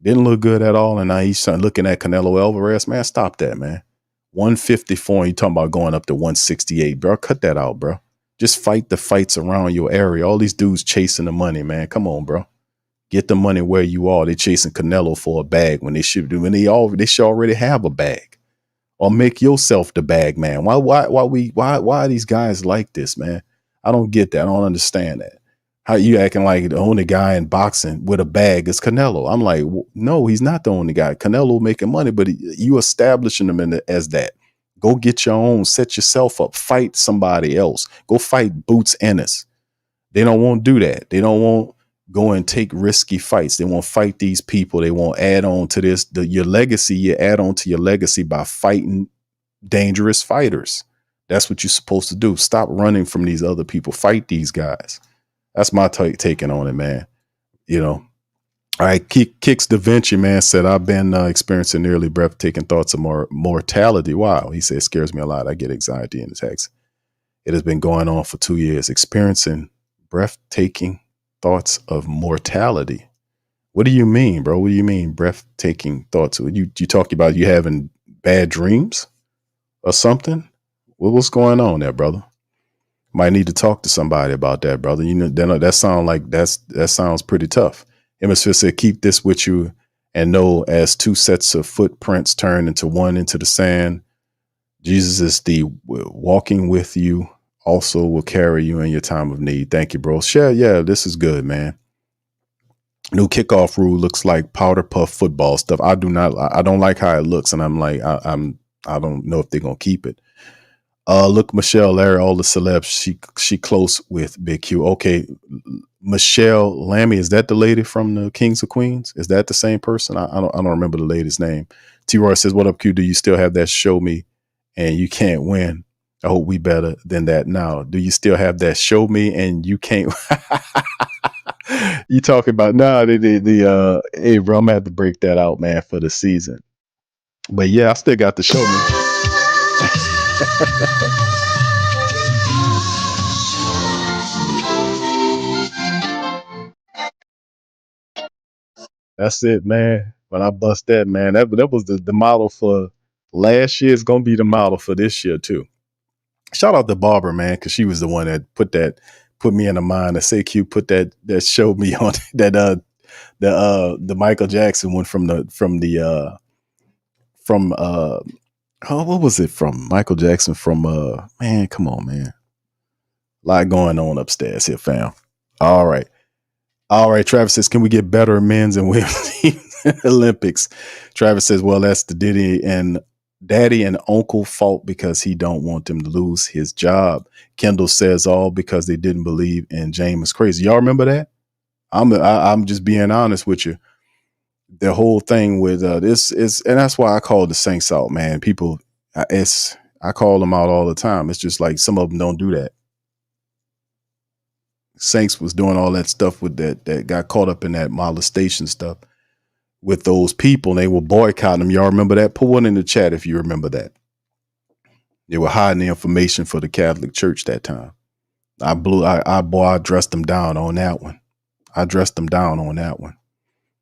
Didn't look good at all. And now he's looking at Canelo Alvarez. Man, stop that, man. 154, and you talking about going up to 168, bro. Cut that out, bro. Just fight the fights around your area. All these dudes chasing the money, man. Come on, bro. Get the money where you are. They chasing Canelo for a bag when they should do. When they should already have a bag. Or make yourself the bag, man. Why are these guys like this, man? I don't get that. I don't understand that. How you acting like the only guy in boxing with a bag is Canelo? I'm like, no, he's not the only guy. Canelo making money, but you establishing him as that. Go get your own, set yourself up, fight somebody else. Go fight Boots Ennis. They don't want to do that. They don't want go and take risky fights. They won't fight these people. They won't add on to this. Your legacy, you add on to your legacy by fighting dangerous fighters. That's what you're supposed to do. Stop running from these other people. Fight these guys. That's my taking on it, man. You know, all right. Kicks Da Vinci, man, said, I've been experiencing nearly breathtaking thoughts of mortality. Wow. He said, it scares me a lot. I get anxiety in the text. It has been going on for 2 years, experiencing breathtaking thoughts of mortality. What do you mean, bro? What do you mean breathtaking thoughts? You talking about you having bad dreams or something? What's going on there, brother? Might need to talk to somebody about that, brother. You know, that sounds pretty tough. Hemisphere said, keep this with you and know as two sets of footprints turn into one into the sand, Jesus is the walking with you, also will carry you in your time of need. Thank you, bro. Share, yeah, this is good, man. New kickoff rule looks like powder puff football stuff. I don't like how it looks, and I'm like, I don't know if they're gonna keep it. Look, Michelle, Larry, all the celebs, she close with Big Q. Okay, Michelle Lammy, is that the lady from the Kings of Queens? Is that the same person? I don't remember the lady's name. T. Roy says, what up, Q? Do you still have that show me and you can't win? I hope we better than that now. Do you still have that show me and you can't? You talking about now? Hey, bro, I'm gonna have to break that out, man, for the season. But yeah, I still got the show me. That's it, man. When I bust that, man, that was the model for last year. It's gonna be the model for this year too. Shout out to Barbara, man, because she was the one that put me in the mind to say Q put that showed me on that the Michael Jackson one from what was it from Michael Jackson from man, come on, man. A lot going on upstairs here, fam. All right. Travis says, can we get better men's and women's teams in the Olympics? Travis says, well, that's the daddy and uncle fault because he don't want them to lose his job. Kendall says all because they didn't believe in James Crazy. Y'all remember that? I'm just being honest with you. The whole thing with this is, and that's why I call the Saints out, man. People, I call them out all the time. It's just like some of them don't do that. Saints was doing all that stuff with that got caught up in that molestation stuff with those people, and they were boycotting them. Y'all remember that? Put one in the chat if you remember that. They were hiding the information for the Catholic Church that time. I dressed them down on that one.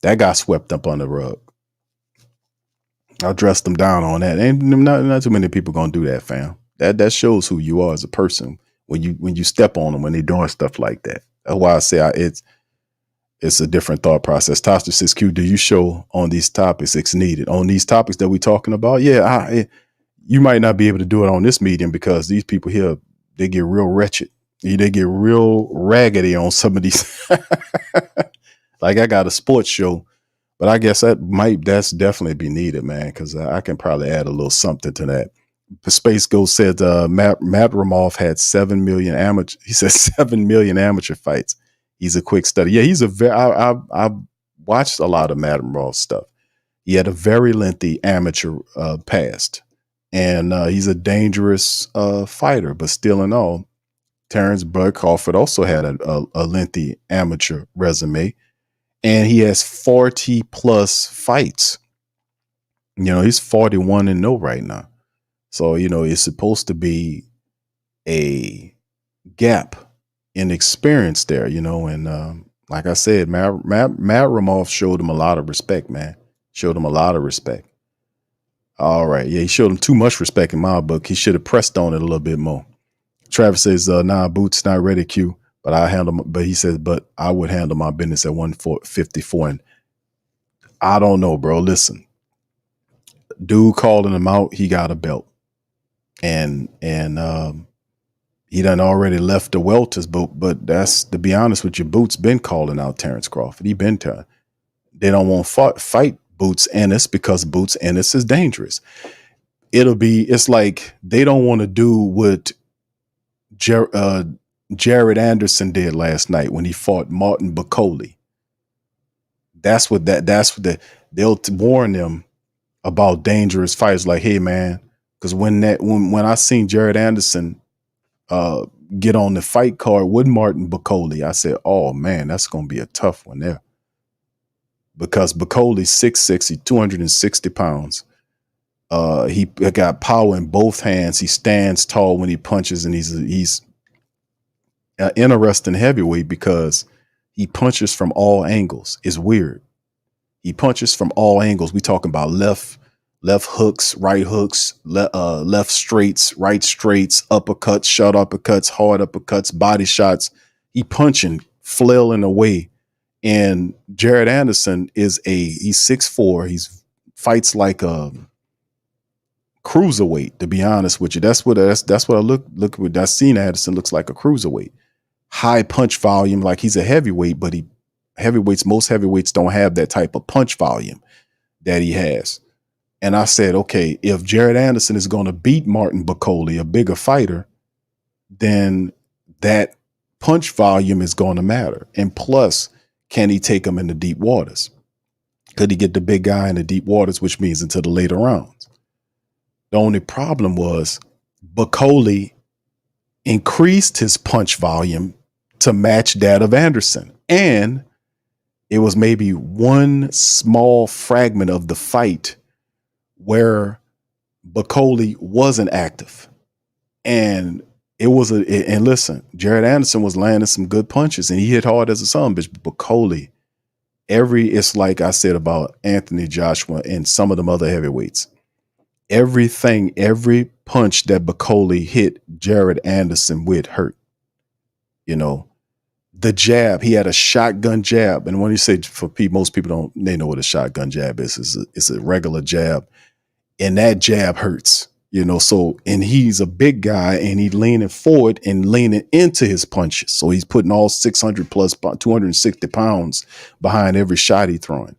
That got swept up on the rug. I dressed them down on that. Ain't not too many people gonna do that, fam. That shows who you are as a person when you step on them when they're doing stuff like that. That's why I say it's a different thought process. Toster says, Q, do you show on these topics it's needed? On these topics that we're talking about? Yeah, you might not be able to do it on this medium because these people here, they get real wretched. They get real raggedy on some of these. Like I got a sports show, but I guess that's definitely be needed, man, because I can probably add a little something to that. The Space Ghost said Matt Ramoff had 7 million amateur. He said 7 million amateur fights. He's a quick study. Yeah, he's I watched a lot of Matt Ramoff stuff. He had a very lengthy amateur past, and he's a dangerous fighter. But still in all, Terrence Bud Crawford also had a lengthy amateur resume, and he has 40 plus fights. He's 41-0 right now. So, it's supposed to be a gap in experience there, and like I said, Matt Ramoff showed him a lot of respect, man. Showed him a lot of respect. All right. Yeah, he showed him too much respect in my book. He should have pressed on it a little bit more. Travis says, nah, Boots not ready, Q. But he says, but I would handle my business at 154. And I don't know, bro. Listen, dude calling him out, he got a belt. And he done already left the welters, but that's, to be honest with you, Boots been calling out Terrence Crawford. He been telling. They don't want to fight Boots Ennis because Boots Ennis is dangerous. It's like they don't want to do what Jared Anderson did last night when he fought Martin Bacoli. They'll warn them about dangerous fights. Like, hey man, because when I seen Jared Anderson get on the fight card with Martin Bacoli, I said, oh man, that's gonna be a tough one there. Because Bacoli's 6'6", he's 260 pounds. He got power in both hands. He stands tall when he punches, and he's an interesting heavyweight because he punches from all angles. It's weird. He punches from all angles. We talking about left hooks, right hooks, left straights, right straights, uppercuts, short uppercuts, hard uppercuts, body shots. He punching, flailing away. And Jared Anderson he's 6'4". He's fights like a cruiserweight, to be honest with you. That's what I look with. I seen Anderson looks like a cruiserweight. High punch volume, like he's a heavyweight, but most heavyweights don't have that type of punch volume that he has. And I said, okay, if Jared Anderson is going to beat Martin Bacoli, a bigger fighter, then that punch volume is going to matter. And plus, can he take him into deep waters? Could he get the big guy in the deep waters, which means into the later rounds? The only problem was Bacoli increased his punch volume to match that of Anderson. And it was maybe one small fragment of the fight where Bacoli wasn't active. And and listen, Jared Anderson was landing some good punches and he hit hard as a son bitch. Bacoli, it's like I said about Anthony Joshua and some of them other heavyweights. Every punch that Bacoli hit Jared Anderson with hurt. The jab, he had a shotgun jab. And when you say most people they know what a shotgun jab is. It's a regular jab. And that jab hurts, and he's a big guy and he's leaning forward and leaning into his punches. So he's putting all 600 plus 260 pounds behind every shot he's throwing.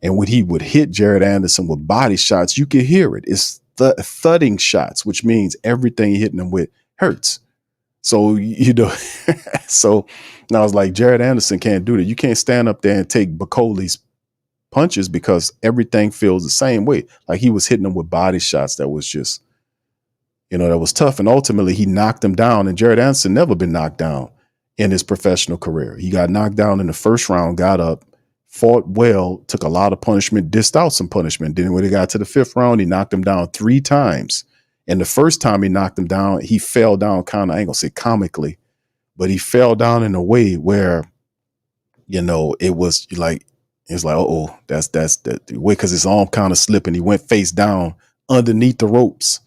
And when he would hit Jared Anderson with body shots, you could hear it. It's thudding shots, which means everything you're hitting him with hurts. So, so now I was like, Jared Anderson can't do that. You can't stand up there and take Bacoli's punches because everything feels the same way. Like he was hitting him with body shots that was just, That was tough. And ultimately he knocked him down, and Jared Anderson never been knocked down in his professional career. He got knocked down in the first round, got up, fought well, took a lot of punishment, dished out some punishment. Then when he got to the 5th round, he knocked him down 3 times. And the first time he knocked him down, he fell down kind of, I ain't gonna say comically, but he fell down in a way where, it was like, oh, that's the way, because his arm kind of slipped and he went face down underneath the ropes.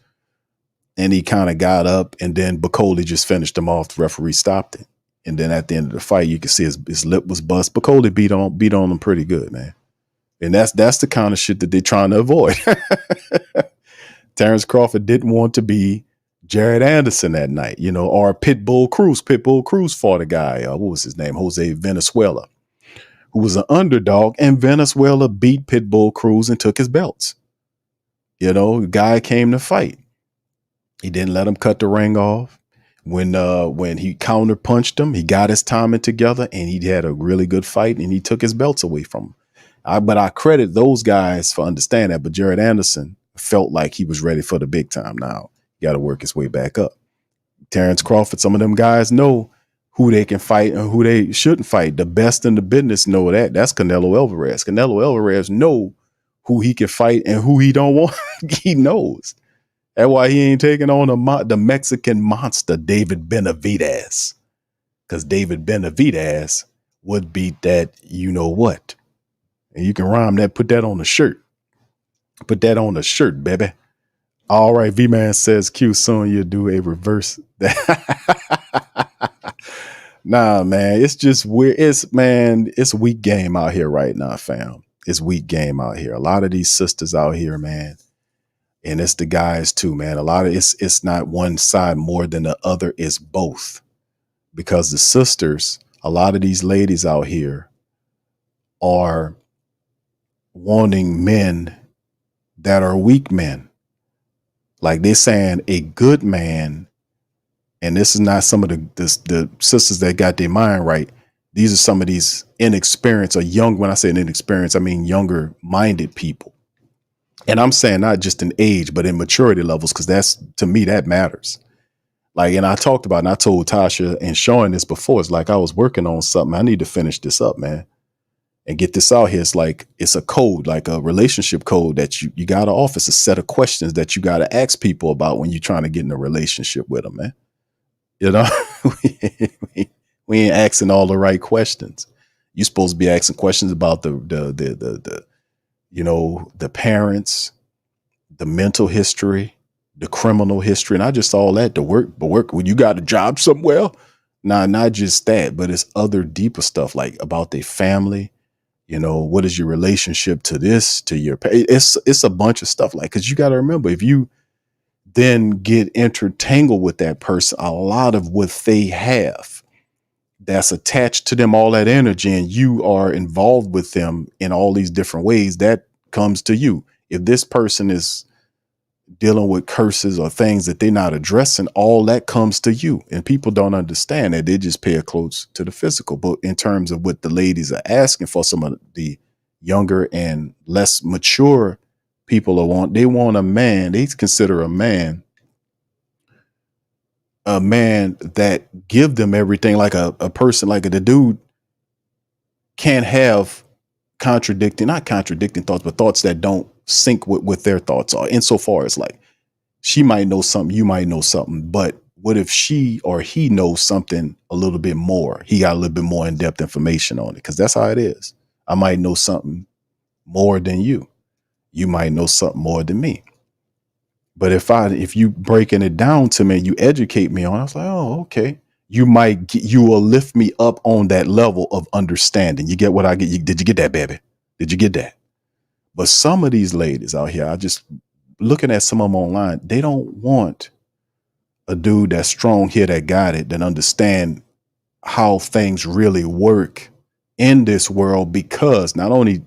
And he kind of got up, and then Bacoli just finished him off. The referee stopped it. And then at the end of the fight, you can see his lip was bust. Bacoli beat on him pretty good, man. And that's the kind of shit that they're trying to avoid. Terrence Crawford didn't want to be Jared Anderson that night, or Pitbull Cruz. Pitbull Cruz fought a guy, what was his name? Jose Venezuela, who was an underdog, and Venezuela beat Pitbull Cruz and took his belts. The guy came to fight. He didn't let him cut the ring off. When he counter punched him, he got his timing together, and he had a really good fight, and he took his belts away from him. But I credit those guys for understanding that. But Jared Anderson felt like he was ready for the big time. Now he got to work his way back up. Terrence Crawford, some of them guys know who they can fight and who they shouldn't fight. The best in the business know that. That's Canelo Alvarez. Canelo Alvarez know who he can fight and who he don't want. He knows. That's why he ain't taking on the Mexican monster, David Benavidez. Because David Benavidez would beat that what. And you can rhyme that, put that on the shirt. Put that on the shirt, baby. All right, V-Man says, Q, soon you'll do a reverse. Nah, man, it's just weird. It's a weak game out here right now, fam. It's weak game out here. A lot of these sisters out here, man. And it's the guys too, man. A lot of it's not one side more than the other. It's both. Because the sisters, a lot of these ladies out here are wanting men that are weak men. Like they're saying a good man, and this is not some of the sisters that got their mind right. These are some of these inexperienced or young. When I say inexperienced, I mean younger minded people. And I'm saying not just in age, but in maturity levels, because that's, to me, that matters. Like, and I talked about, and I told Tasha and showing this before, it's like I was working on something. I need to finish this up, man, and get this out here. It's like, it's a code, like a relationship code that you got to offer. It's a set of questions that you got to ask people about when you're trying to get in a relationship with them, man. We ain't asking all the right questions. You're supposed to be asking questions about the parents, the mental history, the criminal history, not just all that, the work, but when you got a job somewhere. Nah, not just that, but it's other deeper stuff, like about their family. What is your relationship to this, to your, it's a bunch of stuff, like, cause you got to remember, if you then get intertangled with that person, a lot of what they have that's attached to them, all that energy, and you are involved with them in all these different ways, that comes to you. If this person is dealing with curses or things that they're not addressing, all that comes to you. And people don't understand that. They just pay close to the physical. But in terms of what the ladies are asking for, some of the younger and less mature people they want a man. They consider a man that give them everything, like a person, like the dude can't have not contradicting thoughts, but thoughts that don't sync with what their thoughts are. Insofar as, like, she might know something, you might know something, but what if she or he knows something a little bit more? He got a little bit more in-depth information on it, because that's how it is. I might know something more than you. You might know something more than me. But if you breaking it down to me, you educate me on, I was like, oh, okay. You will lift me up on that level of understanding. You get what I get? Did you get that, baby? Did you get that? But some of these ladies out here, I just looking at some of them online, they don't want a dude that's strong here, that got it, that understand how things really work in this world, because not only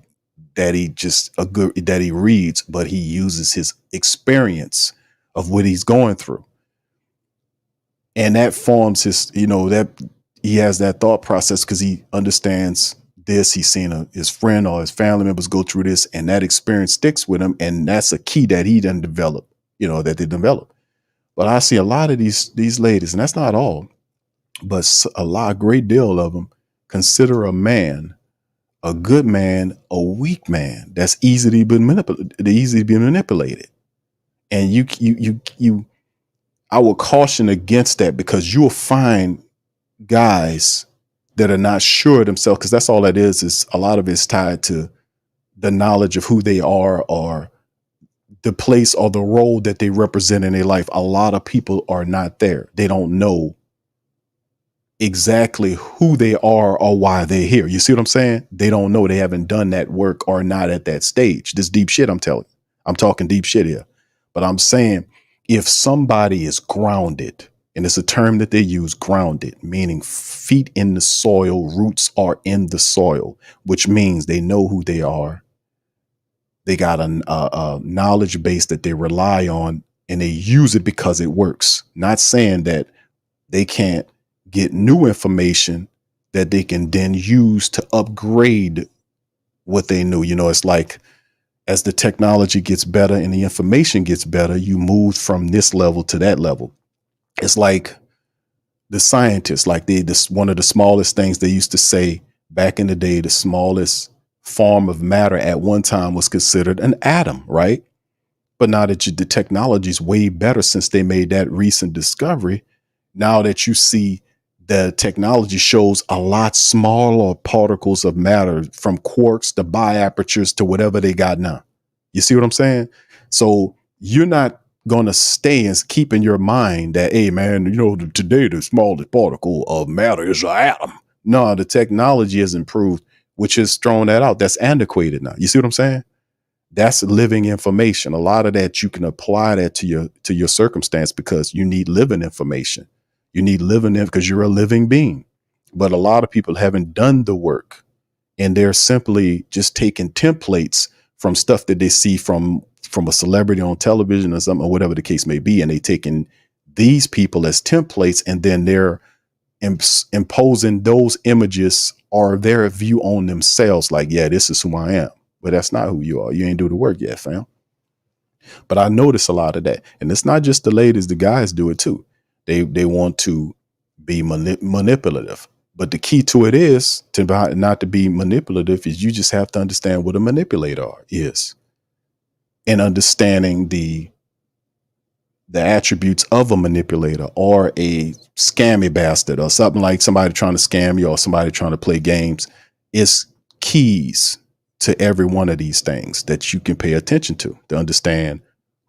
that that he reads, but he uses his experience of what he's going through. And that forms his, that he has that thought process because he understands this. He's seen his friend or his family members go through this, and that experience sticks with him. And that's a key that he done develop, that they develop. But I see a lot of these ladies, and that's not all, but a great deal of them consider a man, a good man, a weak man that's easy to be manipulated. And I would caution against that, because you'll find guys that are not sure of themselves, because that's all that is a lot of it's tied to the knowledge of who they are, or the place or the role that they represent in their life. A lot of people are not there. They don't know exactly who they are or why they're here. You see what I'm saying? They don't know. They haven't done that work, or not at that stage. This deep shit I'm telling you. I'm talking deep shit here. But I'm saying, if somebody is grounded, and it's a term that they use, grounded, meaning feet in the soil, roots are in the soil, which means they know who they are. They got a knowledge base that they rely on, and they use it because it works. Not saying that they can't get new information that they can then use to upgrade what they knew. You know, it's like, as the technology gets better and the information gets better, you move from this level to that level. It's like the scientists, like this one of the smallest things they used to say back in the day, the smallest form of matter at one time was considered an atom, right? But now that the technology is way better since they made that recent discovery, now that you see the technology shows a lot smaller particles of matter, from quarks to biapertures to whatever they got now. You see what I'm saying? So you're not going to stay and keep in your mind that, hey, man, you know, today the smallest particle of matter is an atom. No, the technology has improved, which has thrown that out. That's antiquated now. You see what I'm saying? That's living information. A lot of that you can apply that to your circumstance, because you need living information. You need living because you're a living being. But a lot of people haven't done the work, and they're simply just taking templates from stuff that they see from a celebrity on television or something, or whatever the case may be. And they taking these people as templates, and then they're imposing those images or their view on themselves. Like, yeah, this is who I am. But that's not who you are. You ain't do the work yet, fam. But I notice a lot of that. And it's not just the ladies, the guys do it too. They want to be manipulative. But the key to it is not to be manipulative, is you just have to understand what a manipulator is, and understanding the attributes of a manipulator, or a scammy bastard, or something like somebody trying to scam you, or somebody trying to play games. Is keys to every one of these things that you can pay attention to understand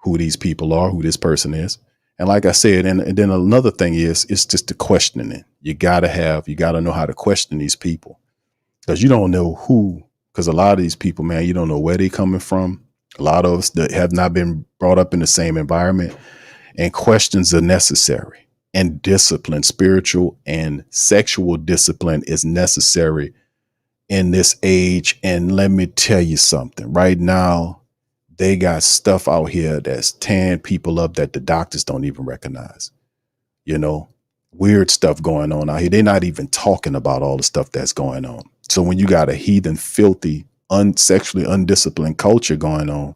who these people are, who this person is. And like I said, and then another thing is, it's just the questioning. You gotta know how to question these people, because you don't know because a lot of these people, man, you don't know where they coming from. A lot of us that have not been brought up in the same environment, and questions are necessary, and discipline, spiritual and sexual discipline, is necessary in this age. And let me tell you something right now, they got stuff out here that's tearing people up that the doctors don't even recognize. You know, weird stuff going on out here. They're not even talking about all the stuff that's going on. So when you got a heathen, filthy, sexually undisciplined culture going on,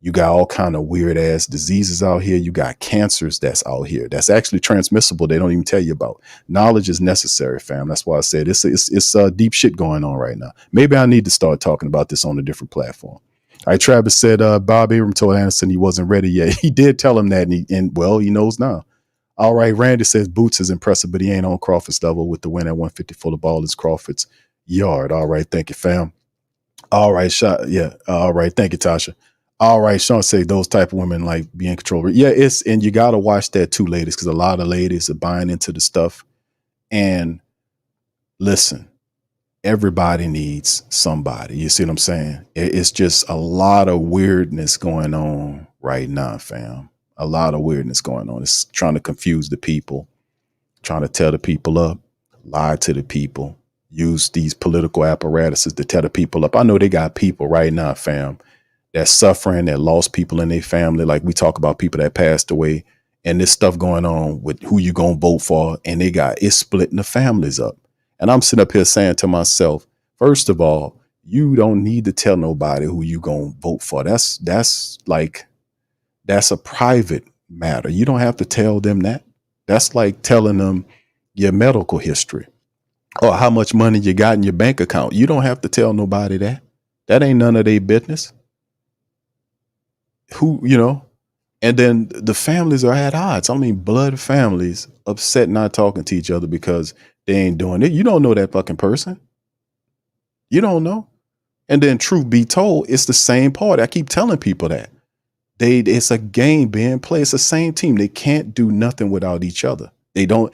you got all kind of weird ass diseases out here. You got cancers that's out here that's actually transmissible. They don't even tell you about. Knowledge is necessary, fam. That's why I said it's deep shit going on right now. Maybe I need to start talking about this on a different platform. All right, Travis said Bob Arum told Anderson he wasn't ready yet. He did tell him that, and he knows now. All right, Randy says Boots is impressive, but he ain't on Crawford's level with the win at 154. The ball is Crawford's yard. All right, thank you, fam. All right, all right, thank you, Tasha. All right, Sean said those type of women like be in control. Yeah, and you got to watch that too, ladies, because a lot of ladies are buying into the stuff. And listen, everybody needs somebody. You see what I'm saying? It's just a lot of weirdness going on right now, fam. A lot of weirdness going on. It's trying to confuse the people, trying to tear the people up, lie to the people, use these political apparatuses to tear the people up. I know they got people right now, fam, that's suffering, that lost people in their family. Like we talk about people that passed away, and this stuff going on with who you gonna vote for, and it's splitting the families up. And I'm sitting up here saying to myself, first of all, you don't need to tell nobody who you gonna vote for. That's a private matter. You don't have to tell them that. That's like telling them your medical history or how much money you got in your bank account. You don't have to tell nobody that. That ain't none of their business. Who, and then the families are at odds. I mean, blood families upset, not talking to each other because they ain't doing it. You don't know that fucking person. You don't know. And then truth be told, it's the same party. I keep telling people that. It's a game being played. It's the same team. They can't do nothing without each other. They don't.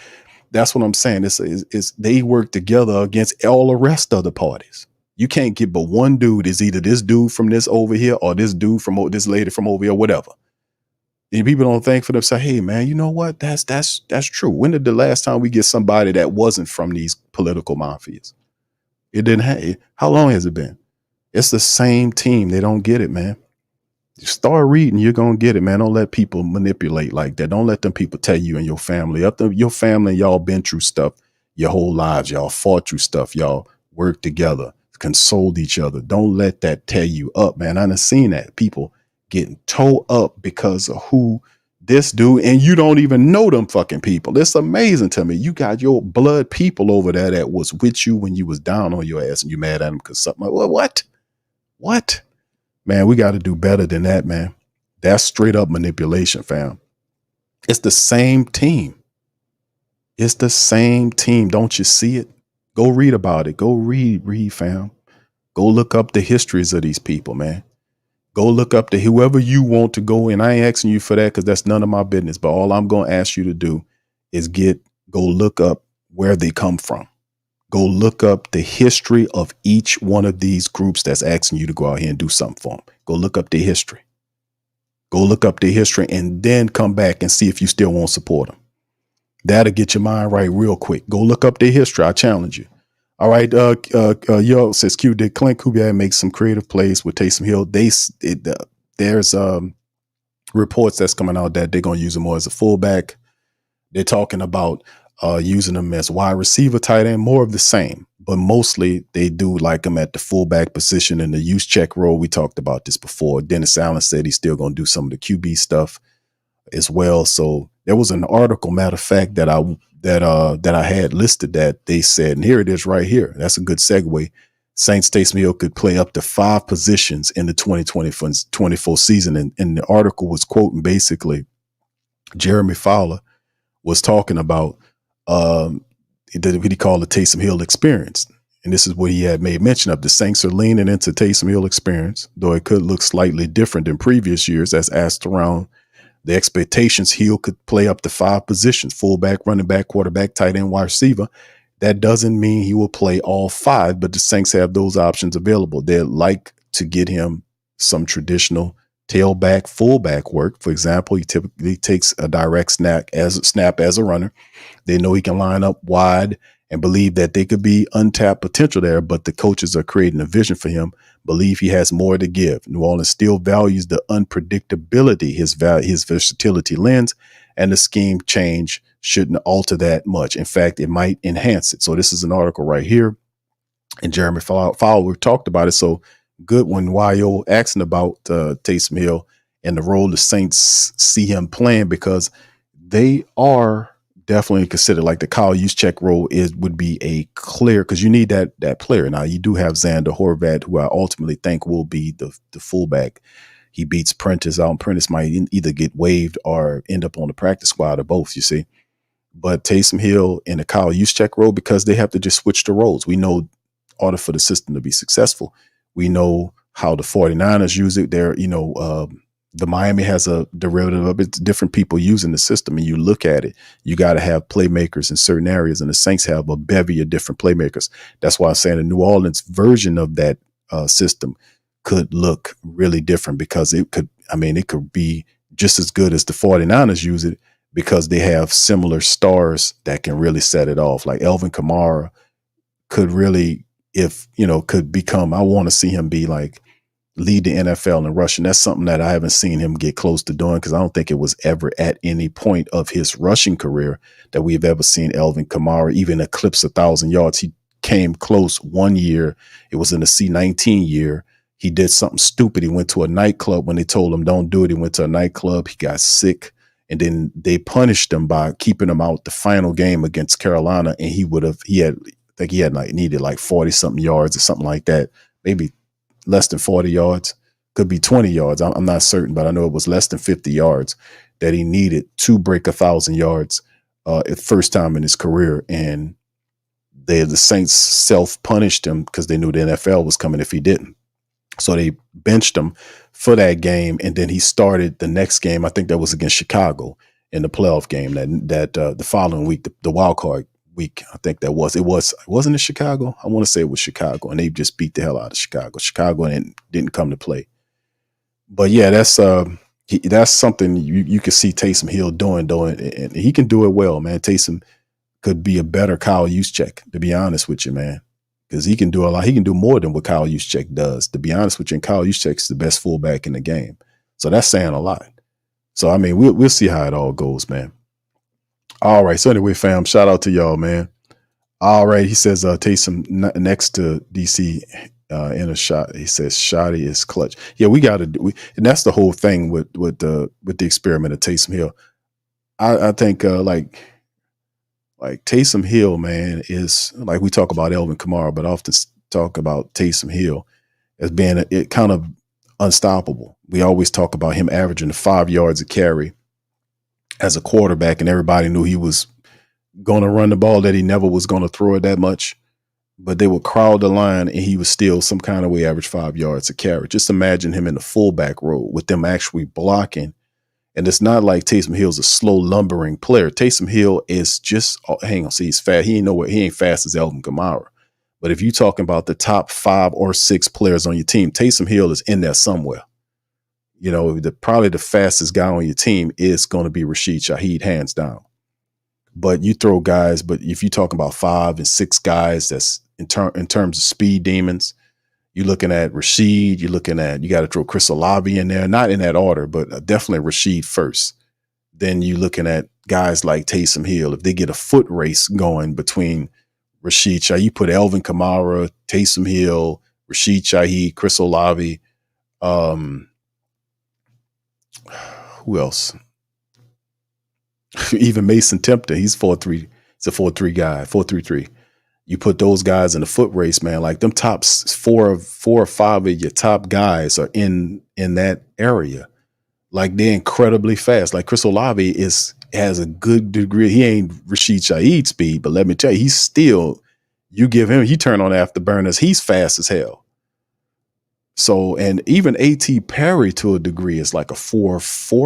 That's what I'm saying. It's they work together against all the rest of the parties. You can't get but one dude. Is either this dude from this over here or this dude from this lady from over here, whatever. And people don't think for them. Say, hey man, you know what? That's true. When did the last time we get somebody that wasn't from these political mafias? It didn't have. How long has it been? It's the same team. They don't get it, man. You start reading, you're going to get it, man. Don't let people manipulate like that. Don't let them people tell you and your family. Your family, y'all been through stuff your whole lives. Y'all fought through stuff. Y'all worked together, consoled each other. Don't let that tear you up, man. I done seen that. People getting towed up because of who this dude, and you don't even know them fucking people. It's amazing to me. You got your blood people over there that was with you when you was down on your ass and you mad at them because something like, what? Man, we got to do better than that, man. That's straight up manipulation, fam. It's the same team. It's the same team. Don't you see it? Go read about it. Go read, fam. Go look up the histories of these people, man. Go look up to whoever you want to go in. I ain't asking you for that because that's none of my business. But all I'm going to ask you to do is go look up where they come from. Go look up the history of each one of these groups that's asking you to go out here and do something for them. Go look up their history. Go look up their history and then come back and see if you still want to support them. That'll get your mind right real quick. Go look up their history. I challenge you. All right. Yo says Q did Clint Kubiak make some creative plays with Taysom Hill. There's reports that's coming out that they're going to use him more as a fullback. They're talking about using him as wide receiver, tight end, more of the same, but mostly they do like him at the fullback position in the use check role. We talked about this before. Dennis Allen said he's still going to do some of the QB stuff as well. So there was an article, matter of fact, that I had listed that they said, and here it is right here. That's a good segue. Saints Taysom Hill could play up to 5 positions in the 2024 season. And the article was quoting basically Jeremy Fowler was talking about what he called the Taysom Hill experience. And this is what he had made mention of. The Saints are leaning into Taysom Hill experience, though it could look slightly different than previous years. As asked around the expectations, Hill could play up to 5 positions: fullback, running back, quarterback, tight end, wide receiver. That doesn't mean he will play all 5, but the Saints have those options available. They'd like to get him some traditional tailback, fullback work. For example, he typically takes a direct snap as a runner. They know he can line up wide and believe that they could be untapped potential there, but the coaches are creating a vision for him, believe he has more to give. New Orleans still values the unpredictability his versatility lends, and the scheme change shouldn't alter that much. In fact, it might enhance it. So this is an article right here, and Jeremy Fowler talked about it. So good when YO asking about Taysom Hill and the role the Saints see him playing, because they are definitely considered like the Kyle Juszczyk role would be a clear, because you need that player. Now you do have Xander Horvath, who I ultimately think will be the fullback. He beats Prentice out, and Prentice might either get waived or end up on the practice squad, or both, you see. But Taysom Hill in the Kyle Juszczyk role, because they have to just switch the roles. We know in order for the system to be successful, we know how the 49ers use it. The Miami has a derivative of it. Different people using the system, and you look at it, you got to have playmakers in certain areas, and the Saints have a bevy of different playmakers. That's why I'm saying the New Orleans version of that system could look really different, because it could be just as good as the 49ers use it, because they have similar stars that can really set it off. Like Elvin Kamara could really, could become, I want to see him be like, lead the NFL in rushing. That's something that I haven't seen him get close to doing, because I don't think it was ever at any point of his rushing career that we've ever seen Elvin Kamara even eclipse 1,000 yards. He came close one year. It was in the C-19 year. He did something stupid. He went to a nightclub when they told him don't do it. He went to a nightclub. He got sick And then they punished him by keeping him out the final game against Carolina. And I think he had like needed like 40 something yards or something like that. Maybe less than 40 yards, could be 20 yards. I'm not certain, but I know it was less than 50 yards that he needed to break 1,000 yards at first time in his career. And the Saints self-punished him because they knew the NFL was coming if he didn't. So they benched him for that game, and then he started the next game. I think that was against Chicago in the playoff game that the following week, the wild card week. I think that wasn't it Chicago? I want to say it was Chicago, and they just beat the hell out of Chicago. Chicago didn't come to play. But yeah, that's something you can see Taysom Hill doing, and he can do it well, man. Taysom could be a better Kyle Juszczyk, to be honest with you, man. Because he can do a lot. He can do more than what Kyle Juszczyk does. To be honest with you, and Kyle Juszczyk's the best fullback in the game. So that's saying a lot. So, I mean, we'll see how it all goes, man. All right. So anyway, fam, shout out to y'all, man. All right. He says Taysom next to DC in a shot. He says Shotty is clutch. Yeah, we got to do. And that's the whole thing with the experiment of Taysom Hill. I think like Taysom Hill, man, is like we talk about Alvin Kamara, but often talk about Taysom Hill as being it kind of unstoppable. We always talk about him averaging 5 yards a carry as a quarterback, and everybody knew he was going to run the ball, that he never was going to throw it that much. But they would crowd the line, and he was still some kind of way average 5 yards a carry. Just imagine him in the fullback role with them actually blocking. And it's not like Taysom Hill's a slow lumbering player. Taysom Hill is just, see, he's fast. He ain't fast as Alvin Kamara. But if you're talking about the top 5 or 6 players on your team, Taysom Hill is in there somewhere. You know, probably the fastest guy on your team is going to be Rashid Shaheed, hands down. But you throw guys, but if you're talking about 5 and 6 guys, that's in terms of speed demons, you're looking at Rashid. You got to throw Chris Olave in there, not in that order, but definitely Rashid first. Then you're looking at guys like Taysom Hill. If they get a foot race going between Rashid Shaheed, you put Alvin Kamara, Taysom Hill, Rashid Shaheed, Chris Olave. Who else? Even Mason Tempter. He's 4'3". He's a 4'3" guy, 4'3". You put those guys in the foot race, man, like them top 4 or 5 of your top guys are in that area. Like they're incredibly fast. Like Chris Olave has a good degree. He ain't Rashid Shaheed speed, but let me tell you, he's still, you give him, he turn on afterburners. He's fast as hell. So, and even A.T. Perry to a degree is like a 4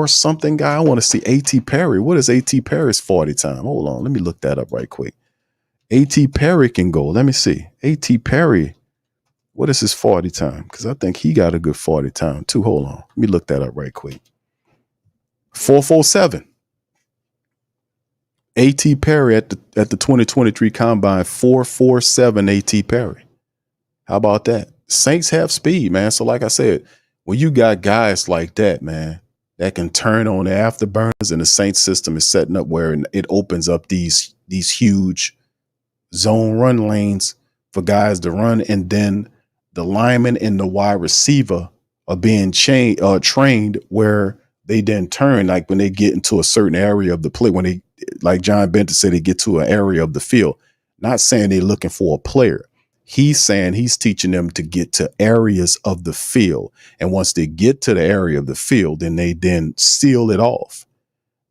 something guy. I want to see A.T. Perry. What is A.T. Perry's 40 time? Hold on. Let me look that up right quick. A.T. Perry can go. Let me see. A.T. Perry, what is his 40 time? Because I think he got a good 40 time too. Hold on. Let me look that up right quick. 4.47. A.T. Perry at the 2023 Combine, 4.47 A.T. Perry. How about that? Saints have speed, man. So like I said, when you got guys like that, man, that can turn on the afterburners, and the Saints system is setting up where it opens up these huge zone run lanes for guys to run, and then the lineman and the wide receiver are being trained where they then turn, like when they get into a certain area of the play, when they, like John Benton said, they get to an area of the field. Not saying they're looking for a player. He's saying he's teaching them to get to areas of the field. And once they get to the area of the field, then they seal it off.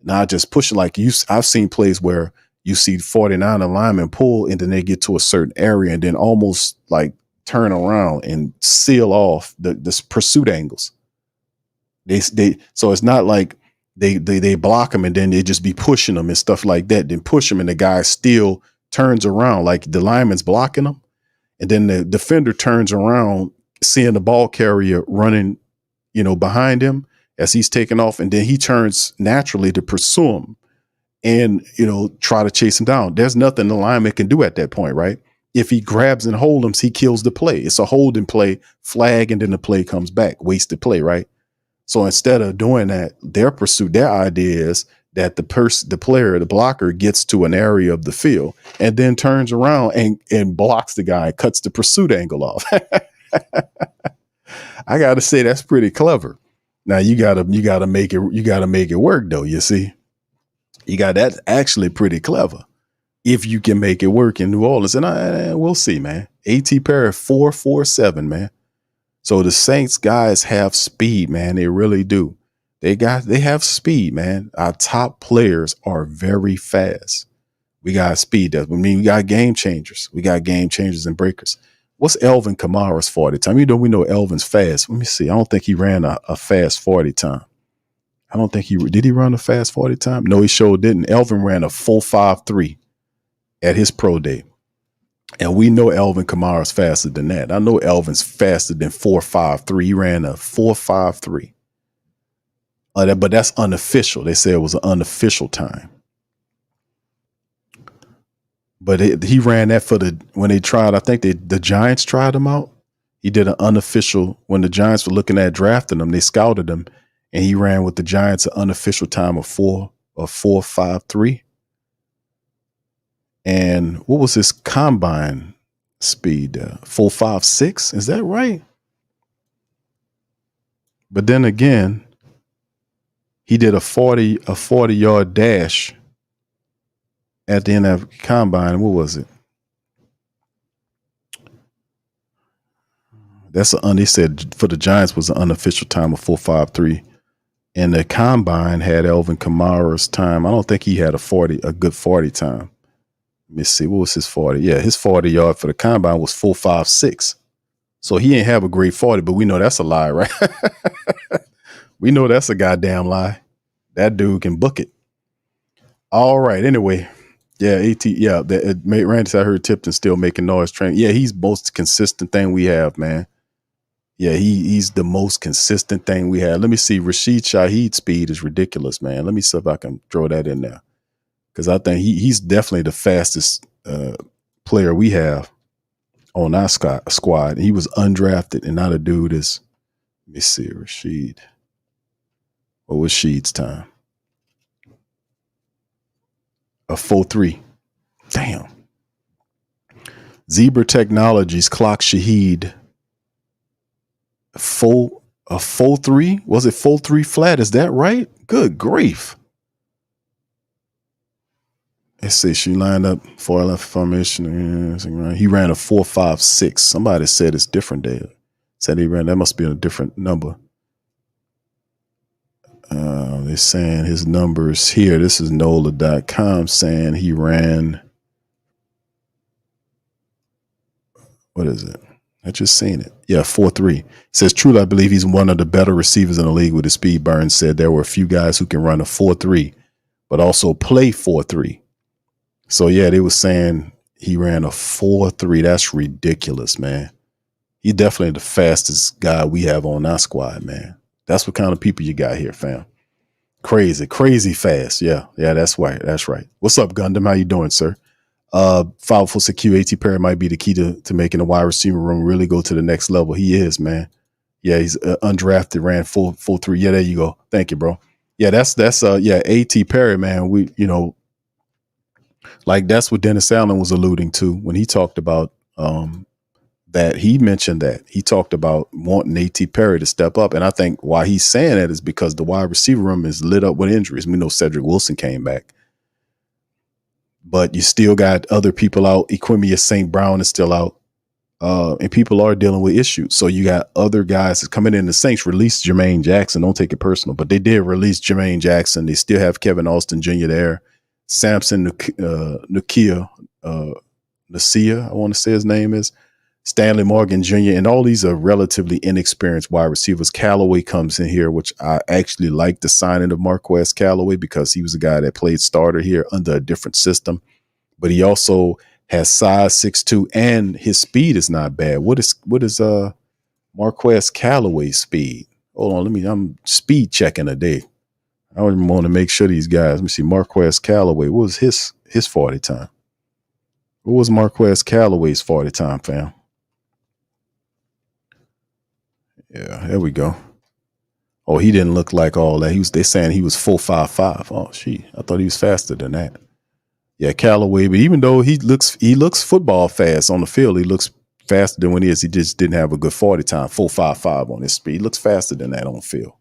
Not just pushing like I've seen plays where you see 49 linemen pull, and then they get to a certain area and then almost like turn around and seal off the pursuit angles. So it's not like they block them and then they just be pushing them and stuff like that. Then push them and the guy still turns around, like the lineman's blocking them. And then the defender turns around, seeing the ball carrier running, behind him as he's taking off. And then he turns naturally to pursue him and, try to chase him down. There's nothing the lineman can do at that point, right? If he grabs and holds him, he kills the play. It's a holding play, flag, and then the play comes back. Wasted play, right? So instead of doing that, their idea is that the blocker gets to an area of the field and then turns around and blocks the guy, cuts the pursuit angle off. I got to say that's pretty clever. Now you gotta make it work though. You see, You got that actually pretty clever if you can make it work in New Orleans. And we'll see, man. A.T. Perry 4.47, man. So the Saints guys have speed, man. They really do. They have speed, man. Our top players are very fast. We got speed. I mean, we got game changers. We got game changers and breakers. What's Elvin Kamara's 40 time? You know, we know Elvin's fast. Let me see. I don't think he ran a fast 40 time. I don't think did he run a fast 40 time? No, he sure didn't. Elvin ran a 4.53 at his pro day. And we know Elvin Kamara's faster than that. I know Elvin's faster than 4.53. He ran a 4.53. But that's unofficial. They say it was an unofficial time. But he ran that when they tried, I think the Giants tried him out. He did an unofficial, when the Giants were looking at drafting him, they scouted him, and he ran with the Giants an unofficial time of 4.53. And what was his combine speed? 4.56. Is that right? But then again, he did a 40-yard dash at the end of the combine. What was it? They said for the Giants was an unofficial time of 4.53. And the combine had Elvin Kamara's time. I don't think he had a good 40 time. Let me see. What was his 40? Yeah, his 40-yard for the combine was 4.56. So he ain't have a great 40, but we know that's a lie, right? We know that's a goddamn lie. That dude can book it. All right. Anyway, yeah, Randy, I heard Tipton still making noise training. Yeah, he's most consistent thing we have, man. Yeah, he's the most consistent thing we have. Let me see. Rashid Shaheed's speed is ridiculous, man. Let me see if I can throw that in there. Because I think he's definitely the fastest player we have on our squad. He was undrafted, and now the dude is, let me see, Rashid. What was Sheed's time? A 4.3. Damn. Zebra Technologies clock Shaheed a 4.3. Was it 4.3 flat? Is that right? Good grief. Let's see. She lined up for left formation. He ran a 4.56. Somebody said it's different there. Said he ran. That must be a different number. They're saying his numbers here. This is NOLA.com saying he ran. What is it? I just seen it. Yeah, 4.3. It says, truly, I believe he's one of the better receivers in the league with his speed. Burns said there were a few guys who can run a 4.3, but also play 4.3. So, yeah, they were saying he ran a 4.3. That's ridiculous, man. He's definitely the fastest guy we have on our squad, man. That's what kind of people you got here, fam. Crazy fast. Yeah, that's right. That's right. What's up, Gundam? How you doing, sir? 546 Q, A.T. Perry might be the key to making the wide receiver room really go to the next level. He is, man. Yeah, he's undrafted, ran 4.3. Yeah, there you go. Thank you, bro. Yeah, that's A.T. Perry, man. We, like that's what Dennis Allen was alluding to when he talked about that. He mentioned that he talked about wanting A.T. Perry to step up. And I think why he's saying that is because the wide receiver room is lit up with injuries. We know Cedric Wilson came back, but you still got other people out. Equimia St. Brown is still out. And people are dealing with issues. So you got other guys that's coming in. The Saints released Jermaine Jackson. Don't take it personal, but they did release Jermaine Jackson. They still have Kevin Austin Jr. there. Samson Nakia, I want to say his name is. Stanley Morgan Jr. And all these are relatively inexperienced wide receivers. Callaway comes in here, which I actually like the signing of Marquez Callaway because he was a guy that played starter here under a different system. But he also has size 6'2", and his speed is not bad. What is Marquez Callaway's speed? Hold on, I'm speed checking a day. I don't want to make sure these guys. Let me see. Marquez Callaway. What was his 40 time? What was Marquez Callaway's 40 time, fam? Yeah, there we go. Oh, he didn't look like all that. They saying he was 4.55. Oh, I thought he was faster than that. Yeah, Callaway. But even though he looks football fast on the field, he looks faster than when he is. He just didn't have a good 40 time. 4.55 on his speed. He looks faster than that on the field.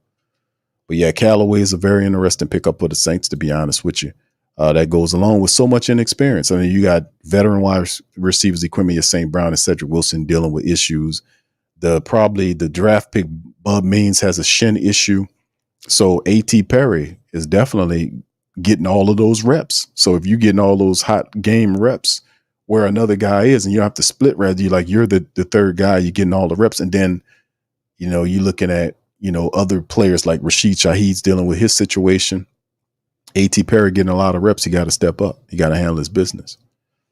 But yeah, Callaway is a very interesting pickup for the Saints, to be honest with you. that goes along with so much inexperience. I mean, you got veteran wide receivers, Equimia St. Brown and Cedric Wilson dealing with issues. Probably the draft pick Bub Means has a shin issue. So A.T. Perry is definitely getting all of those reps. So if you're getting all those hot game reps where another guy is, and you have to split rather, you're the third guy, you're getting all the reps. And then, you're looking at, other players like Rashid Shaheed's dealing with his situation. A.T. Perry getting a lot of reps. He got to step up. He got to handle his business.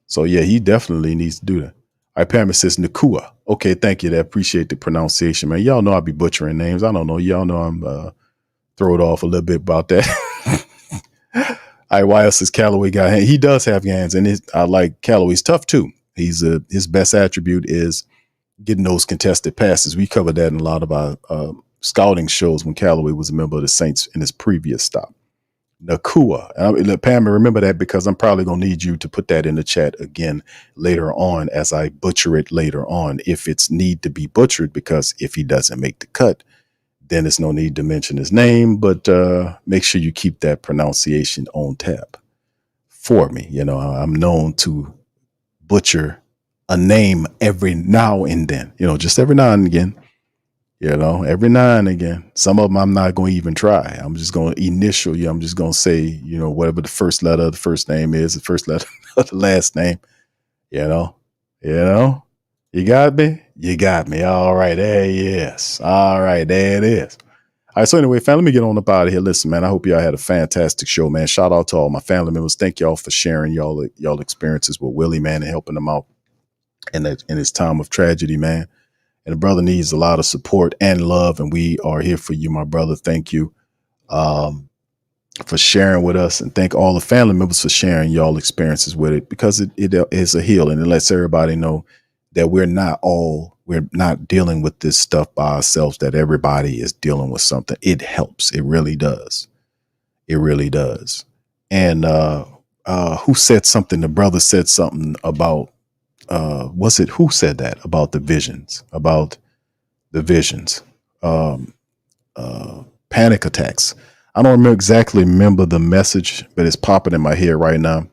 So yeah, he definitely needs to do that. All right, Pamela says Nakua. Okay, thank you. I appreciate the pronunciation, man. Y'all know I be butchering names. I don't know. Y'all know I'm throw it off a little bit about that. All right, why else is Callaway got hands? He does have hands, and I like Callaway's tough too. His best attribute is getting those contested passes. We covered that in a lot of our scouting shows when Callaway was a member of the Saints in his previous stop. Nakua. Pam, remember that because I'm probably going to need you to put that in the chat again later on as I butcher it later on if it's need to be butchered, because if he doesn't make the cut, then there's no need to mention his name, but make sure you keep that pronunciation on tap for me. I'm known to butcher a name every now and then, just every now and again. Every now and again. Some of them I'm not going to even try. I'm just going to initial you. I'm just going to say, whatever the first letter of the first name is, the first letter of the last name. You got me? You got me. All right. There he is. All right. There it is. All right. So anyway, fam, let me get on up out of here. Listen, man, I hope y'all had a fantastic show, man. Shout out to all my family members. Thank y'all for sharing y'all experiences with Willie, man, and helping him out in his time of tragedy, man. And the brother needs a lot of support and love, and we are here for you, my brother. Thank you for sharing with us, and thank all the family members for sharing y'all experiences with it, because it is a healing. It lets everybody know that we're not dealing with this stuff by ourselves, that everybody is dealing with something. It helps. It really does. It really does. And who said something? The brother said something about, who said that about the visions, panic attacks. I don't exactly remember the message, but it's popping in my head right now.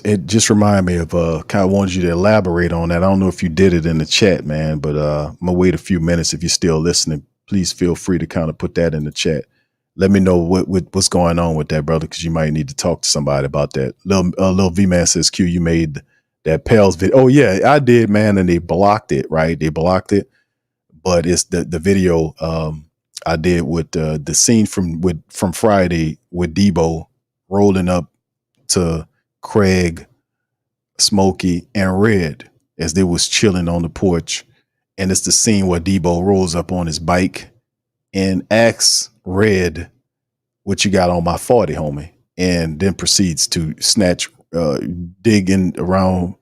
It just reminded me of, kind of wanted you to elaborate on that. I don't know if you did it in the chat, man, but I'm gonna wait a few minutes. If you're still listening, please feel free to kind of put that in the chat. Let me know what's going on with that, brother, because you might need to talk to somebody about that. Lil V-Man says, Q, you made that Pels video. Oh, yeah, I did, man, and they blocked it, right? They blocked it, but it's the video I did with the scene from Friday with Debo rolling up to Craig, Smokey, and Red as they was chilling on the porch. And it's the scene where Debo rolls up on his bike and asks Red, what you got on my 40, homie? And then proceeds to snatch, digging around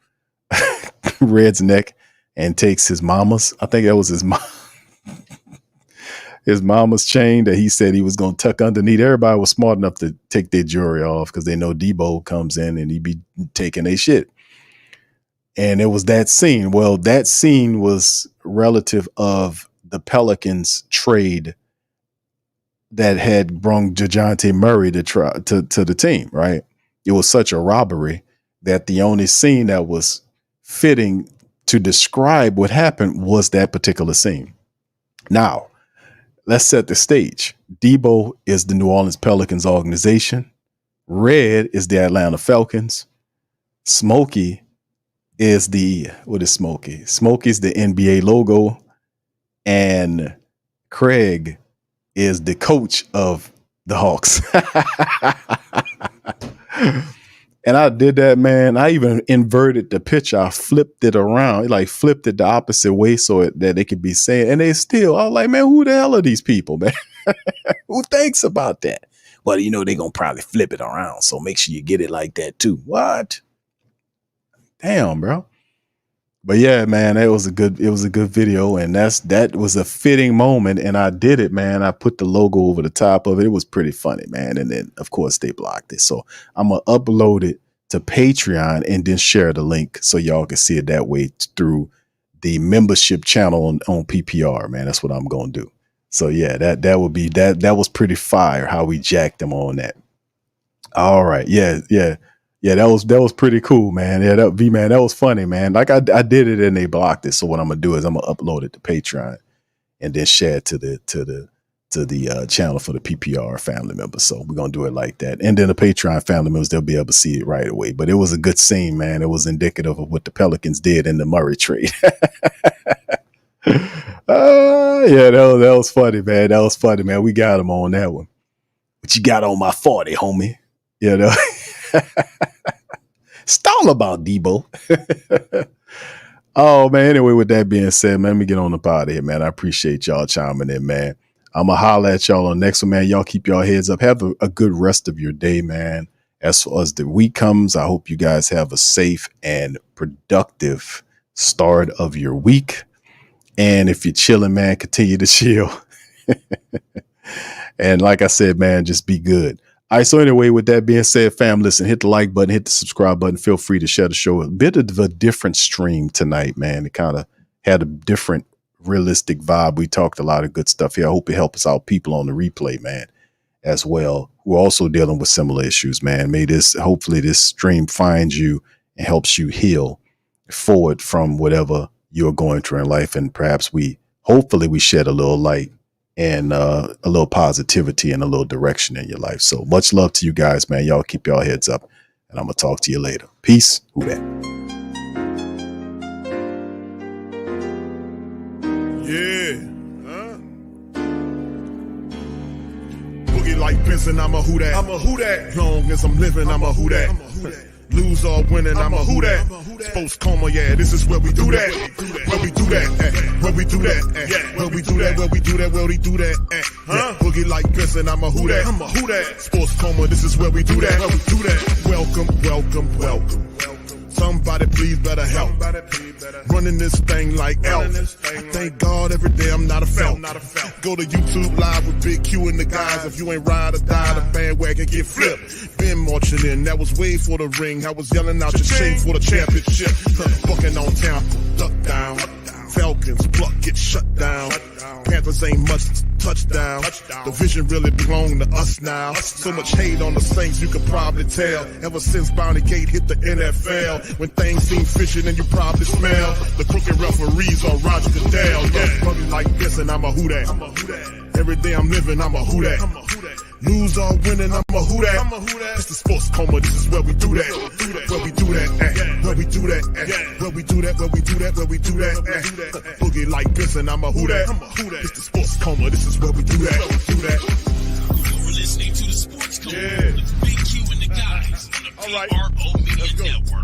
Red's neck and takes his mama's, I think that was his mama's chain that he said he was going to tuck underneath. Everybody was smart enough to take their jewelry off because they know Debo comes in and he be taking their shit. And it was that scene. Well, that scene was relative of the Pelicans trade that had brung DeJounte Murray to the team, right? It was such a robbery that the only scene that was fitting to describe what happened was that particular scene. Now, let's set the stage. Debo is the New Orleans Pelicans organization. Red is the Atlanta Falcons. Smokey is what is Smokey? Smokey's the NBA logo. And Craig is the coach of the Hawks. And I did that, man. I even inverted the picture. I flipped it around, like flipped it the opposite way so that they could be saying, and they still, I was like, man, who the hell are these people, man? Who thinks about that? Well, they're going to probably flip it around. So make sure you get it like that too. What? Damn, bro. But yeah, man, it was a good video, and that was a fitting moment, and I did it, man. I put the logo over the top of it. It was pretty funny, man. And then of course they blocked it. So I'm gonna upload it to Patreon and then share the link so y'all can see it that way through the membership channel on PPR, man. That's what I'm gonna do. So yeah, that would be that was pretty fire how we jacked them on that. All right. Yeah. That was pretty cool, man. Yeah, that was funny, man. Like I did it and they blocked it. So what I'm gonna do is I'm gonna upload it to Patreon and then share it to the channel for the PPR family members. So we're gonna do it like that. And then the Patreon family members, they'll be able to see it right away. But it was a good scene, man. It was indicative of what the Pelicans did in the Murray trade. Yeah, that was funny, man. That was funny, man. We got him on that one. What you got on my 40, homie? You know. It's all about Debo. Oh, man. Anyway, with that being said, man, let me get on up out of here, man. I appreciate y'all chiming in, man. I'm going to holler at y'all on the next one, man. Y'all keep y'all heads up. Have a good rest of your day, man. As far as the week comes, I hope you guys have a safe and productive start of your week. And if you're chilling, man, continue to chill. And like I said, man, just be good. All right. So anyway, with that being said, fam, listen, hit the like button, hit the subscribe button. Feel free to share the show. A bit of a different stream tonight, man. It kind of had a different realistic vibe. We talked a lot of good stuff here. I hope it helps out people on the replay, man, as well, who are also dealing with similar issues, man. Hopefully this stream finds you and helps you heal forward from whatever you're going through in life. And perhaps hopefully we shed a little light and a little positivity and a little direction in your life. So much love to you guys, man. Y'all keep y'all heads up, and I'm going to talk to you later. Peace. Who that? Yeah. Boogie like Benson, I'm a who that. I'm a who that. Long as I'm living, I'm a who that. Lose or winning, I'm a who that. Sports coma, yeah, this is where we do that. Where we do that, where we do that, where we do that, where we do that, where we do that, huh? Boogie like Benson, I'm a who that. I'm a who that. Sports coma, this is where we do that. Where we do that. Welcome. Somebody please better help. Running this thing like Elf. I thank God every day I'm not a felt. Go to YouTube Live with Big Q and the guys. If you ain't ride or die, the bandwagon get flipped. Been marching in, that was way for the ring. I was yelling out your shade for the championship. Bucking on Tampa, duck down. Falcons, pluck, get shut down. Panthers ain't much touchdown. The vision really belong to us now. So much hate on the Saints, you could probably tell. Ever since Bounty Gate hit the NFL, when things seem fishy, then you probably smell the crooked referees or Roger Goodell. Yeah, probably like this, and I'm a who that. Every day I'm living, I'm a who that. Lose or winning, I'm a who that. It's the sports coma, this is where we do that. Where we do that, where we do that, where we do that, where we do that, where we do that. Boogie like this, and I'm a who that. It's the sports coma, this is where we do that. You're listening to the sports coma with Big Q and the guys on the PRO Media Network.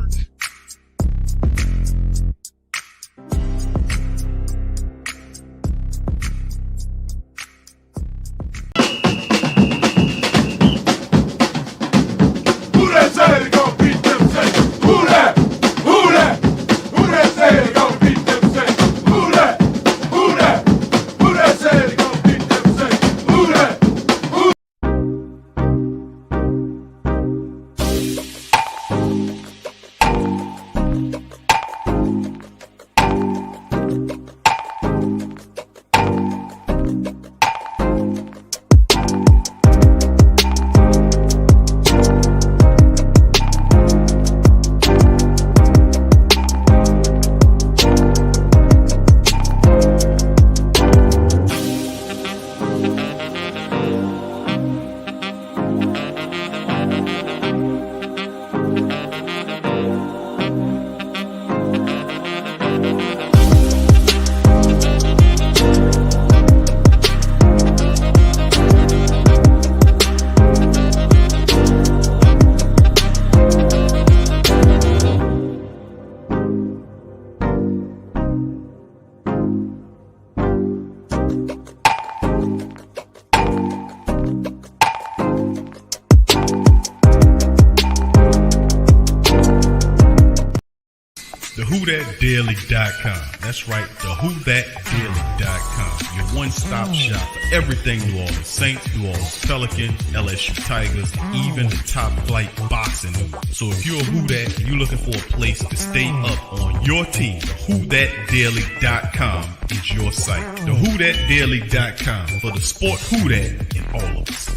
whothatdaily.com. That's right, the whothatdaily.com. Your one-stop shop for everything New Orleans Saints, New Orleans Pelicans, LSU Tigers, even the top flight boxing news. So if you're a Who Dat and you're looking for a place to stay up on your team, whothatdaily.com is your site. The whothatdaily.com for the sport Who Dat in all of us.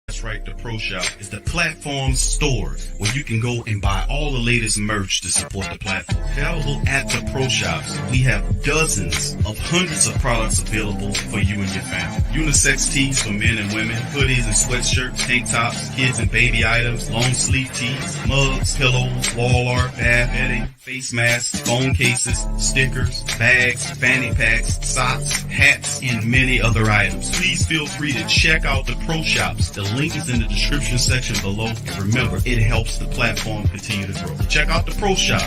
That's right, The Pro Shop is the platform store where you can go and buy all the latest merch to support the platform. Available at the Pro Shops, we have dozens of hundreds of products available for you and your family. Unisex tees for men and women, hoodies and sweatshirts, tank tops, kids and baby items, long sleeve tees, mugs, pillows, wall art, bath bedding, face masks, phone cases, stickers, bags, fanny packs, socks, hats, and many other items. Please feel free to check out the Pro Shops. The link is in the description section below. And remember, it helps the platform continue to grow. Check out the Pro Shop